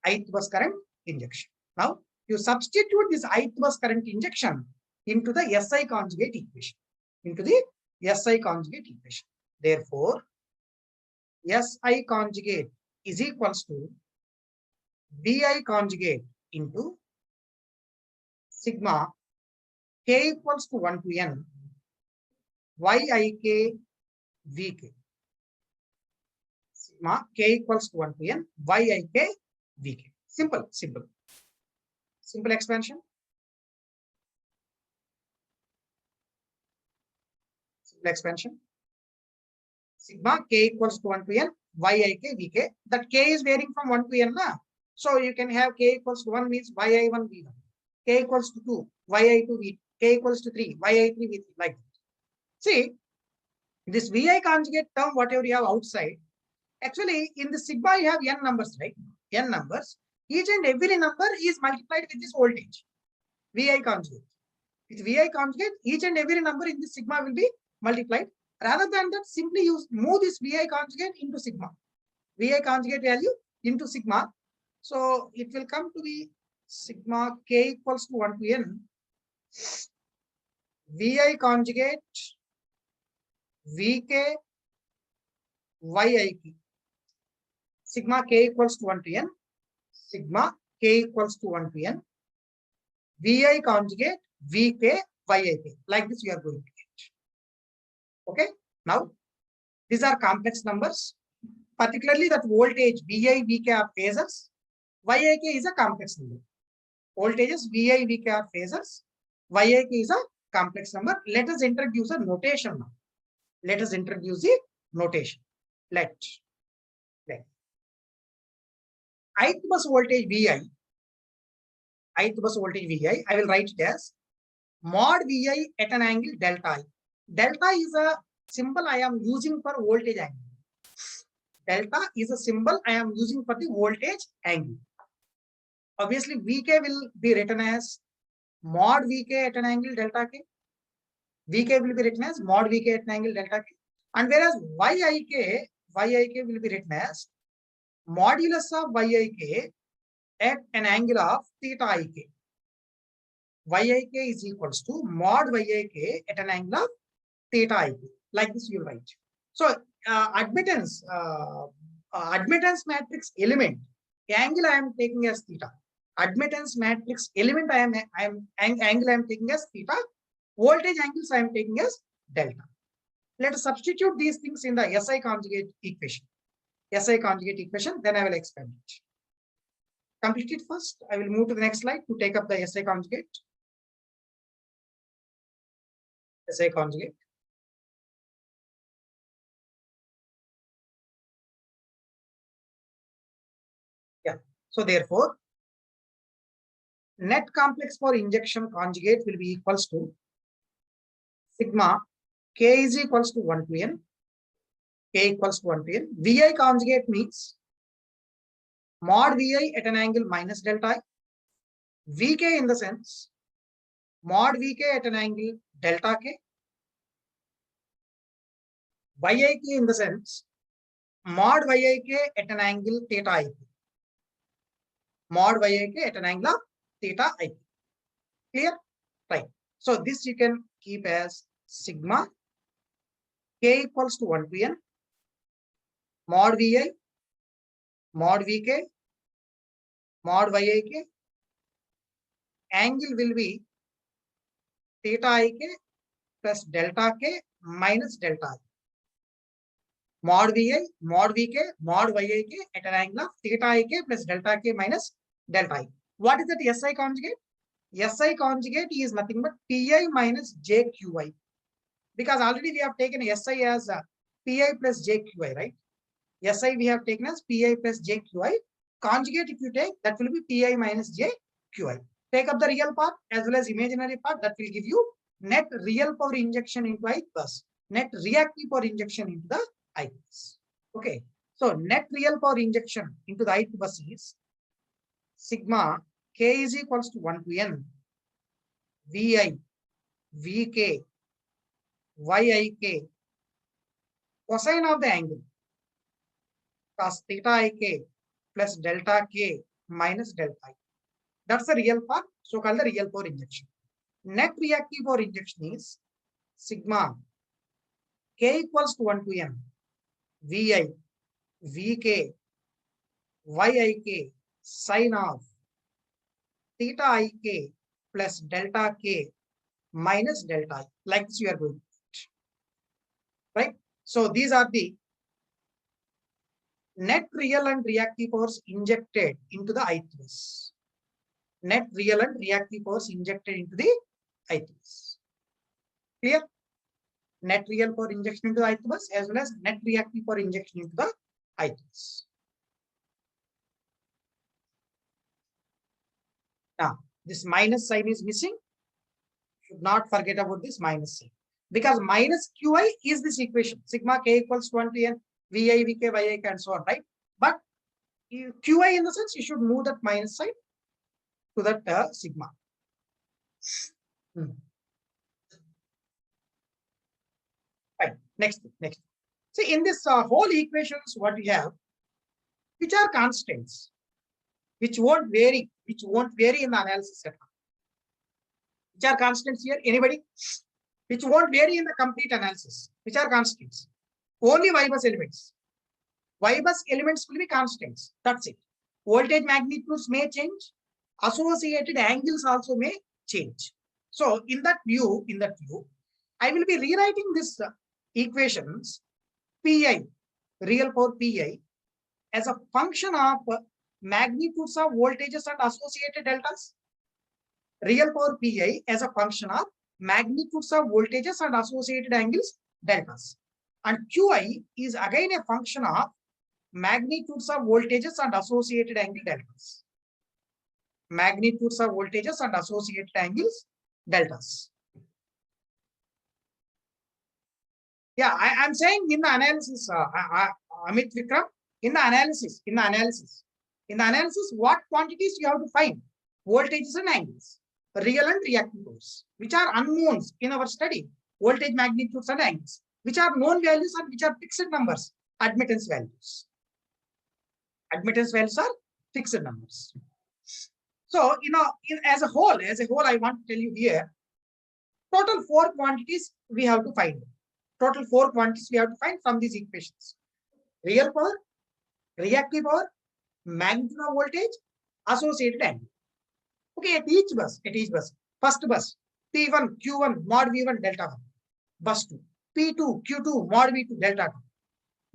Ith bus current injection. Now you substitute this ith bus current injection into the SI conjugate equation. Into the SI conjugate equation. Therefore, SI conjugate is equals to Vi conjugate into sigma k equals to 1 to n Yik Vk. Sigma k equals to 1 to n Yik Vk. Simple, simple. Simple expansion. Simple expansion. Sigma k equals to 1 to n Yik Vk. That k is varying from 1 to n. So you can have k equals to 1 means Yi1 V1. K equals to 2, Yi2 V2. K equals to 3, Yi3 V3. Like that. See, this Vi conjugate term, whatever you have outside, actually in the sigma you have n numbers, right? N numbers. Each and every number is multiplied with this voltage. Vi conjugate. With Vi conjugate, each and every number in this sigma will be multiplied. Rather than that, simply use move this Vi conjugate into sigma. Vi conjugate value into sigma. So it will come to be sigma k equals to 1 to n Vi conjugate Vk Yik. Sigma k equals to 1 to n. Sigma k equals to 1 to n. Vi conjugate Vk Yik. Like this we are going to get. Okay. Now these are complex numbers. Particularly that voltage Vi Vk are phasors. Yik is a complex number. Voltages Vi Vk are phasors. Yik is a complex number. Let us introduce a notation now. Let us introduce the notation. Let ith bus voltage Vi, ith bus voltage Vi, I will write it as mod Vi at an angle delta I. Delta is a symbol I am using for voltage angle. Delta is a symbol I am using for the voltage angle. Obviously, Vk will be written as mod Vk at an angle delta K. Vk will be written as mod Vk at an angle delta K. And whereas Yik will be written as modulus of Yik at an angle of theta Ik. Yik is equals to mod Yik at an angle of theta Ik. Like this you will write. So admittance matrix element angle I am taking as theta. Admittance matrix element angle I am taking as theta. Voltage angles I am taking as delta. Let us substitute these things in the SI conjugate equation. SI conjugate equation, then I will expand it. Complete it first. I will move to the next slide to take up the SI conjugate. SI conjugate. Yeah. So therefore, net complex for injection conjugate will be equals to sigma k is equals to 1 to n. K equals to 1 to n. Vi conjugate means mod Vi at an angle minus delta I. Vk in the sense mod Vk at an angle delta K. Yik in the sense mod Yik at an angle theta Ik. Mod Yik at an angle of theta Ik. Clear? Right. So this you can keep as sigma k equals to 1 to n mod vi mod vk mod yik. Angle will be theta ik plus delta k minus delta I. Mod vi mod vk mod yik at an angle of theta ik plus delta k minus delta I. What is that SI conjugate? SI conjugate is nothing but Pi minus JQi. Because already we have taken SI as Pi plus JQi, right? SI we have taken as Pi plus JQi. Conjugate if you take, that will be Pi minus JQi. Take up the real part as well as imaginary part, that will give you net real power injection into ith bus, net reactive power injection into the ith bus. Okay, so net real power injection into the ith bus is sigma k is equals to 1 to n vi vk yik cosine of the angle cos theta ik plus delta k minus delta I. That's the real part, so called the real power injection. Net reactive power injection is sigma k equals to 1 to n vi vk yik sine of theta ik plus delta k minus delta I. Like this you are going, right? So these are the net real and reactive powers injected into the ith bus. Net real and reactive powers injected into the ith bus. Clear? Net real power injection into the ith bus as well as net reactive power injection into the ith bus. Now, this minus sign is missing. Should not forget about this minus sign. Because minus Qi is this equation. Sigma k equals to 1 to n vi, vk, yik and so on, right? But Qi in the sense, you should move that minus sign to that sigma. Right. Next. See, in this whole equations, what we have, which are constants, which won't vary in the analysis at all. Which are constants here? Anybody? Which won't vary in the complete analysis. Which are constants? Only Y bus elements. Y bus elements will be constants. That's it. Voltage magnitudes may change. Associated angles also may change. So in that view, I will be rewriting this equations Pi, real power Pi, as a function of magnitudes of voltages and associated deltas. Real power Pi as a function of magnitudes of voltages and associated angles deltas. And Qi is again a function of magnitudes of voltages and associated angle deltas. Magnitudes of voltages and associated angles deltas. Yeah, I'm saying in the analysis, Amit Vikram, in the analysis, what quantities you have to find? Voltages and angles, real and reactive powers, which are unknowns in our study, voltage magnitudes and angles, which are known values and which are fixed numbers, admittance values. Admittance values are fixed numbers. So, as a whole, I want to tell you here, total 4 quantities we have to find. Total 4 quantities we have to find from these equations. Real power, reactive power, magnitude of voltage, associated angle. Okay, at each bus. First bus, P1, Q1, mod V1, delta 1. Bus 2, P2, Q2, mod V2, delta 2.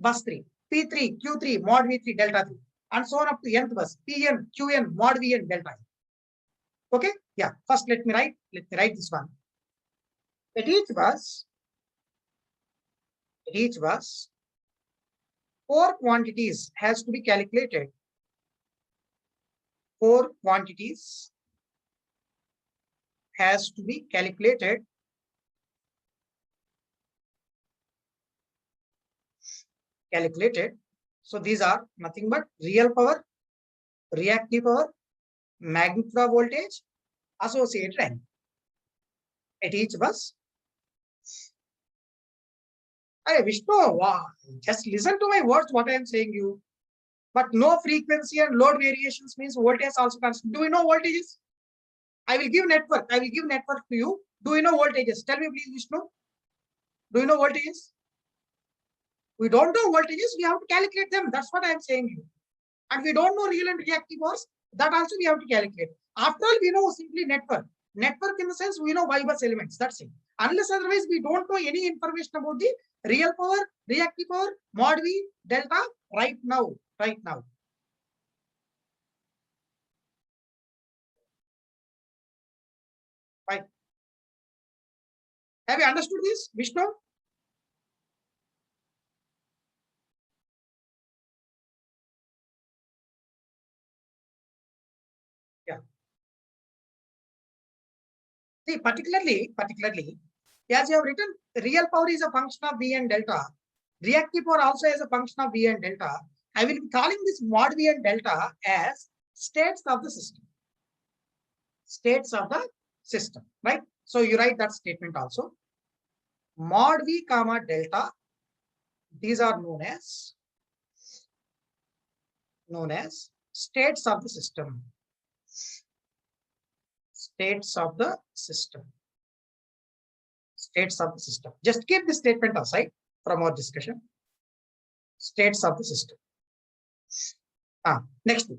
Bus 3, P3, Q3, mod V3, delta 3. And so on up to nth bus, Pn, Qn, mod Vn, delta n. Okay, yeah. First, let me write this one. At each bus, 4 quantities has to be calculated. 4 quantities has to be calculated. So these are nothing but real power, reactive power, magnitude of voltage, associated angle at each bus. Hey, Vishnu, wow, just listen to my words, what I am saying you. But no frequency and load variations means voltage also constant. Do we know voltages? I will give network. I will give network to you. Do you know voltages? Tell me please, Vishnu. Do you know voltages? We don't know voltages. We have to calculate them. That's what I am saying you. And we don't know real and reactive powers. That also we have to calculate. After all, we know simply network. Network in the sense we know Y bus elements. That's it. Unless otherwise we don't know any information about the real power, reactive power, mod V, delta right now. Right now. Fine. Have you understood this, Vishnu? Yeah. See, particularly, as you have written, real power is a function of V and delta. Reactive power also is a function of V and delta. I will be calling this mod V and delta as states of the system. States of the system, right? So you write that statement also. Mod V comma delta, these are known as states of the system. States of the system. States of the system. Just keep this statement aside from our discussion. States of the system. Next.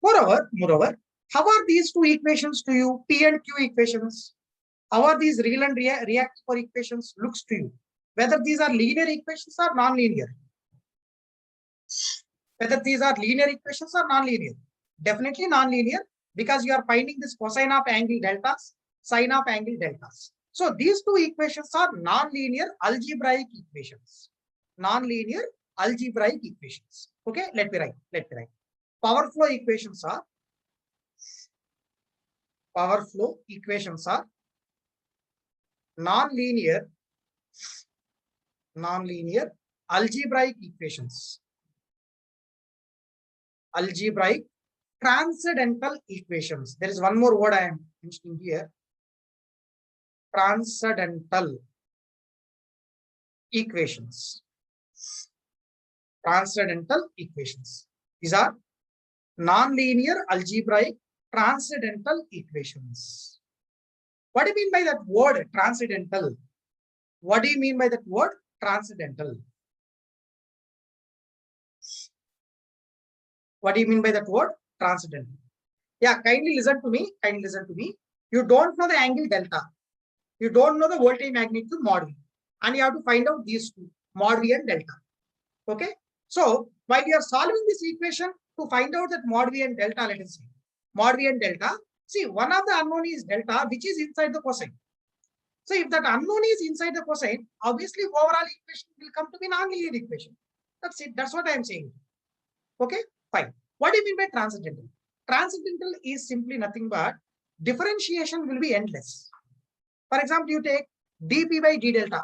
Moreover, how are these two equations to you? P and Q equations. How are these real and reactive power equations looks to you? Whether these are linear equations or non-linear. Whether these are linear equations or non-linear. Definitely non-linear because you are finding this cosine of angle deltas, sine of angle deltas. So these two equations are non-linear algebraic equations. Non-linear algebraic equations. Okay, let me write. Power flow equations are non-linear algebraic equations. Algebraic transcendental equations. There is one more word I am mentioning here. Transcendental equations. Transcendental equations. These are non-linear algebraic transcendental equations. What do you mean by that word transcendental? What do you mean by that word transcendental? What do you mean by that word transcendental? Yeah, kindly listen to me. You don't know the angle delta. You don't know the voltage magnitude mod V. And you have to find out these two, mod V and delta. Okay. So while you are solving this equation to find out that mod V and delta, let us see. Mod V and delta. See, one of the unknown is delta, which is inside the cosine. So if that unknown is inside the cosine, obviously overall equation will come to be non-linear equation. That's it. That's what I am saying. Okay, fine. What do you mean by transcendental? Transcendental is simply nothing but differentiation will be endless. For example, you take dp by d delta.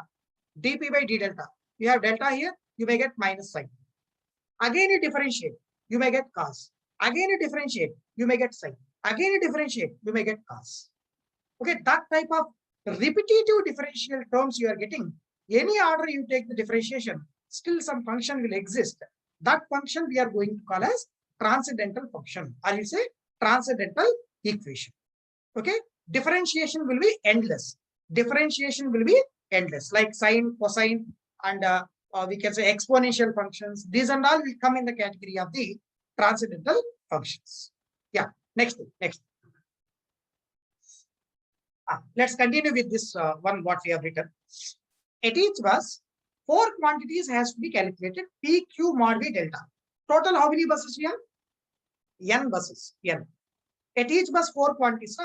dp by d delta. You have delta here, you may get minus sign. Again you differentiate, you may get cos. Again you differentiate, you may get sin. Again you differentiate, you may get cos. Okay, that type of repetitive differential terms you are getting. Any order you take the differentiation, still some function will exist. That function we are going to call as transcendental function, or you say transcendental equation. Okay, differentiation will be endless. Like sine, cosine, and we can say exponential functions. These and all will come in the category of the transcendental functions. Yeah, next. Let's continue with this one what we have written. At each bus, 4 quantities has to be calculated. P, Q, mod V, delta. Total how many buses we have? N buses. N. At each bus 4 quantities.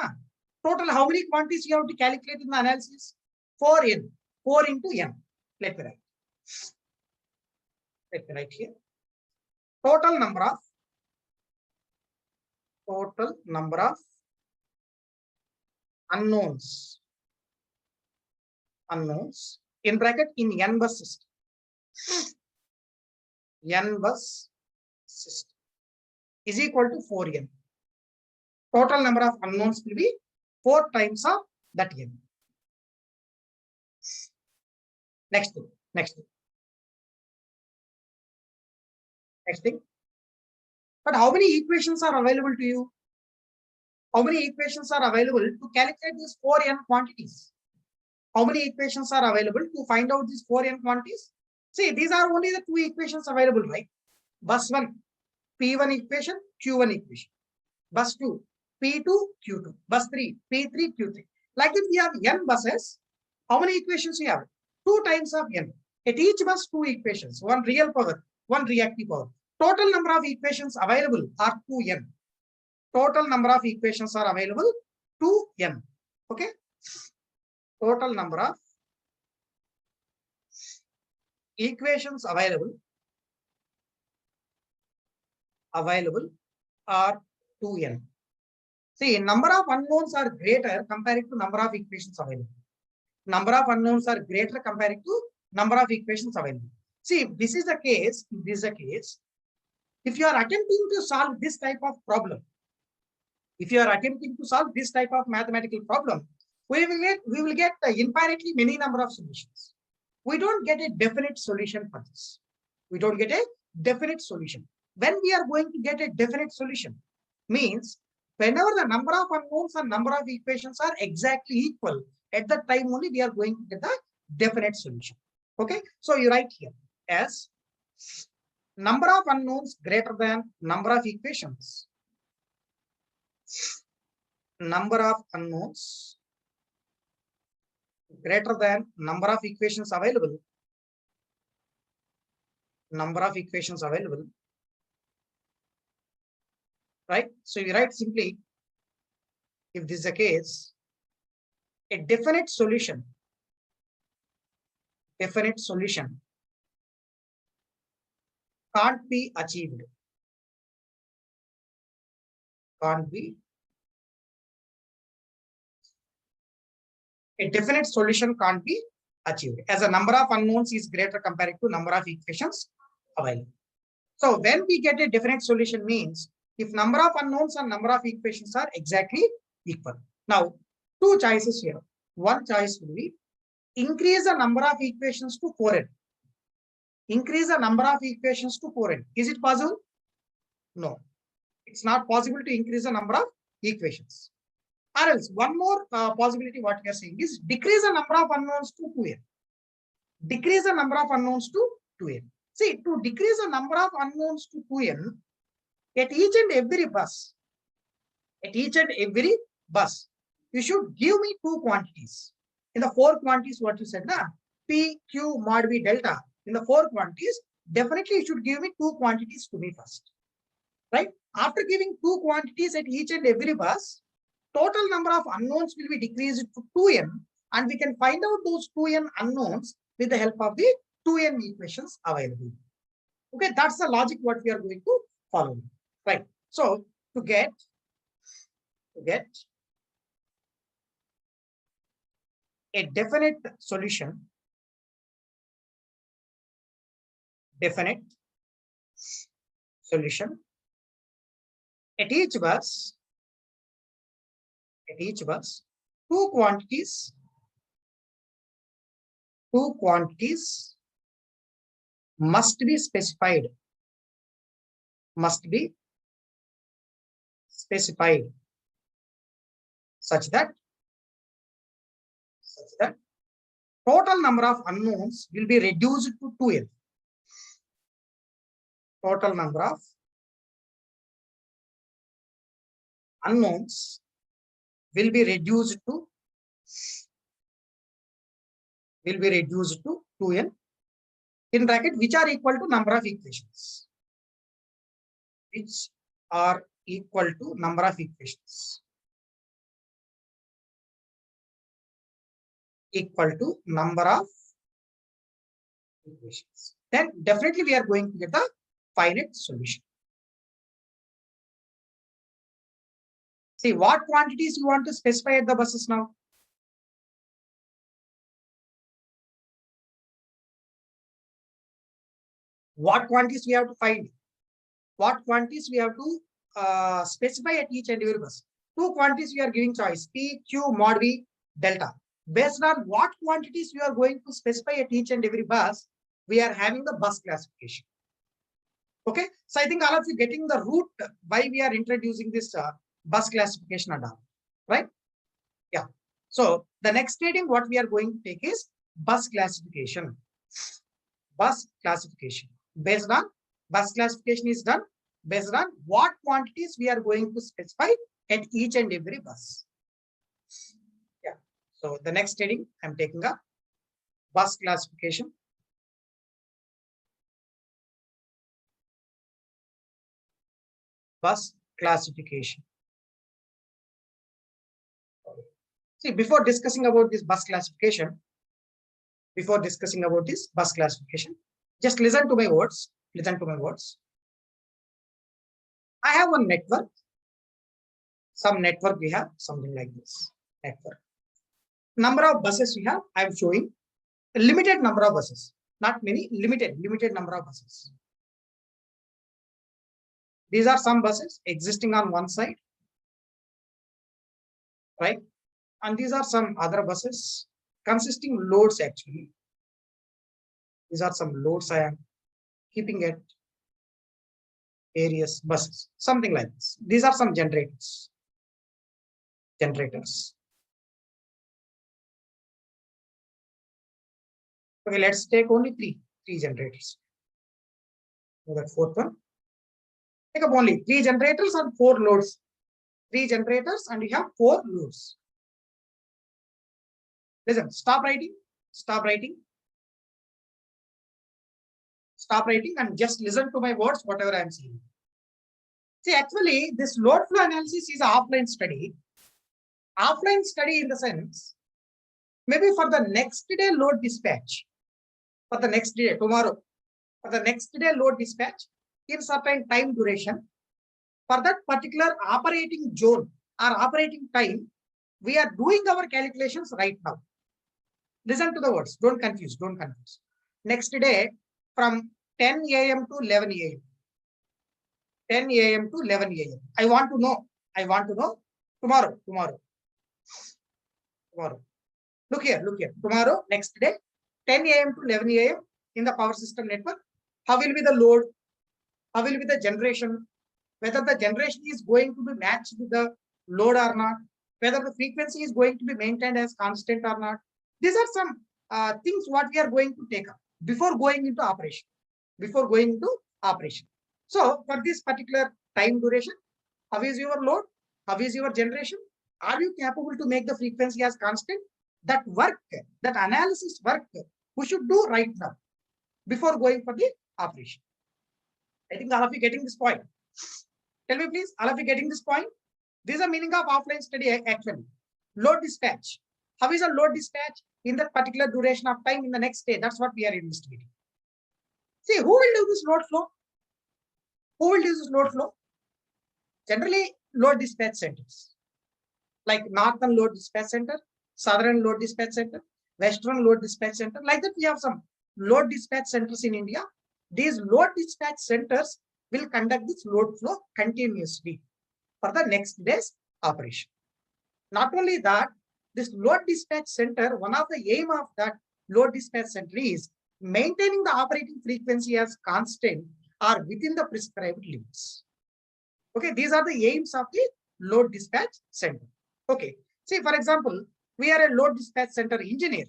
Total how many quantities you have to calculate in the analysis? 4n. 4 into n. Let me write here. Total number of unknowns in bracket in n bus system. N bus system is equal to 4n. Total number of unknowns will be 4 times of that n. Next thing. But how many equations are available to you? How many equations are available to calculate these 4n quantities? How many equations are available to find out these 4n quantities? See, these are only the two equations available, right? Bus 1, P1 equation, Q1 equation. Bus 2, P2, Q2. Bus 3, P3, Q3. Like if we have n buses, how many equations we have? 2 times of n. At each bus, 2 equations, one real power, one reactive power. Total number of equations available are 2n. Total number of equations are available 2n. Okay. Total number of equations available are 2n. See, number of unknowns are greater compared to number of equations available. Number of unknowns are greater compared to number of equations available. See, if this is the case, if you are attempting to solve this type of problem, if you are attempting to solve this type of mathematical problem, we will get infinitely many number of solutions. We don't get a definite solution for this. We don't get a definite solution. When we are going to get a definite solution, means whenever the number of unknowns and number of equations are exactly equal, at that time only we are going to get the definite solution. Okay, so you write here as number of unknowns greater than number of equations. Number of unknowns greater than number of equations available. Number of equations available. Right? So you write simply, if this is the case, a definite solution can't be achieved. Can't be. A definite solution can't be achieved as a number of unknowns is greater compared to number of equations available. So when we get a definite solution means if number of unknowns and number of equations are exactly equal. Now, two choices here. One choice will be increase the number of equations to 4n. Increase the number of equations to 4n. Is it possible? No. It's not possible to increase the number of equations. Or else, one more possibility what we are saying is decrease the number of unknowns to 2n. Decrease the number of unknowns to 2n. See, to decrease the number of unknowns to 2n, at each and every bus, you should give me two quantities. In the 4 quantities, what you said, na? P, Q, mod V, delta. In the 4 quantities, definitely you should give me 2 quantities to me first. Right? After giving 2 quantities at each and every bus, total number of unknowns will be decreased to 2n, and we can find out those 2n unknowns with the help of the 2n equations available. Okay, that's the logic what we are going to follow. Right. So to get a definite solution, at each bus, two quantities must be specified. Such that total number of unknowns will be reduced to 2n. Total number of unknowns will be reduced to 2n in bracket, which are equal to number of equations. Which are equal to number of equations. Equal to number of equations. Then definitely we are going to get the finite solution. See, what quantities you want to specify at the buses now? What quantities we have to find? What quantities we have to specify at each and every bus? 2 quantities we are giving choice, P, Q, mod V, delta. Based on what quantities we are going to specify at each and every bus, we are having the bus classification. Okay, so I think all of you getting the route why we are introducing this bus classification and all, right? Yeah. So the next heading what we are going to take is bus classification. Bus classification. Based on bus classification is done based on what quantities we are going to specify at each and every bus. Yeah. So the next heading I'm taking up bus classification. Bus classification. See, before discussing about this bus classification, just listen to my words. Listen to my words. I have one network. Some network we have, something like this. Network. Number of buses we have, I am showing a limited number of buses. Not many, limited number of buses. These are some buses existing on one side, right? And these are some other buses consisting loads actually. These are some loads I am keeping at various buses, something like this. These are some generators. Okay, let's take only three generators. So that fourth one. Take up only 3 generators and 4 loads. 3 generators and you have 4 loads. Listen, stop writing and just listen to my words, whatever I am saying. See, actually, this load flow analysis is an offline study. Offline study in the sense, maybe for the next day load dispatch, for the next day, tomorrow, for the next day load dispatch, in certain time duration, for that particular operating zone or operating time, we are doing our calculations right now. Listen to the words, don't confuse. Next day, from 10 a.m. to 11 a.m. 10 a.m. to 11 a.m. I want to know tomorrow. Look here. Tomorrow, next day, 10 a.m. to 11 a.m. in the power system network, how will be the load? How will be the generation? Whether the generation is going to be matched with the load or not, whether the frequency is going to be maintained as constant or not. These are some things what we are going to take up before going into operation. So for this particular time duration, how is your load? How is your generation? Are you capable to make the frequency as constant? That work, that analysis work, we should do right now before going for the operation. I think all of you getting this point. Tell me please, all of you getting this point? This is the meaning of offline study actually. Load dispatch. How is a load dispatch in that particular duration of time in the next day? That's what we are investigating. See, who will do this load flow? Generally, load dispatch centers. Like Northern Load Dispatch Center, Southern Load Dispatch Center, Western Load Dispatch Center. Like that, we have some load dispatch centers in India. These load dispatch centers will conduct this load flow continuously for the next day's operation. Not only that, this load dispatch center, one of the aim of that load dispatch center is maintaining the operating frequency as constant or within the prescribed limits. Okay, these are the aims of the load dispatch center. Okay, see, for example, we are a load dispatch center engineer.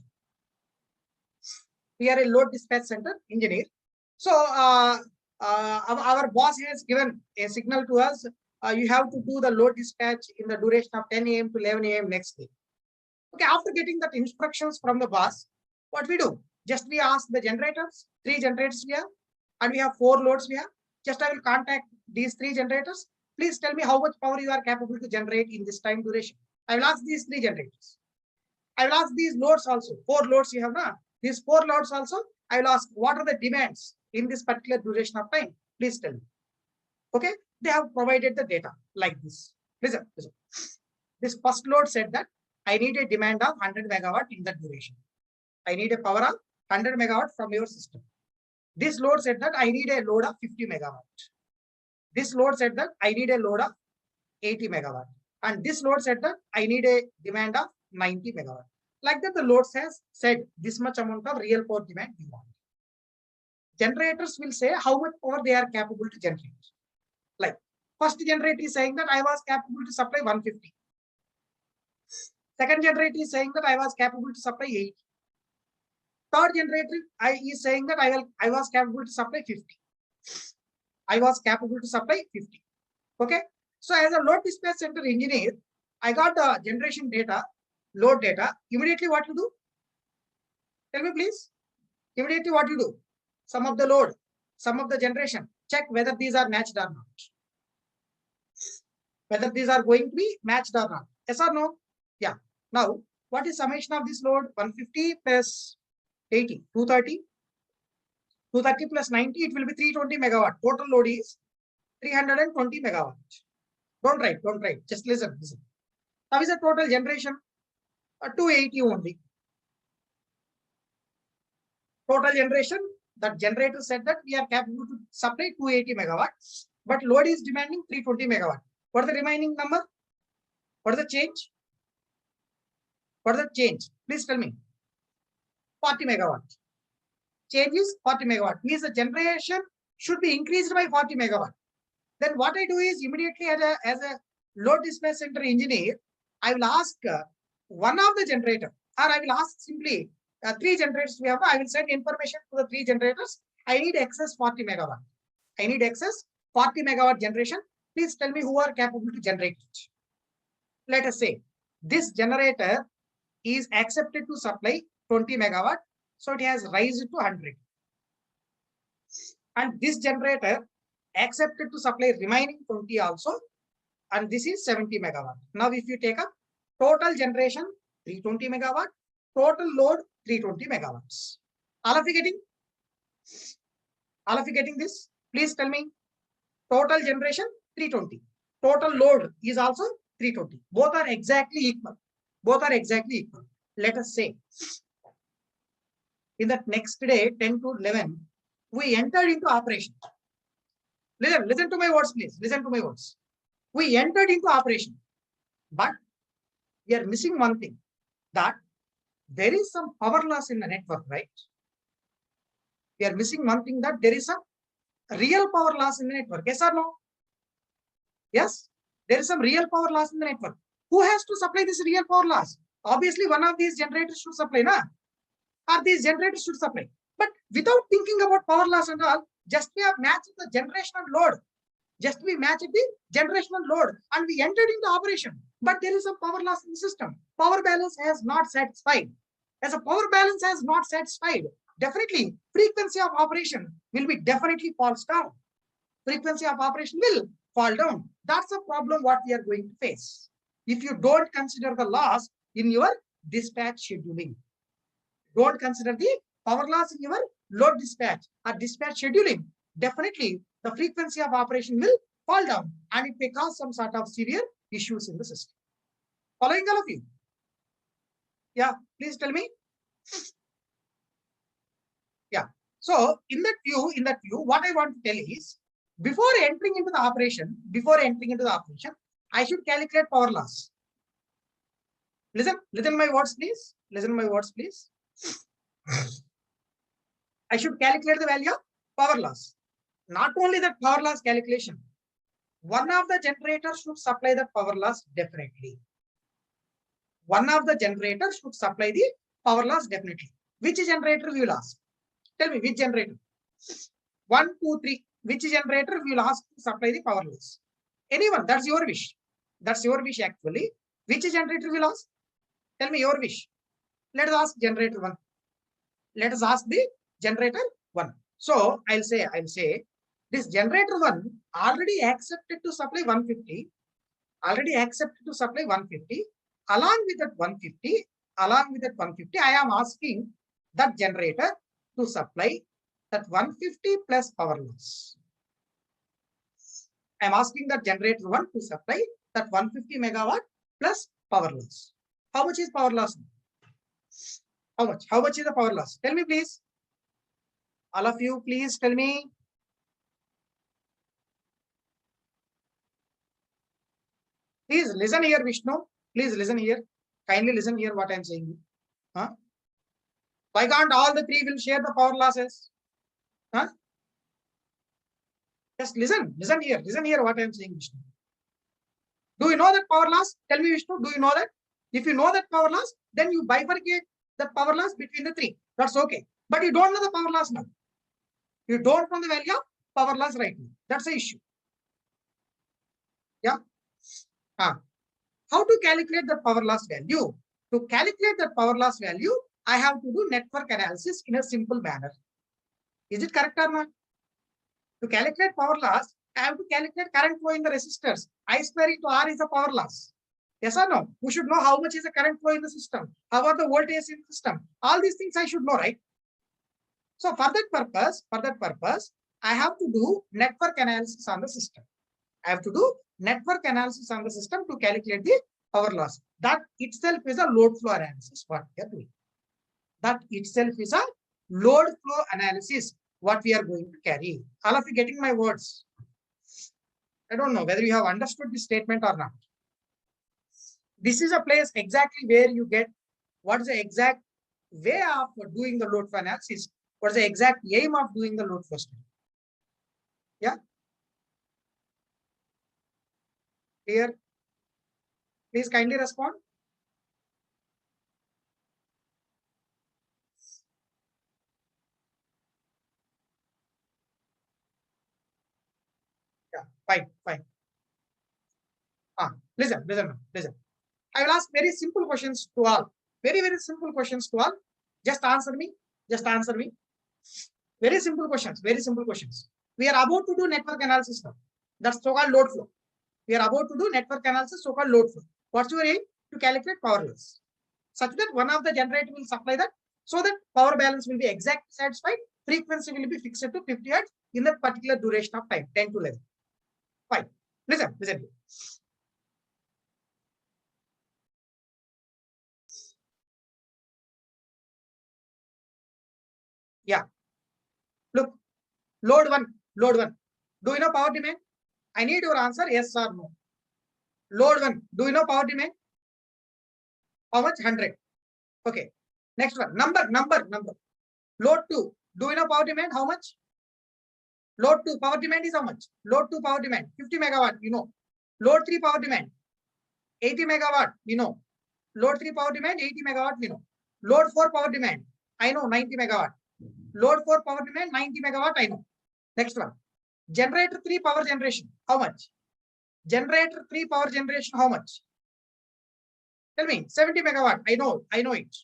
So our boss has given a signal to us. You have to do the load dispatch in the duration of 10 a.m. to 11 a.m. next day. Okay, after getting that instructions from the boss, what we do? Just we ask the generators, 3 generators we have, and we have 4 loads we have. Just I will contact these 3 generators. Please tell me how much power you are capable to generate in this time duration. I will ask these 3 generators. I will ask these loads also. 4 loads you have now. These 4 loads also, I will ask what are the demands in this particular duration of time. Please tell me. Okay, they have provided the data like this. Listen. This first load said that I need a demand of 100 megawatt in that duration. I need a power of 100 megawatt from your system. This load said that I need a load of 50 megawatt. This load said that I need a load of 80 megawatt. And this load said that I need a demand of 90 megawatt. Like that, the loads has said this much amount of real power demand we want. Generators will say how much power they are capable to generate. Like, First generator is saying that I was capable to supply 150. Second generator is saying that I was capable to supply 80. Third generator is saying that I was capable to supply 50. I was capable to supply 50. Okay. So as a load dispatch center engineer, I got the generation data, load data. Immediately what you do? Tell me please. Immediately what you do? Sum of the load, sum of the generation. Check whether these are matched or not. Whether these are going to be matched or not. Yes or no? Yeah. Now, what is summation of this load? 150 plus 80, 230. 230 plus 90, it will be 320 megawatt. Total load is 320 megawatt. Don't write. Just listen. Now is the total generation? 280 only. Total generation, that generator said that we are capable to supply 280 megawatts, but load is demanding 320 megawatt. What is the remaining number? What is the change? What is the change? Please tell me. 40 megawatt. Change is 40 megawatt. Means the generation should be increased by 40 megawatt. Then what I do is immediately as a load dispatch center engineer, I will ask one of the generator, or I will ask simply 3 generators we have. I will send information to the 3 generators. I need excess 40 megawatt. I need excess 40 megawatt generation. Please tell me who are capable to generate it. Let us say this generator is accepted to supply 20 megawatt. So it has raised to 100. And this generator accepted to supply remaining 20 also. And this is 70 megawatt. Now, if you take up total generation 320 megawatt, total load 320 megawatts. All of you getting? All of you getting this? Please tell me. Total generation 320. Total load is also 320. Both are exactly equal. Both are exactly equal. Let us say in that next day, 10 to 11, we entered into operation. Listen to my words, please. Listen to my words. We entered into operation, but we are missing one thing, that there is some power loss in the network, right? We are missing one thing, that there is some real power loss in the network. Yes or no? Yes, there is some real power loss in the network. Who has to supply this real power loss? Obviously, one of these generators should supply, na? Or these generators should supply. But without thinking about power loss and all, just we have matched the generational load. Just we matched the generational load and we entered into operation. But there is some power loss in the system. Power balance has not satisfied. As a power balance has not satisfied, definitely frequency of operation will be definitely falls down. Frequency of operation will fall down. That's the problem what we are going to face if you don't consider the loss in your dispatch scheduling. Don't consider the power loss in your load dispatch or dispatch scheduling. Definitely the frequency of operation will fall down and it may cause some sort of severe issues in the system. Following all of you? Yeah, please tell me. Yeah. So in that view, what I want to tell is, before entering into the operation, I should calculate power loss. Listen my words, please. Listen my words, please. I should calculate the value of power loss. Not only that power loss calculation, one of the generators should supply the power loss definitely. One of the generators should supply the power loss definitely. Which generator we will ask? Tell me which generator? 1, 2, 3. Which generator we will ask to supply the power loss? Anyone? That's your wish. That's your wish actually. Which generator will ask? Tell me your wish. Let us ask generator 1. Let us ask the generator 1. So I'll say this generator 1 already accepted to supply 150. Already accepted to supply 150. Along with that 150, I am asking that generator to supply that 150 plus power loss. I am asking that generator 1 to supply that 150 megawatt plus power loss. How much is power loss? How much? How much is the power loss? Tell me, please. All of you, please tell me. Please listen here, Vishnu. Please listen here. Kindly listen here what I am saying. Huh? Why can't all the 3 will share the power losses? Huh? Just listen here what I am saying, Vishnu. Do you know that power loss? Tell me, Vishnu, do you know that? If you know that power loss, then you bifurcate the power loss between the three. That's okay. But you don't know the power loss now. You don't know the value of power loss right now. That's the issue. Yeah. How to calculate the power loss value? To calculate the power loss value, I have to do network analysis in a simple manner. Is it correct or not? To calculate power loss, I have to calculate current flow in the resistors. I square into R is the power loss. Yes or no? We should know how much is the current flow in the system. How about the voltage in the system? All these things I should know, right? So for that purpose, I have to do network analysis on the system. I have to do network analysis on the system to calculate the power loss. That itself is a load flow analysis. What we are doing. That itself is a load flow analysis. What we are going to carry. All of you getting my words? I don't know whether you have understood this statement or not. This is a place exactly where you get what is the exact way of doing the load flow analysis. What is the exact aim of doing the load flow study? Yeah. Clear? Please kindly respond. Yeah, fine. Listen. I will ask very simple questions to all. Very simple questions to all. Just answer me. Very simple questions. We are about to do network analysis now. That's so-called load flow. We are about to do network analysis, so-called load flow. What's your aim? To calculate power loss. Such that one of the generator will supply that, so that power balance will be exactly satisfied. Frequency will be fixed to 50 Hz in that particular duration of time, 10 to 11. Fine. Listen. Yeah. Look, load one. Do you know power demand? I need your answer, yes or no. Load one. Do you know power demand? How much? 100. Okay. Next one. Number. Load 2. Do you know power demand? How much? Load 2 power demand is how much? Load 2 power demand 50 megawatt, you know. Load 3 power demand 80 megawatt, you know. Load 3 power demand 80 megawatt, you know. Load 4 power demand, I know, 90 megawatt. Load 4 power demand 90 megawatt, I know. Next one. Generator 3 power generation, how much? Generator 3 power generation, how much? Tell me. 70 megawatt, I know it.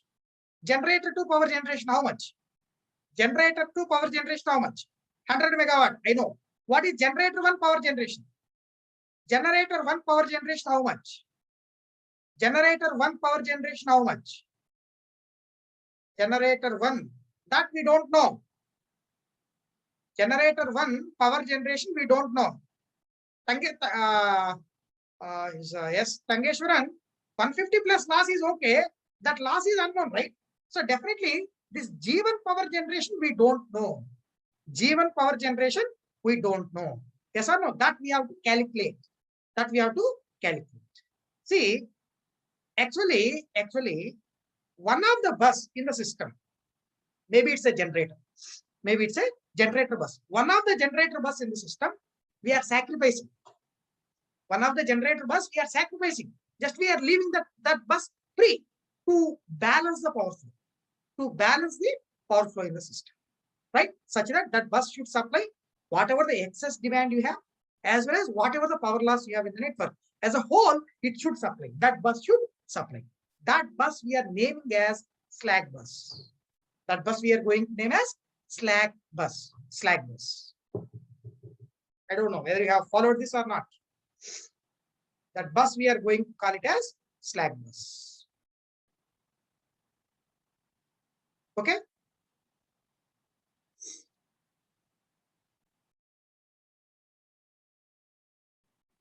Generator 2 power generation, how much? Generator 2 power generation, how much? 100 megawatt, I know. What is generator 1 power generation? Generator 1 power generation, how much? Generator 1 power generation, how much? Generator 1, that we don't know. Generator 1 power generation, we don't know. Yes, Tangeshwaran, 150 plus loss is okay. That loss is unknown, right? So definitely this G1 power generation, we don't know. G1 power generation, we don't know. Yes or no? That we have to calculate. See, actually, one of the bus in the system, maybe it's a generator. Bus. One of the generator bus in the system, we are sacrificing. Just we are leaving that bus free to balance the power flow. In the system. Right? Such that bus should supply whatever the excess demand you have, as well as whatever the power loss you have in the network. As a whole, it should supply. That bus should supply. That bus we are naming as slack bus. That bus we are going to name as slack bus. I don't know whether you have followed this or not. That bus we are going to call it as slack bus. Okay?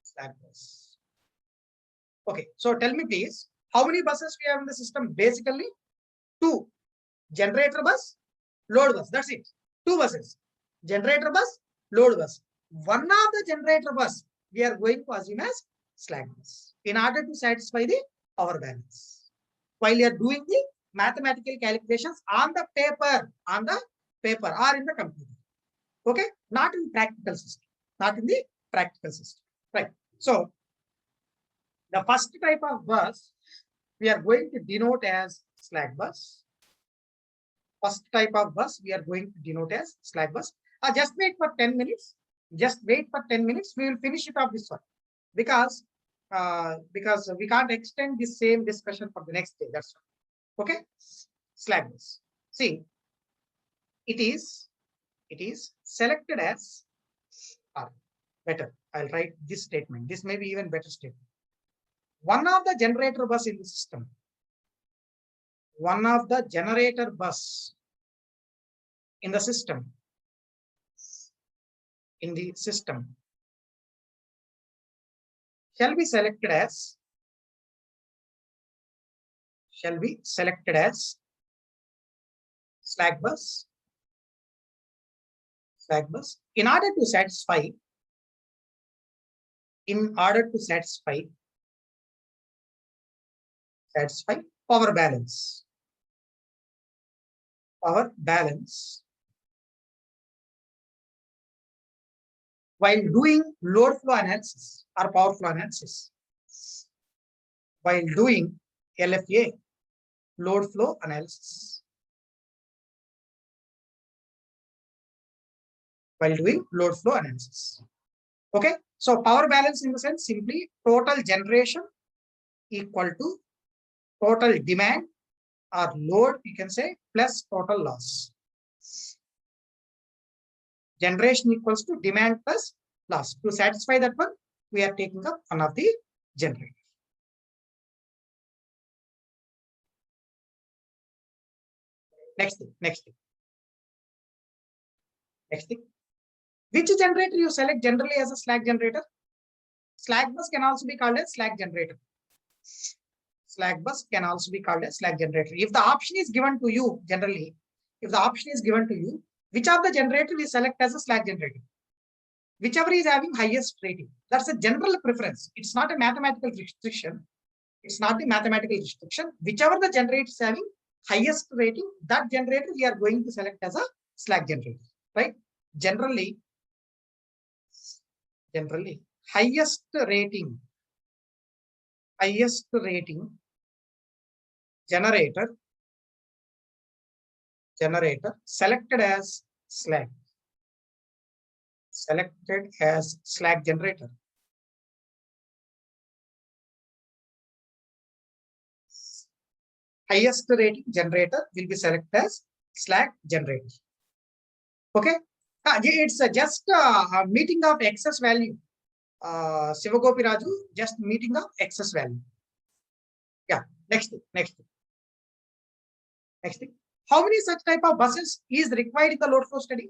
Slack bus. Okay, so tell me please, how many buses we have in the system? Basically, 2. Generator bus, load bus. That's it. 2 buses. Generator bus, load bus. One of the generator bus we are going to assume as slack bus in order to satisfy the power balance. While you are doing the mathematical calculations on the paper or in the computer. Okay, not in practical system. not in the practical system, right? So the first type of bus we are going to denote as slack bus. First type of bus we are going to denote as slack bus. Just wait for 10 minutes. Just wait for 10 minutes. We will finish it off this one because we can't extend the same discussion for the next day. That's why. Okay. Slack bus. See, it is selected as better. I'll write this statement. This may be even better statement. One of the generator bus in the system. One of the generator bus in the system. In the system shall be selected as slack bus in order to satisfy power balance while doing load flow analysis or power flow analysis. While doing LFA, load flow analysis. While doing load flow analysis. Okay. So power balance in the sense simply total generation equal to total demand or load, you can say, plus total loss. Generation equals to demand plus loss. To satisfy that one, we are taking up one of the generators. Next thing. Which generator you select generally as a slack generator? Slack bus can also be called as slack generator. Slack bus can also be called as slack generator. If the option is given to you, generally, which of the generator we select as a slack generator? Whichever is having highest rating. That's a general preference. It's not a mathematical restriction. Whichever the generator is having highest rating, that generator we are going to select as a slack generator, right? Generally, highest rating generator selected as slack generator. Highest rating generator will be selected as slack generator. Okay. It's just a meeting of excess value. Sivagopi Raju, just meeting of excess value. Yeah. Next thing. How many such type of buses is required in the load flow study?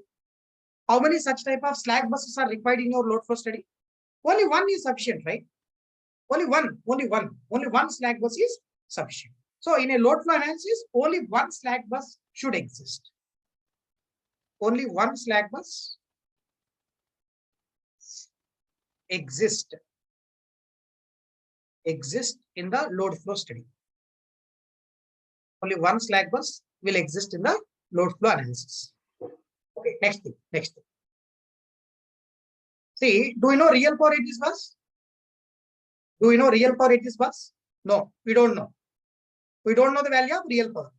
How many such type of slack buses are required in your load flow study? Only one is sufficient, right? Only one slack bus is sufficient. So in a load flow analysis, only one slack bus should exist. Only one slack bus exist in the load flow study. Only one slack bus will exist in the load flow analysis. Okay, next thing. See, do you know real power in this bus? Do you know real power in this bus? No, we don't know. We don't know the value of real power.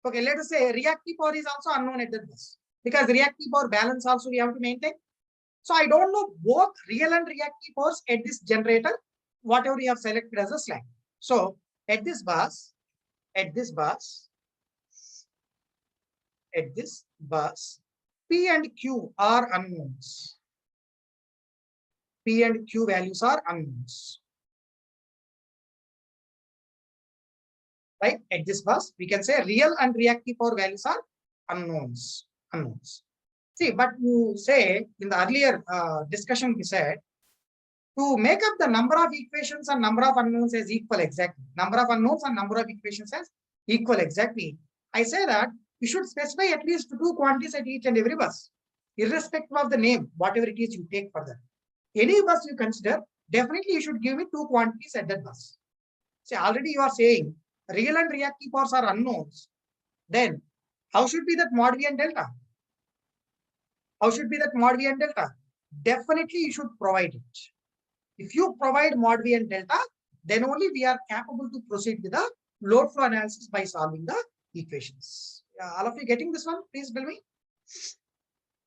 Okay, let us say reactive power is also unknown at that bus because reactive power balance also we have to maintain. So I don't know both real and reactive powers at this generator, whatever we have selected as a slack. So at this bus, P and Q are unknowns. P and Q values are unknowns. Right? At this bus, we can say real and reactive power values are unknowns. See, but you say in the earlier discussion, we said to make up the number of equations and number of unknowns as equal exactly. Number of unknowns and number of equations as equal exactly. I say that you should specify at least 2 quantities at each and every bus, irrespective of the name, whatever it is you take for that. Any bus you consider, definitely you should give me 2 quantities at that bus. See, already you are saying real and reactive powers are unknowns. Then how should be that mod V and delta? How should be that mod V and delta? definitely you should provide it. If you provide mod V and delta, then only we are capable to proceed with the load flow analysis by solving the equations. All of you getting this one? Please tell me.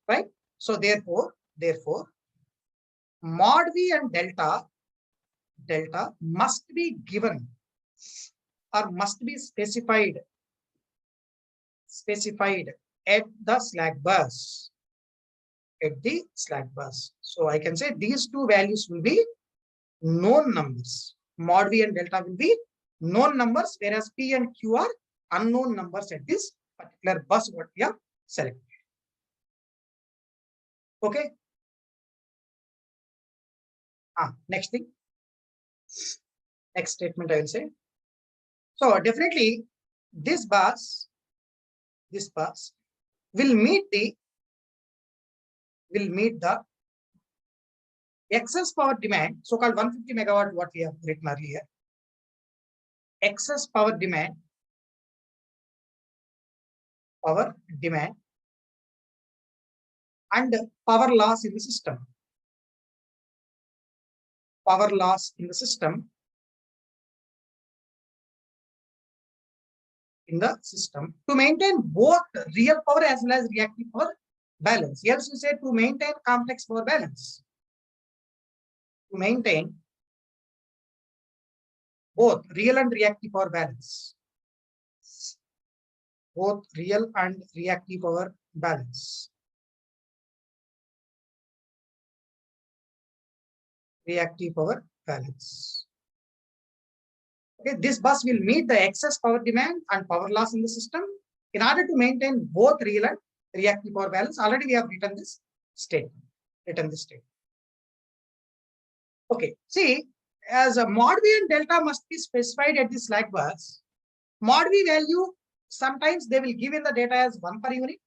Right? So therefore, mod V and delta must be given or must be specified at the slack bus. So I can say these two values will be known numbers. Mod V and delta will be known numbers, whereas P and Q are unknown numbers at this particular bus what we have selected. Okay. Next thing. Next statement I will say. So definitely this bus will meet the excess power demand, so-called 150 megawatt, what we have written earlier. Excess power demand and power loss in the system. Power loss in the system. To maintain both real power as well as reactive power balance. Here we say to maintain complex power balance. To maintain both real and reactive power balance. Both real and reactive power balance. Reactive power balance. Okay, this bus will meet the excess power demand and power loss in the system in order to maintain both real and reactive power balance. Already we have written this statement. Okay, see, as a mod V and delta must be specified at the slack bus. Mod V value, sometimes they will give in the data as 1 per unit,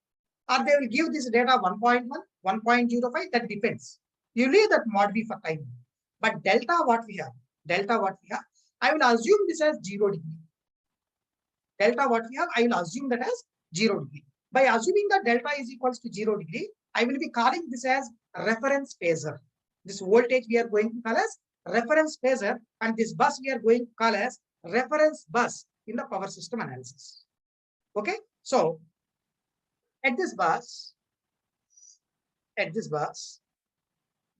or they will give this data 1.1, 1.05, that depends. You leave that mod V for time. But delta what we have, I will assume this as 0 degree. Delta what we have, I will assume that as 0 degree. By assuming that delta is equals to 0 degree, I will be calling this as reference phasor. This voltage we are going to call as reference phasor, and this bus we are going to call as reference bus in the power system analysis. Okay, so at this bus,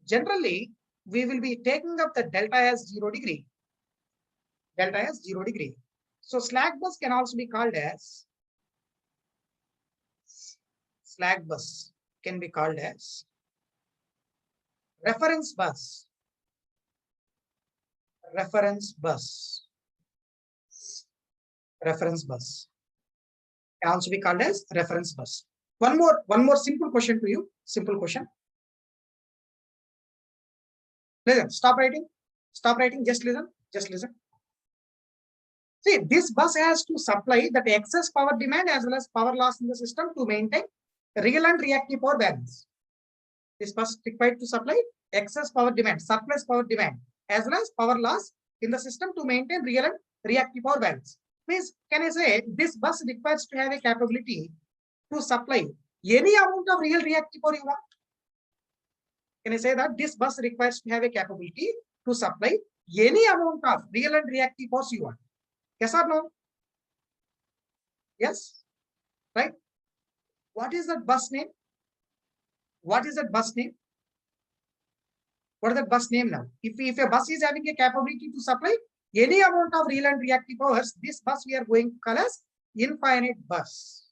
generally we will be taking up the delta as 0 degree. So slack bus can also be called as reference bus. Can also be called as reference bus. One more simple question to you. Simple question. Listen, stop writing. Just listen. See, this bus has to supply that excess power demand as well as power loss in the system to maintain real and reactive power balance. This bus required to supply excess power demand, surplus power demand, as well as power loss in the system to maintain real and reactive power balance. Means, can I say this bus requires to have a capability to supply any amount of real reactive power you want? Can I say that this bus requires to have a capability to supply any amount of real and reactive powers you want? Yes or no? Yes, right? What is that bus name? What is that bus name now? If a bus is having a capability to supply any amount of real and reactive powers, this bus we are going to call as infinite bus.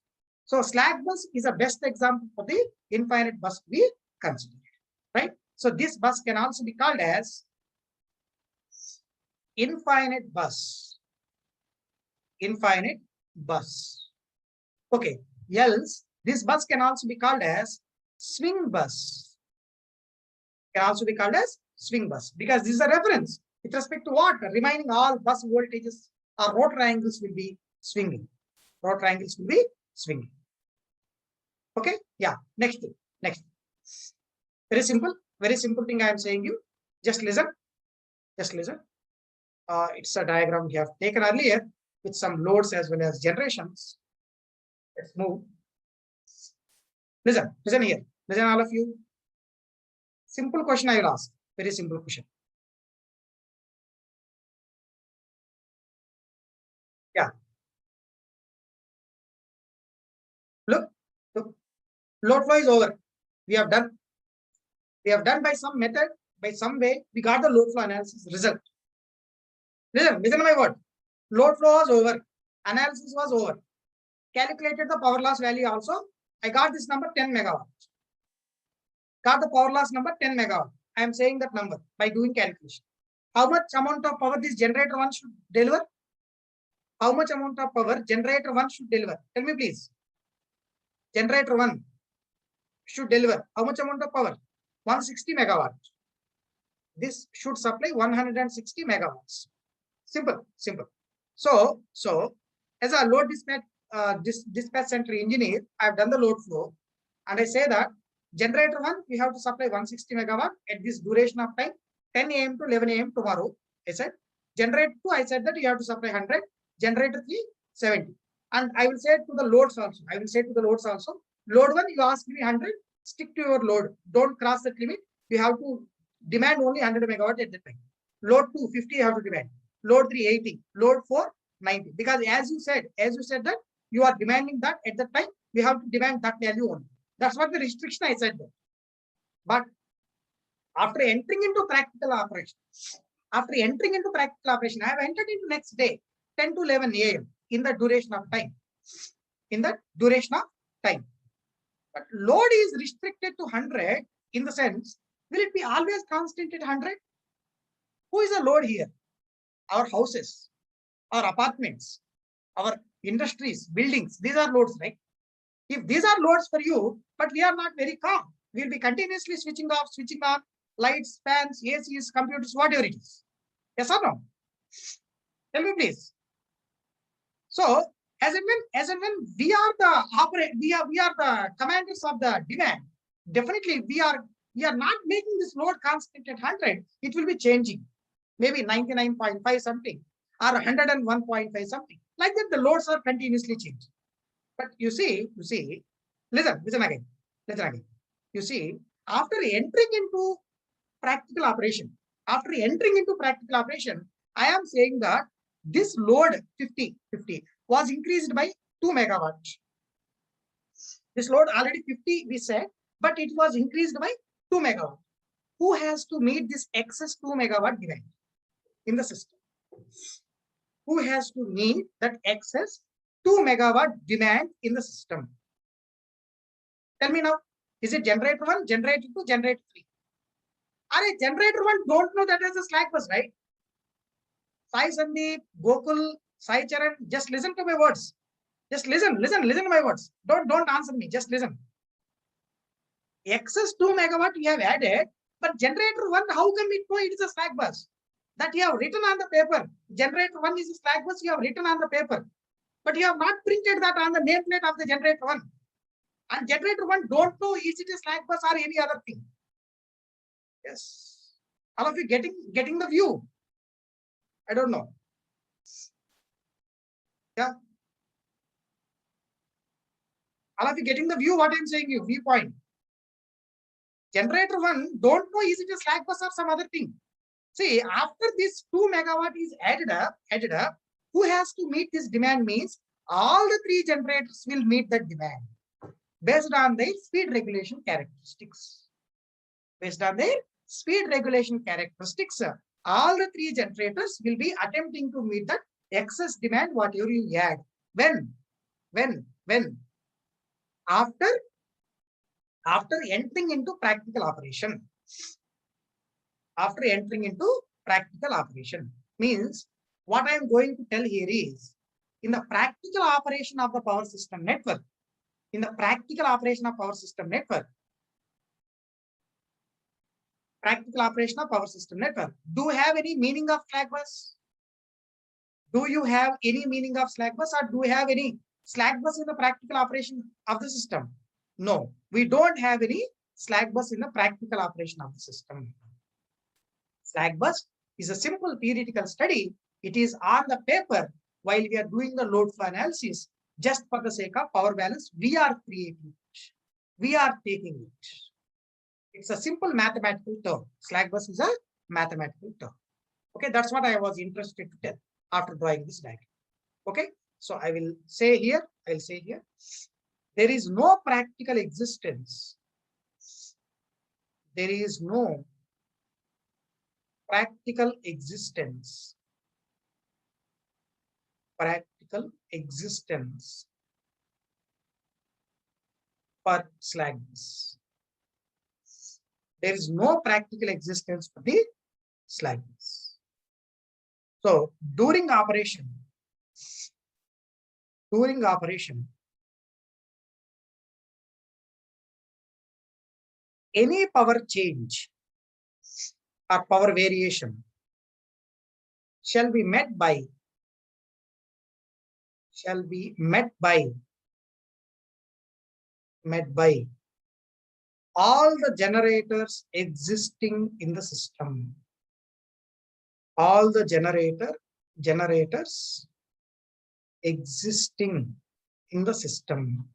So slack bus is a best example for the infinite bus we consider, right? So this bus can also be called as infinite bus. Okay, else this bus can also be called as swing bus. Because this is a reference with respect to what? Remaining all bus voltages or rotor angles will be swinging. Okay, yeah. Next. Very simple thing I am saying you. Just listen. It's a diagram we have taken earlier with some loads as well as generations. Let's move. Listen here. Listen, all of you. Simple question I will ask. Very simple question. Yeah. Look, load flow is over. We have done. We have done by some method, by some way. We got the load flow analysis result. Listen to my word. Load flow was over. Analysis was over. Calculated the power loss value also. I got this number 10 megawatt. Got the power loss number 10 megawatt. I am saying that number by doing calculation. How much amount of power this generator one should deliver? How much amount of power generator one should deliver? Tell me please. Generator one should deliver how much amount of power? 160 megawatt. This should supply 160 megawatts. Simple. So as a load dispatch center engineer, I have done the load flow, and I say that generator one we have to supply 160 megawatt at this duration of time, 10 a.m. to 11 a.m. tomorrow. I said generator two, I said that you have to supply 100. Generator three 70, and I will say to the loads also. Load one, you ask me 100. Stick to your load. Don't cross that limit. You have to demand only 100 megawatt at that time. Load 2, 50 you have to demand. Load 3, 80. Load 4, 90. Because as you said that you are demanding that at that time, we have to demand that value only. That's what the restriction I said there. But after entering into practical operation, I have entered into next day, 10 to 11 a.m. in the duration of time. But load is restricted to 100 in the sense, will it be always constant at 100? Who is the load here? Our houses, our apartments, our industries, buildings, these are loads, right? If these are loads for you, but we are not very calm, we'll be continuously switching off, switching on, lights, fans, ACs, computers, whatever it is. Yes or no? Tell me please. So as and when we are the commanders of the demand, definitely we are not making this load constant at 100. It will be changing, maybe 99.5 something or 101.5 something. Like that, the loads are continuously changing. But you see, listen again. You see, after entering into practical operation, I am saying that this load 50 was increased by 2 megawatt. This load already 50 we said, but it was increased by 2 megawatt. Who has to meet this excess 2 megawatt demand in the system? Who has to meet that excess 2 megawatt demand in the system? Tell me now, is it generator 1, generator 2, generator 3? Are generator 1 don't know that as a slack bus, right? Sai Sandeep, Gokul, Sai Charan, just listen to my words. Just listen to my words. Don't answer me, just listen. Excess 2 megawatt we have added, but generator 1, how come it know it is a slack bus? That you have written on the paper. Generator 1 is a slack bus, you have written on the paper. But you have not printed that on the nameplate of the generator 1. And generator 1 don't know is it a slack bus or any other thing. Yes. All of you getting the view? I don't know. Yeah. All of you getting the view what I'm saying you, viewpoint. Generator 1 don't know is it a slack bus or some other thing. See, after this 2 megawatt is added up, who has to meet this demand means all the 3 generators will meet that demand based on their speed regulation characteristics. All the 3 generators will be attempting to meet that excess demand whatever you add. When? After entering into practical operation. After entering into practical operation means what I am going to tell here is in the practical operation of the power system network. Do you have any meaning of slack bus? Do you have any meaning of slack bus, or do you have any slack bus in the practical operation of the system? No, we don't have any slack bus in the practical operation of the system. Slack bus is a simple theoretical study. It is on the paper while we are doing the load flow analysis. Just for the sake of power balance, we are creating it. We are taking it. It's a simple mathematical term. Slack bus is a mathematical term. Okay, that's what I was interested to tell after drawing this diagram. Okay, so I will say here, there is no practical existence. There is no practical existence. Practical existence for slack bus. There is no practical existence for the slack bus. So during operation, any power change or power variation shall be met by all the generators existing in the system. All the generators existing in the system.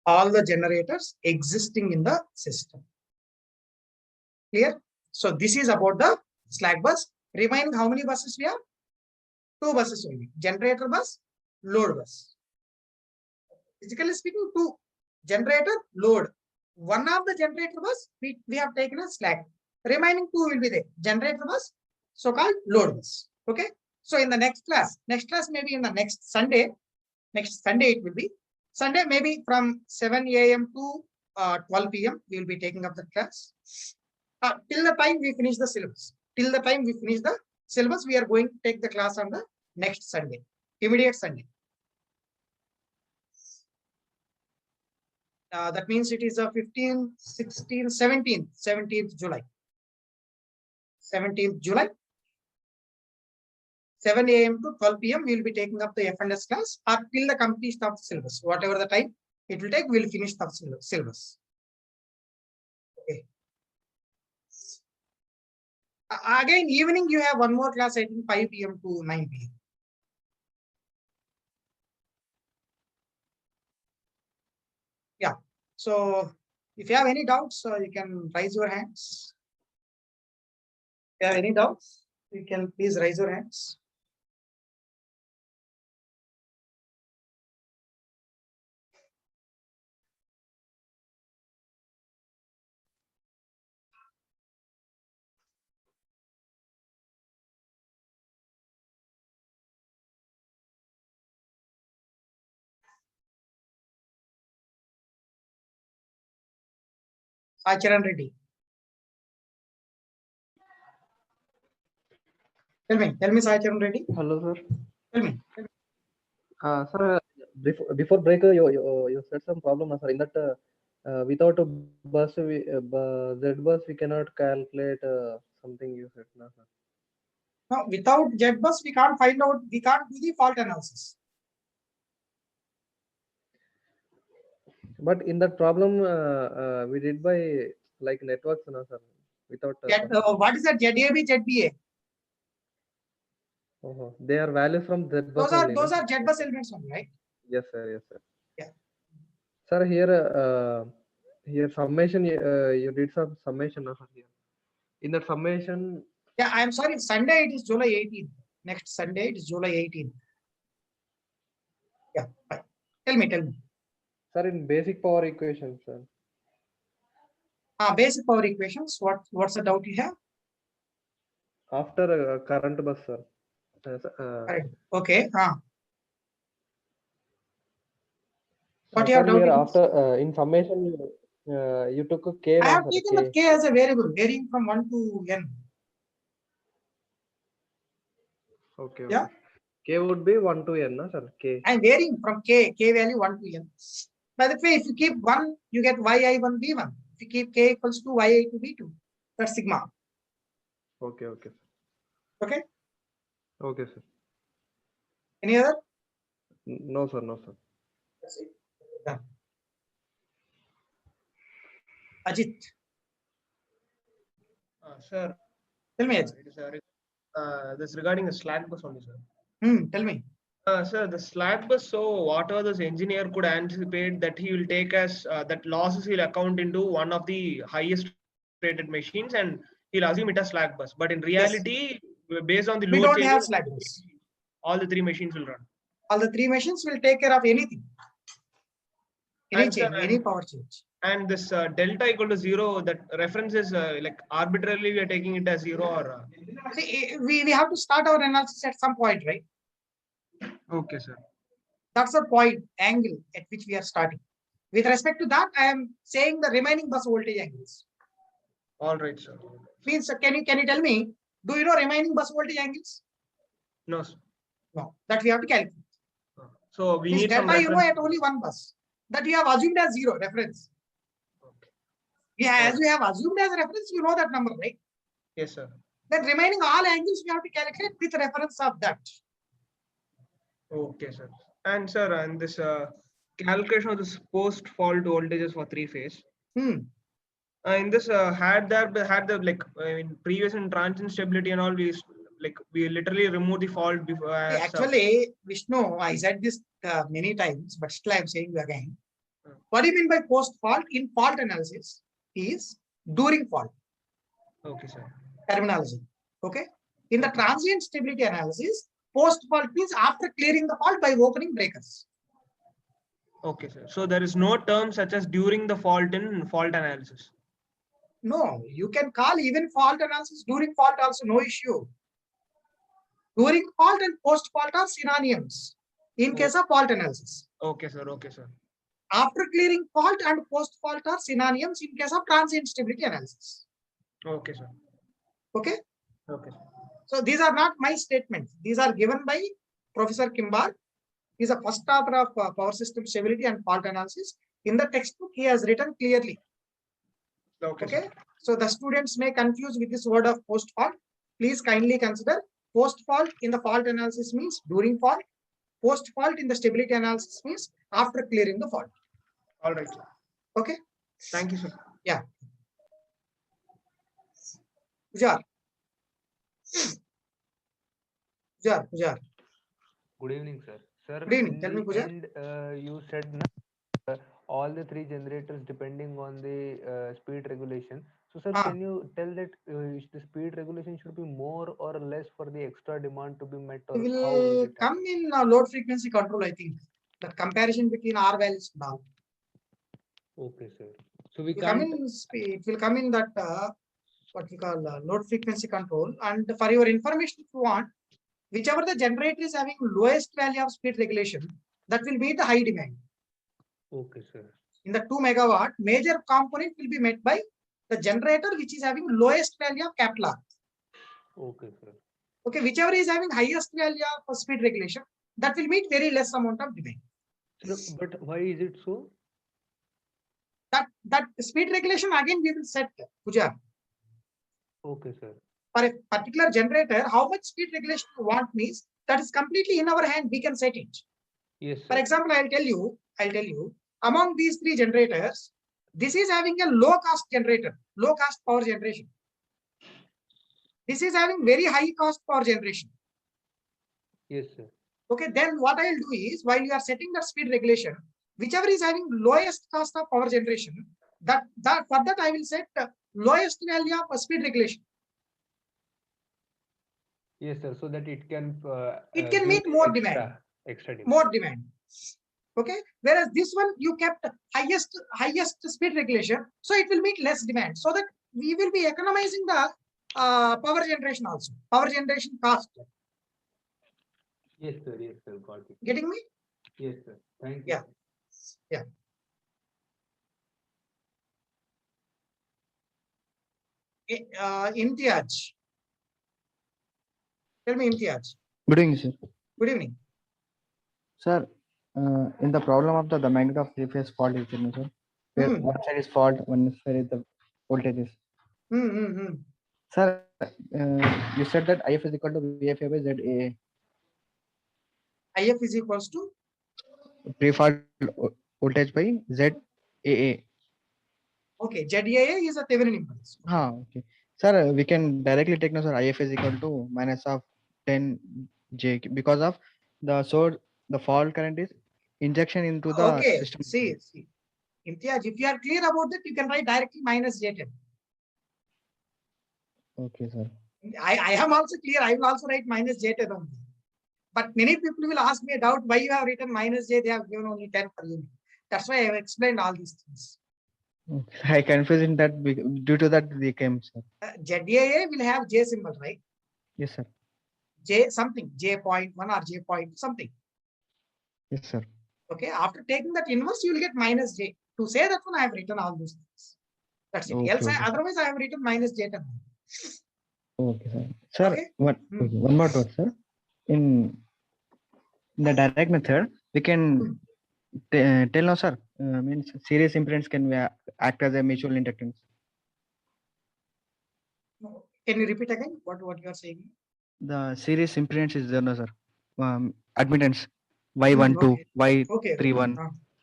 All the generators existing in the system. Clear? So this is about the slack bus. Remaining how many buses we have? 2 buses only. Generator bus, load bus. Physically speaking, 2. Generator, load. One of the generator bus, we have taken a slack. Remaining 2 will be there. Generator bus, so-called load bus. Okay. So in the next class maybe in the next Sunday it will be. Sunday maybe from 7 a.m. to 12 p.m. we will be taking up the class. Till the time we finish the syllabus. We are going to take the class on the next Sunday, immediate Sunday. That means it is 15th, 16th, 17th July. 17th July. 7 a.m. to 12 p.m. we will be taking up the F&S class or till the completion of the syllabus. Whatever the time it will take, we will finish the syllabus. Okay. Again, evening you have one more class, I think 5 p.m. to 9 p.m. Yeah. So if you have any doubts, you can raise your hands. If you have any doubts, you can please raise your hands. Acharan Reddy. Tell me, Acharan Reddy. Hello, sir. Tell me. Sir, before break, you said some problem, sir. In that, without a bus, Z bus, we cannot calculate something you said, no, sir. No, without Z bus, we can't do the fault analysis. But in that problem, we did by like networks, no, sir. Without what is that ZAB, ZBA? They are values from Z bus. Those are Z bus elements only, right? Yes, sir. Yes, sir. Yeah. Sir, here summation, you did some summation, no, sir. Here. In that summation. Yeah, I am sorry. Sunday it is July 18th. Next Sunday it is July 18th. Yeah. Fine. Tell me. Sir, in basic power equations, sir. Basic power equations. What's the doubt you have? After current bus, sir. Correct. Okay. What you have doubt? After in summation, you took a K. I have taken the K as a variable, varying from 1 to n. Okay. Yeah. K would be 1 to n, no, sir? K. I am varying from K value 1 to n. By the way, if you keep 1, you get yi1 b1. If you keep K equals to yi2 b2, that's sigma. Okay. Okay. Okay, sir. Any other? No, sir. That's it. Done. Ajit. Sir. Tell me, Ajit. This regarding the slack bus only, sir. Tell me. Sir, the slack bus, so whatever this engineer could anticipate that he will take as that losses he'll account into one of the highest rated machines and he'll assume it as slack bus. But in Yes. reality, based on the We load don't changes, have slack bus. all the three machines will run. All the three machines will take care of anything. Any And, sir, change, any power change. And this delta equal to 0, that reference is like arbitrarily we are taking it as 0 or. See, we have to start our analysis at some point, right? Okay, sir. That's the point, angle at which we are starting. With respect to that, I am saying the remaining bus voltage angles. All right, sir. Means, can you tell me, do you know remaining bus voltage angles? No, sir. No, that we have to calculate. So we Means need some delta you know reference. at only one bus. That you have assumed as 0 reference. Okay. Yeah, as you have assumed as reference, you know that number, right? Yes, sir. Then remaining all angles we have to calculate with reference of that. Okay, sir. And sir, and this calculation of this post-fault voltages for three-phase. Hmm. In this had the like in previous and transient stability and all, we literally remove the fault before. Actually, Vishnu, I said this many times, but still I am saying again. What do you mean by post fault? In fault analysis is during fault. Okay, sir. Terminology. Okay. In the transient stability analysis, post fault means after clearing the fault by opening breakers. Okay, sir. So there is no term such as during the fault in fault analysis. No, you can call even fault analysis during fault also, no issue. During fault and post fault are synonyms in case of fault analysis. Okay, sir. Okay, sir. After clearing fault and post fault are synonyms in case of transient stability analysis. Okay, sir. Okay. Okay. So these are not my statements. These are given by Professor Kimbar. He is a first author of power system stability and fault analysis. In the textbook, he has written clearly. Okay. So the students may confuse with this word of post fault. Please kindly consider post fault in the fault analysis means during fault. Post fault in the stability analysis means after clearing the fault. All right, sir. Okay. Thank you, sir. Yeah. Pujar. Pujar. Good evening, sir. Sir, Good evening. in Tell me, the Pujar. end, you said all the three generators depending on the speed regulation. So, sir, can you tell that the speed regulation should be more or less for the extra demand to be met, or It how will will it come happen? in load frequency control, I think. The comparison between R values now. Okay, sir. So we It will come can't. in speed. It will come in that what we call load frequency control. And for your information, if you want, whichever the generator is having lowest value of speed regulation, that will meet the high demand. Okay, sir. In the 2 megawatt, major component will be met by the generator which is having lowest value of capital R. Okay, sir. Okay, whichever is having highest value of speed regulation, that will meet very less amount of demand. Sir, but why is it so? That speed regulation again we will set, Puja. Okay, sir. For a particular generator, how much speed regulation you want means that is completely in our hand. We can set it. Yes, sir. For example, I'll tell you, among these three generators, this is having a low cost generator, low cost power generation. This is having very high cost power generation. Yes, sir. Okay, then what I'll do is while you are setting that speed regulation, whichever is having lowest cost of power generation, that for that I will set lowest value of speed regulation. Yes, sir. So that it can It can meet more demand. Extra demand. More demand. Okay, whereas this one you kept highest speed regulation, so it will meet less demand, so that we will be economizing the power generation also, power generation cost. Yes, sir. Yes, sir. Got it. Getting me? Yes, sir. Thank you. Yeah. Yeah. Imtiaz. Tell me, Imtiaz. Good evening, sir. Good evening. Sir, in the problem of the magnet of three-phase fault is there, sir? Where one side is fault, one side is the voltages. Sir, you said that IF is equal to VFA by ZA. IF is equals to Pre-fault voltage by ZAA. okay. ZAA is a Thevenin impedance. Okay. Sir, we can directly take no, sir. IF is equal to minus of 10 J because of the fault current is injection into the Okay, system. see. Imtiaz, if you are clear about that, you can write directly minus J10. Okay, sir. I am also clear. I will also write minus J10 only. But many people will ask me a doubt why you have written minus J. They have given only 10 per unit. That's why I have explained all these things. I confused in that due to that they came, sir. ZAA will have J symbol, right? Yes, sir. J something, J.1 or J point something. Yes, sir. Okay, after taking that inverse, you will get minus J. To say that one, I have written all those things. That's it. Okay, Else, okay. otherwise, I have written minus J10. Okay, sir. Sir, Okay. one more thought, sir. In the direct method, we can tell now, sir. Means series impedance can act as a mutual inductance. Can you repeat again what you are saying? The series impedance is there, no, sir. Admittance Y12, Okay. Y31.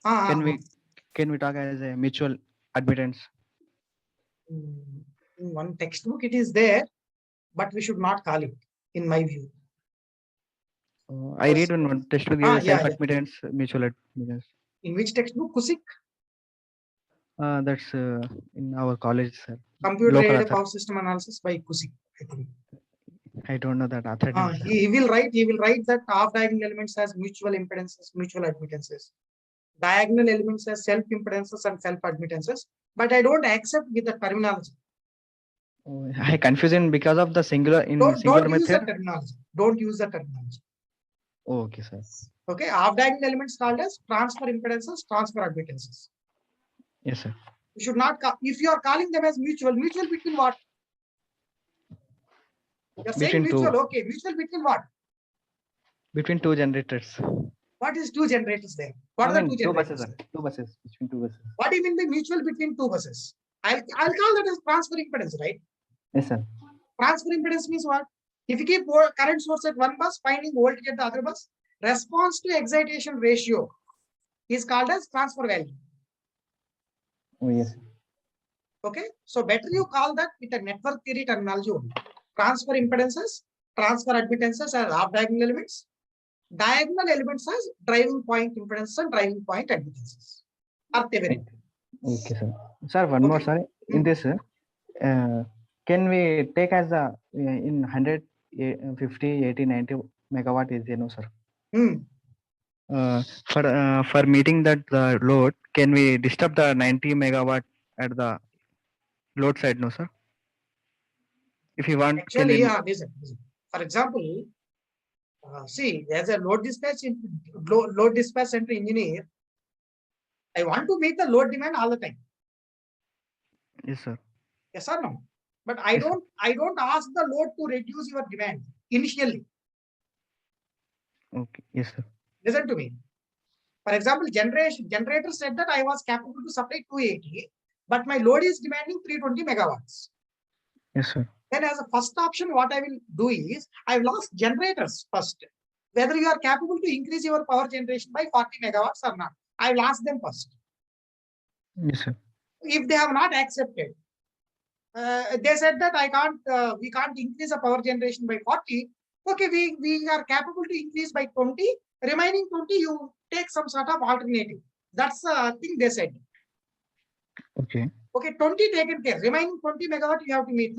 Okay. Can we talk as a mutual admittance? In one textbook, it is there, but we should not call it, in my view. I read in one textbook self admittance, mutual admittance. In which textbook? Kusik? That's in our college, sir. Computer Local aided author. power system analysis by Kusik, I think. I don't know that author name, sir. He will write that half diagonal elements as mutual impedances, mutual admittances. Diagonal elements as self impedances and self admittances. But I don't accept with the terminology. I confusion because of the singular Don't singular use the method. terminology. Don't use the terminology. Okay, sir. Okay, half diagonal elements called as transfer impedances, transfer admittances. Yes, sir. You should not call, if you are calling them as mutual between what? You're saying mutual, okay. Mutual between what? Between two generators. What is two generators there? What are the two generators? Two buses. Between two buses. What do you mean by mutual between two buses? I'll call that as transfer impedance, right? Yes, sir. Transfer impedance means what? If you keep current source at one bus, finding voltage at the other bus, response to excitation ratio is called as transfer value. Oh, yes. Okay, so better you call that with a network theory terminology only. Transfer impedances, transfer admittances as half diagonal elements, diagonal elements as driving point impedances and driving point admittances. Okay, sir. Sir, one more, sir. In this, can we take as a in 150, 80, 90 megawatt is sir? For meeting that load, can we disturb the 90 megawatt at the load side, no, sir? If you want, actually, listen. For example, see, as a load dispatch center engineer, I want to meet the load demand all the time. Yes, sir. Yes or no? But I don't ask the load to reduce your demand initially. Okay. Yes, sir. Listen to me. For example, generator said that I was capable to supply 280, but my load is demanding 320 megawatts. Yes, sir. Then as a first option, what I will do is I will ask generators first, whether you are capable to increase your power generation by 40 megawatts or not. I will ask them first. Yes, sir. If they have not accepted, they said that we can't increase the power generation by 40. Okay, we are capable to increase by 20. Remaining 20, you take some sort of alternative. That's the thing they said. Okay. Okay, 20 taken care. Remaining 20 megawatt you have to meet.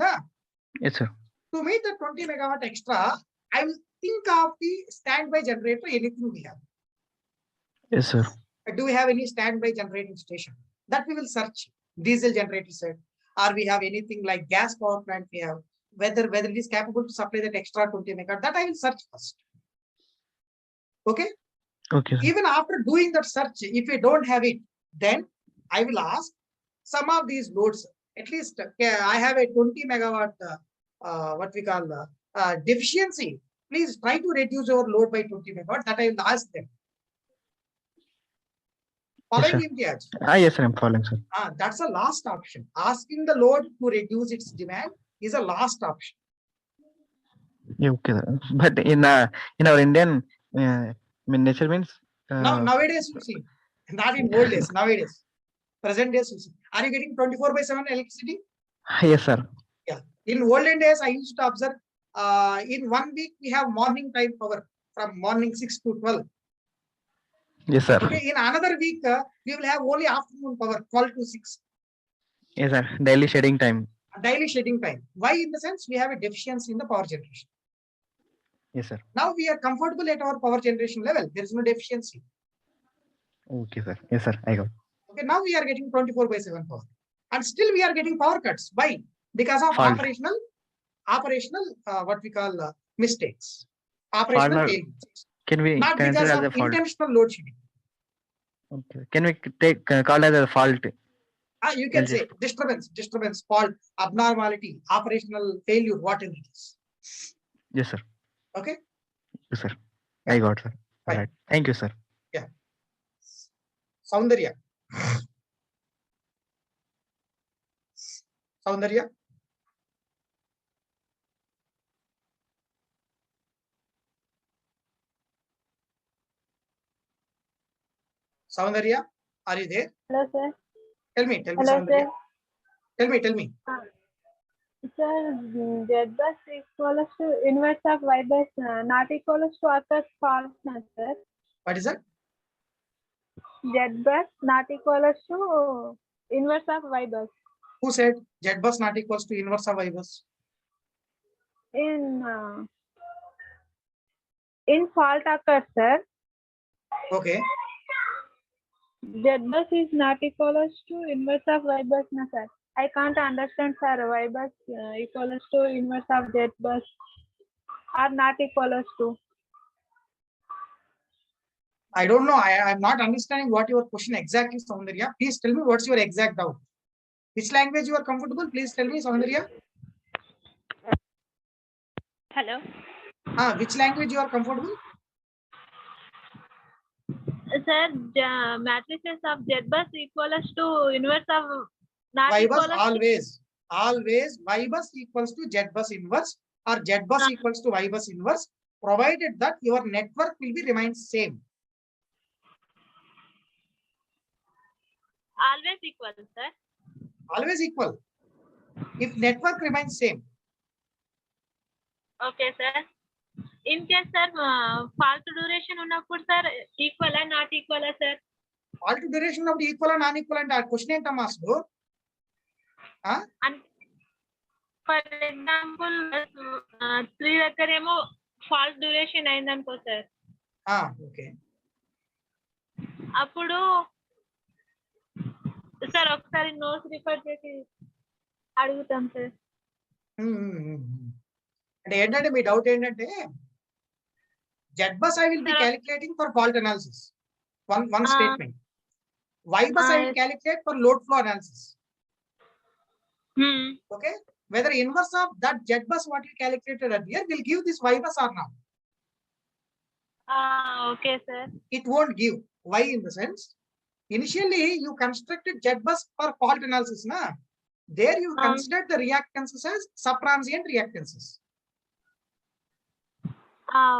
Yes, sir. To meet the 20 megawatt extra, I will think of the standby generator, anything we have. Yes, sir. Do we have any standby generating station? That we will search. Diesel generator set, or we have anything like gas power plant we have, whether it is capable to supply that extra 20 megawatt, that I will search first. Okay? Okay, sir. Even after doing that search, if we don't have it, then I will ask some of these loads, at least I have a 20 megawatt, what we call deficiency. Please try to reduce your load by 20 megawatt. That I will ask them. Following him, Yes, sir, I'm following, sir. That's a last option. Asking the load to reduce its demand is a last option. Yeah, okay, sir. But in our Indian nature means nowadays you see, not in old days. Nowadays, present days you see. Are you getting 24/7 electricity? Yes, sir. Yeah. In olden days, I used to observe. In 1 week we have morning time power. from morning 6 to 12. Yes, sir. Okay, in another week, we will have only afternoon power, 12 to 6, Yes, sir. Daily shedding time. daily shedding time. Why? In the sense we have a deficiency in the power generation. Yes, sir. Now we are comfortable at our power generation level. There is no deficiency. Okay, sir. Yes, sir. I got. Okay, now we are getting 24/7 power, and still we are getting power cuts. Why? Because of Fault. operational what we call mistakes, operational Fault. failures, Can we not consider because as a of fault? intentional load shedding. Okay. Can we take call as a fault? You can LG. say disturbance, fault, abnormality, operational failure, whatever it is. Yes, sir. Okay, Yes, sir. Yeah. I got, sir. Fine. All right. Thank you, sir. Soundarya. Soundarya. Soundarya, are you there? Hello, sir. Tell me, Hello, Soundarya. sir. Tell me. Sir, Z bus equals to inverse of Y bus, not equals to occurs false, sir. What is that? Z bus not equals to inverse of Y bus. Who said Z bus not equals to inverse of Y bus? In fault occurs, sir. Okay. Z bus is not equals to inverse of Y bus, no, sir. I can't understand, sir. Y bus equals to inverse of Z bus or not equals to. I don't know. I'm not understanding what your question exactly, Soundarya. Please tell me what's your exact doubt. Which language you are comfortable? Please tell me, Soundarya. Hello. Which language you are comfortable? Sir, matrices of Z bus equals to inverse of not Y bus equals always Y bus equals to Z bus inverse or Z bus equals to Y bus inverse, provided that your network will be remain same. always equal, sir. Always equal. If network remains same. Okay, sir. In case, sir, fault duration ఉన్నప్పుడు, sir, equal and not equal, sir. Fault duration of equal and non-equal and question ఏంటమ్మా అసలు? And for example, 3 దగ్గరేమో fault duration అయిందనుకో, sir. Okay. అప్పుడు sir ఒకసారి notes refer చేసి అడుగుతాం, sir. అంటే ఏంటంటే మీ డౌట్ ఏంటంటే Z bus I will be calculating for fault analysis. One statement. Y bus I will calculate for load flow analysis. Okay. Whether inverse of that Z bus what you calculated earlier will give this Y bus or not? Okay, sir. It won't give. Why? In the sense, initially you constructed Z bus for fault analysis, na? There you considered the reactances as subtransient reactances.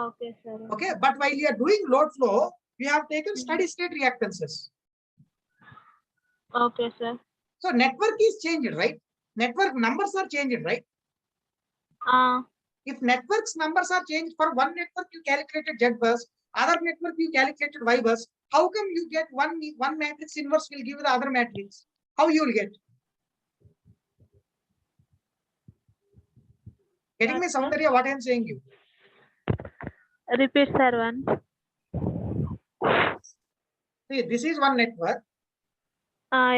Okay, sir. Okay, but while you are doing load flow, you have taken steady state reactances. Okay, sir. So network is changed, right? Network numbers are changed, right? If network's numbers are changed, for one network you calculated Z bus, other network you calculated Y bus, how come you get one matrix inverse will give the other matrix? How you will get? Getting me, Soundarya, what I am saying you? Repeat, sir, one. See, this is one network.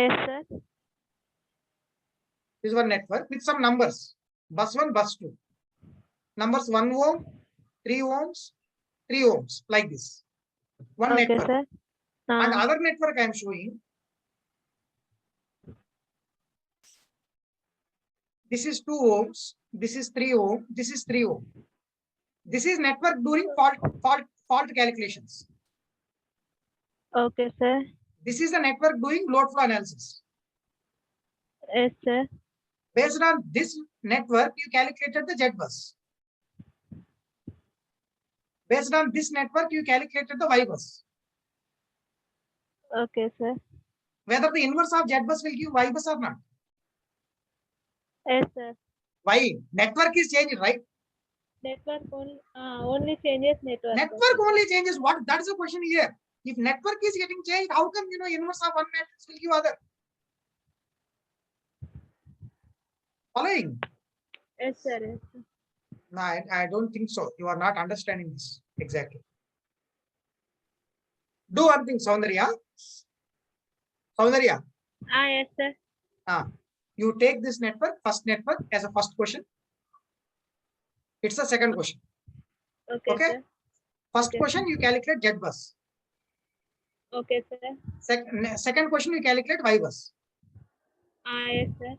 Yes, sir. This is one network with some numbers. Bus 1, bus 2. Numbers 1 ohm, 3 ohms, 3 ohms, like this. One Okay, network. sir. And other network I am showing. This is 2 ohms, this is 3 ohm, this is 3 ohm. This is network during fault calculations. Okay, sir. This is the network doing load flow analysis. Yes, sir. Based on this network, you calculated the Z bus. Based on this network, you calculated the Y bus. Okay, sir. Whether the inverse of Z bus will give Y bus or not. Yes, sir. Why? Network is changed, right? Network only changes network. Network only changes. What? That is the question here. If network is getting changed, how come inverse of one matrix will give other? Following? Yes, sir. Yes, sir. No, I don't think so. You are not understanding this exactly. Do one thing, Soundarya. Soundarya, Yes, sir. you take this network, first network, as a first question. It's the second question. Okay, sir. First Okay. question, you calculate Z bus. Okay, sir. Second question, you calculate Y bus. Yes, sir.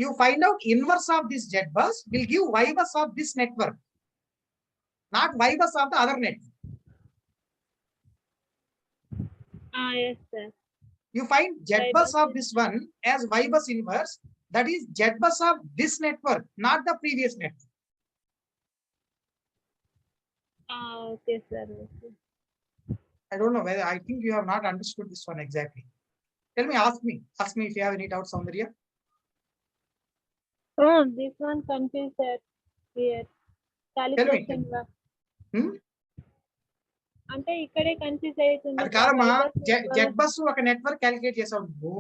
You find out inverse of this Z bus will give Y bus of this network, not Y bus of the other network. Yes, sir. You find Z Y bus bus of this one as Y bus inverse. That is Z bus of this network, not the previous network. Okay, sir. Okay. I don't know whether, I think you have not understood this one exactly. Tell me, ask me if you have any doubts, Soundarya. Oh, this one confused sir. Here. Calculation work. అంటే ఇక్కడే confuse అవుతుంది అది కాదమ్మా, Z bus ఒక network calculate చేసావు నువ్వు,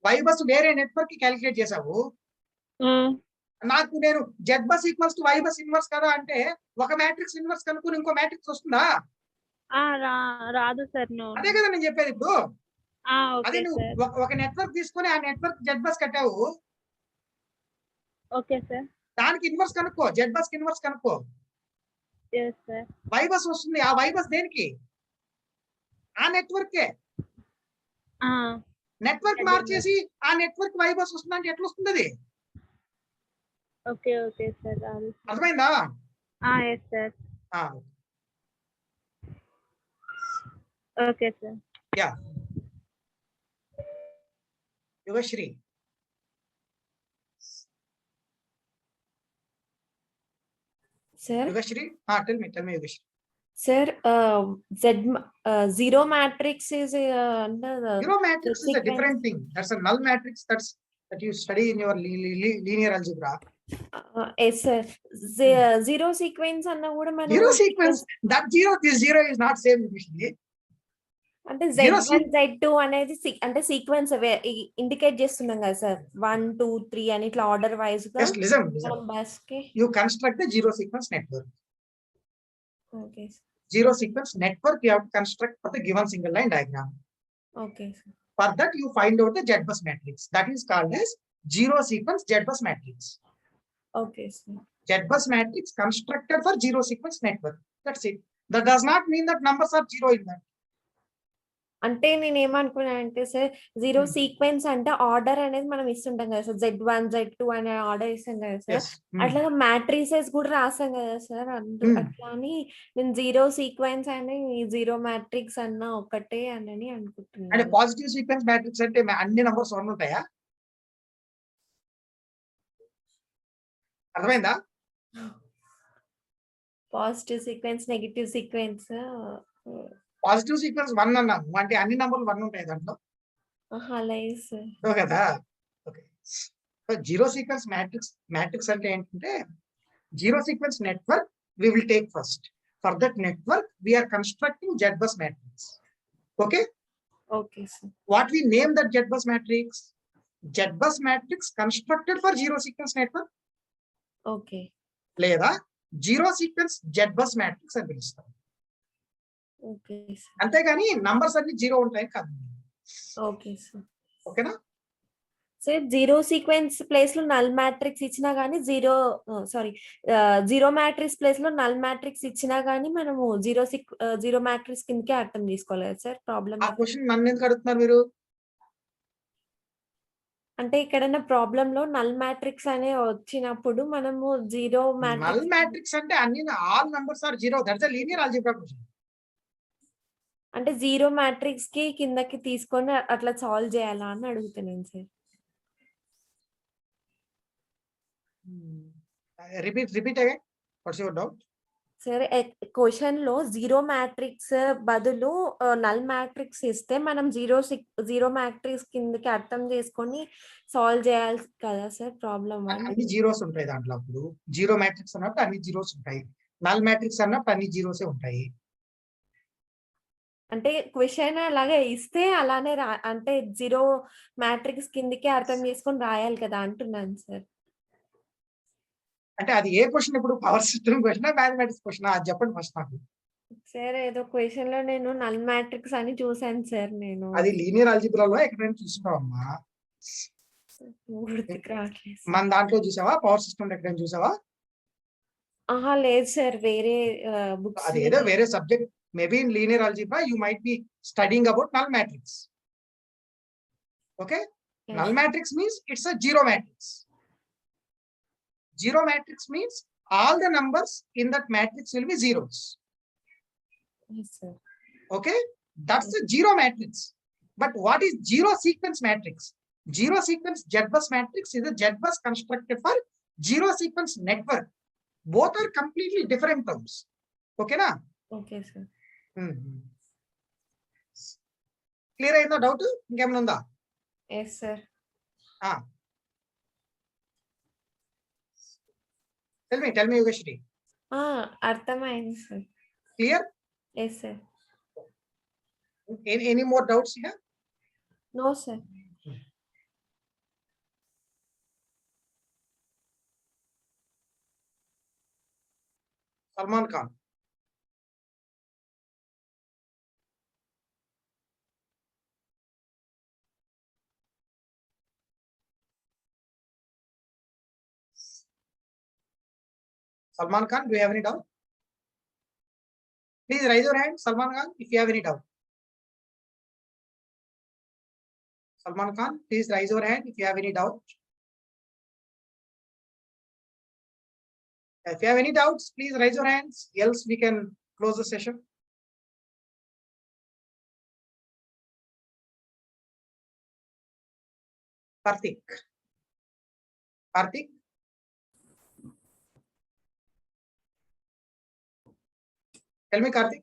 Y bus వేరే network కి క్యాలిక్యులేట్ చేసావు. నాకు నేను Z bus equals to Y bus inverse కదా అంటే ఒక మ్యాట్రిక్స్ ఇన్వర్స్ కనుక్కుని ఇంకో మ్యాట్రిక్స్ వస్తుందా? రాదు సార్. అదే కదా నేను చెప్పేది ఇప్పుడు. అదే ఓకే నువ్వు సార్. ఒక నెట్వర్క్ తీసుకొని ఆ నెట్వర్క్ Z బస్ కట్టావు, ఓకే సార్. దానికి ఇన్వర్స్ కనుక్కో, Z బస్ కి ఇన్వర్స్ కనుక్కో, yes సార్. Y బస్ వస్తుంది. ఆ Y బస్ దేనికి? ఆ నెట్వర్క్ కే. నెట్వర్క్ మార్చేసి ఆ నెట్వర్క్ Y బస్ వస్తుంది అంటే ఎట్లా వస్తుంది అది? Okay okay sir. అర్థమైందా? yes సార్. Okay sir. Yeah, Yugashri. Sir, Yugashri, tell me Yugashri. sir, zero matrix is under the Zero matrix is a sequence. different thing. That's a null matrix that you study in your linear algebra. Yes, sir. Zero sequence anna kuda manam Zero sequence, that zero, this zero is not same, Yugashri. అంటే Z1 Z2 అనేది అంటే sequence indicate చేస్తున్నాం కదా sir, 1 2 3 అని ఇట్లా order wise గా. Just listen. Bus కి You construct the zero sequence network. Okay Zero sequence network you have to construct for the given single line diagram. Okay sir. For that you find out the Z bus matrix. That is called as zero sequence Z bus matrix. Okay sir. Z bus matrix constructed for zero sequence network. That's it. That does not mean that numbers are zero in that. అంటే నేను ఏమనుకున్నా అంటే sir, zero sequence అంటే order అనేది మనం ఇస్తుంటాం కదా sir, Z1 Z2 అనే order ఇస్తాం కదా సార్. అట్లా మ్యాట్రిసెస్ కూడా రాస్తాం కదా సార్, అట్లా అని నేను జీరో సీక్వెన్స్ అని జీరో మ్యాట్రిక్స్ అన్న ఒకటే అని అంటే అనుకుంటున్నాను. పాజిటివ్ సీక్వెన్స్ మ్యాట్రిక్స్ అంటే అన్ని నంబర్స్ 1 ఉంటాయా? అర్థమైందా? Positive sequence, negative sequence. Positive sequence 1 అన్నాము అంటే అన్ని నంబర్లు 1 ఉంటాయి దాంట్లో. అలాగే సార్. కదా. Okay. So zero sequence matrix అంటే ఏంటంటే, zero sequence network we will take first. For that network we are constructing Z bus matrix. Okay? Okay sir. What we name that Z bus matrix? Z bus matrix constructed for zero sequence network. Okay. లేదా zero sequence Z bus matrix అని పిలుస్తాం. Okay sir. అంతేగాని numbers అన్ని zero ఉంటాయి కాదు. Okay sir. ఓకేనా? Sir zero sequence place లో null matrix ఇచ్చినా గానీ జీరో మ్యాట్రిక్స్ ప్లేస్ లో నల్ మ్యాట్రిక్స్ ఇచ్చినా గానీ మనము జీరో మ్యాట్రిక్స్ కిందకే అర్థం తీసుకోలేదు సార్. ప్రాబ్లమ్ ఆ క్వశ్చన్ నన్ను ఎందుకు అడుగుతున్నారు మీరు? అంటే ఎక్కడైనా ప్రాబ్లమ్ లో నల్ మ్యాట్రిక్స్ అనే వచ్చినప్పుడు మనము జీరో నల్ మ్యాట్రిక్స్ అంటే అన్ని all numbers are zero. That's a linear algebra question. అంటే జీరో మ్యాట్రిక్స్ కి కిందకి తీసుకొని అట్లా సాల్వ్ చేయాలా అని అడుగుతున్నాను sir. Repeat again. What's your doubt? సరే క్వశ్చన్ లో జీరో మ్యాట్రిక్స్ బదులు నల్ మ్యాట్రిక్స్ ఇస్తే మనం జీరో మ్యాట్రిక్స్ కిందకి అర్థం చేసుకొని సాల్వ్ చేయాలి కదా సార్ ప్రాబ్లమ్ అన్ని జీరోస్ ఉంటాయి దాంట్లో. అప్పుడు జీరో మ్యాట్రిక్స్ అన్నప్పుడు అన్ని జీరోస్ ఉంటాయి, నల్ మ్యాట్రిక్స్ అన్నప్పుడు అన్ని జీరోసే ఉంటాయి. అంటే క్వశ్చన్ అలాగే ఇస్తే అలానే అంటే జీరో మ్యాట్రిక్స్ కిందకి అర్థం చేసుకొని రాయాలి కదా అంటున్నాను సార్. అంటే అది ఏ క్వశ్చన్, ఇప్పుడు power system question, mathematics question, అది చెప్పండి ఫస్ట్ నాకు. సార్ ఏదో క్వశ్చన్ లో నేను నల్ మ్యాట్రిక్స్ అని చూసాను సార్. నేను అది లీనియర్ ఆల్జీబ్రాలో ఎక్కడైనా చూసుకున్నావమ్మా? గుర్తుకు రావట్లేదు మన దాంట్లో చూసావా? పవర్ సిస్టమ్ ఎక్కడైనా చూసావా? ఆహా లేదు సార్, వేరే బుక్స్ అది ఏదో వేరే subject. Maybe in linear algebra you might be studying about null matrix. Okay, null matrix means it's a zero matrix. Zero matrix means all the numbers in that matrix will be zeros. Yes, sir. Okay, that's the zero matrix. But what is zero sequence matrix? Zero sequence Z-bus matrix is a Z-bus constructed for zero sequence network. Both are completely different terms. Okay na? Okay, sir. Clear ayinda doubt? Ingemna unda? Yes, sir. Tell me Yogeshri. అర్థమైంది sir. Clear? Yes, sir. Any more doubts here? No, sir. Salman Khan. Salman Khan, do you have any doubt? Please raise your hand, Salman Khan, if you have any doubt. Salman Khan, please raise your hand if you have any doubt. If you have any doubts, please raise your hands, else we can close the session. Karthik. Karthik. Tell me, Karthik.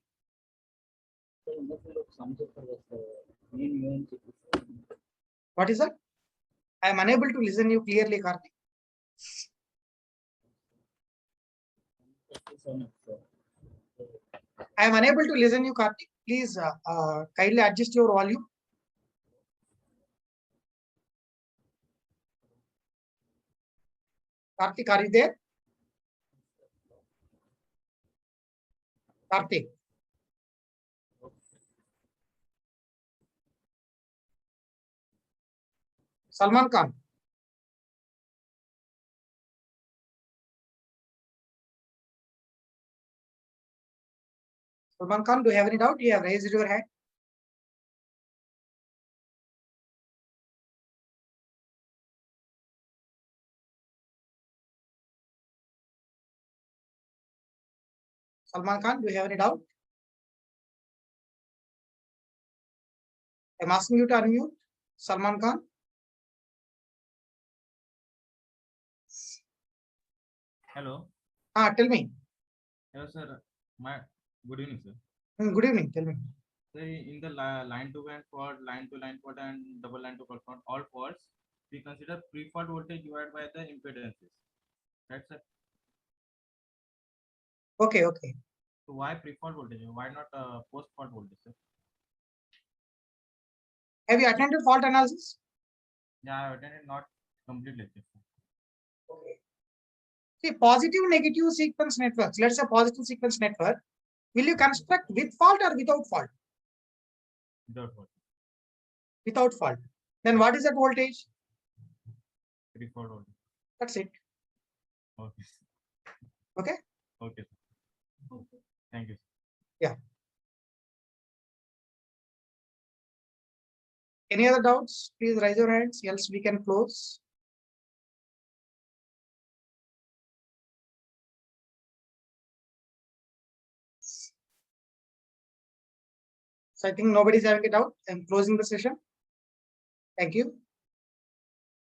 What is that? I am unable to listen you clearly, Karthik. I am unable to listen you, Karthik. Please kindly adjust your volume. Karthik, are you there? Karthik. Salman Khan. Salman Khan, do you have any doubt? You have raised your hand. Salman Khan, do you have any doubt? I'm asking you to unmute. Salman Khan. Hello. Tell me. Hello, sir. Good evening, sir. Good evening. Tell me. So in the line to line fault, line to line fault, and double line to fault, all faults, we consider pre-fault voltage divided by the impedances. That's it. Okay. So why pre-fault voltage? Why not post-fault voltage, sir? Have you attended fault analysis? Yeah, I attended not complete lecture. Okay. See, positive negative sequence networks. Let's say positive sequence network. Will you construct with fault or without fault? Without fault. Without fault. Then what is that voltage? Pre-fault voltage. That's it. Okay. Okay. Okay. Thank you. Yeah. Any other doubts? Please raise your hands, else we can close. So I think nobody's having a doubt. I'm closing the session. Thank you.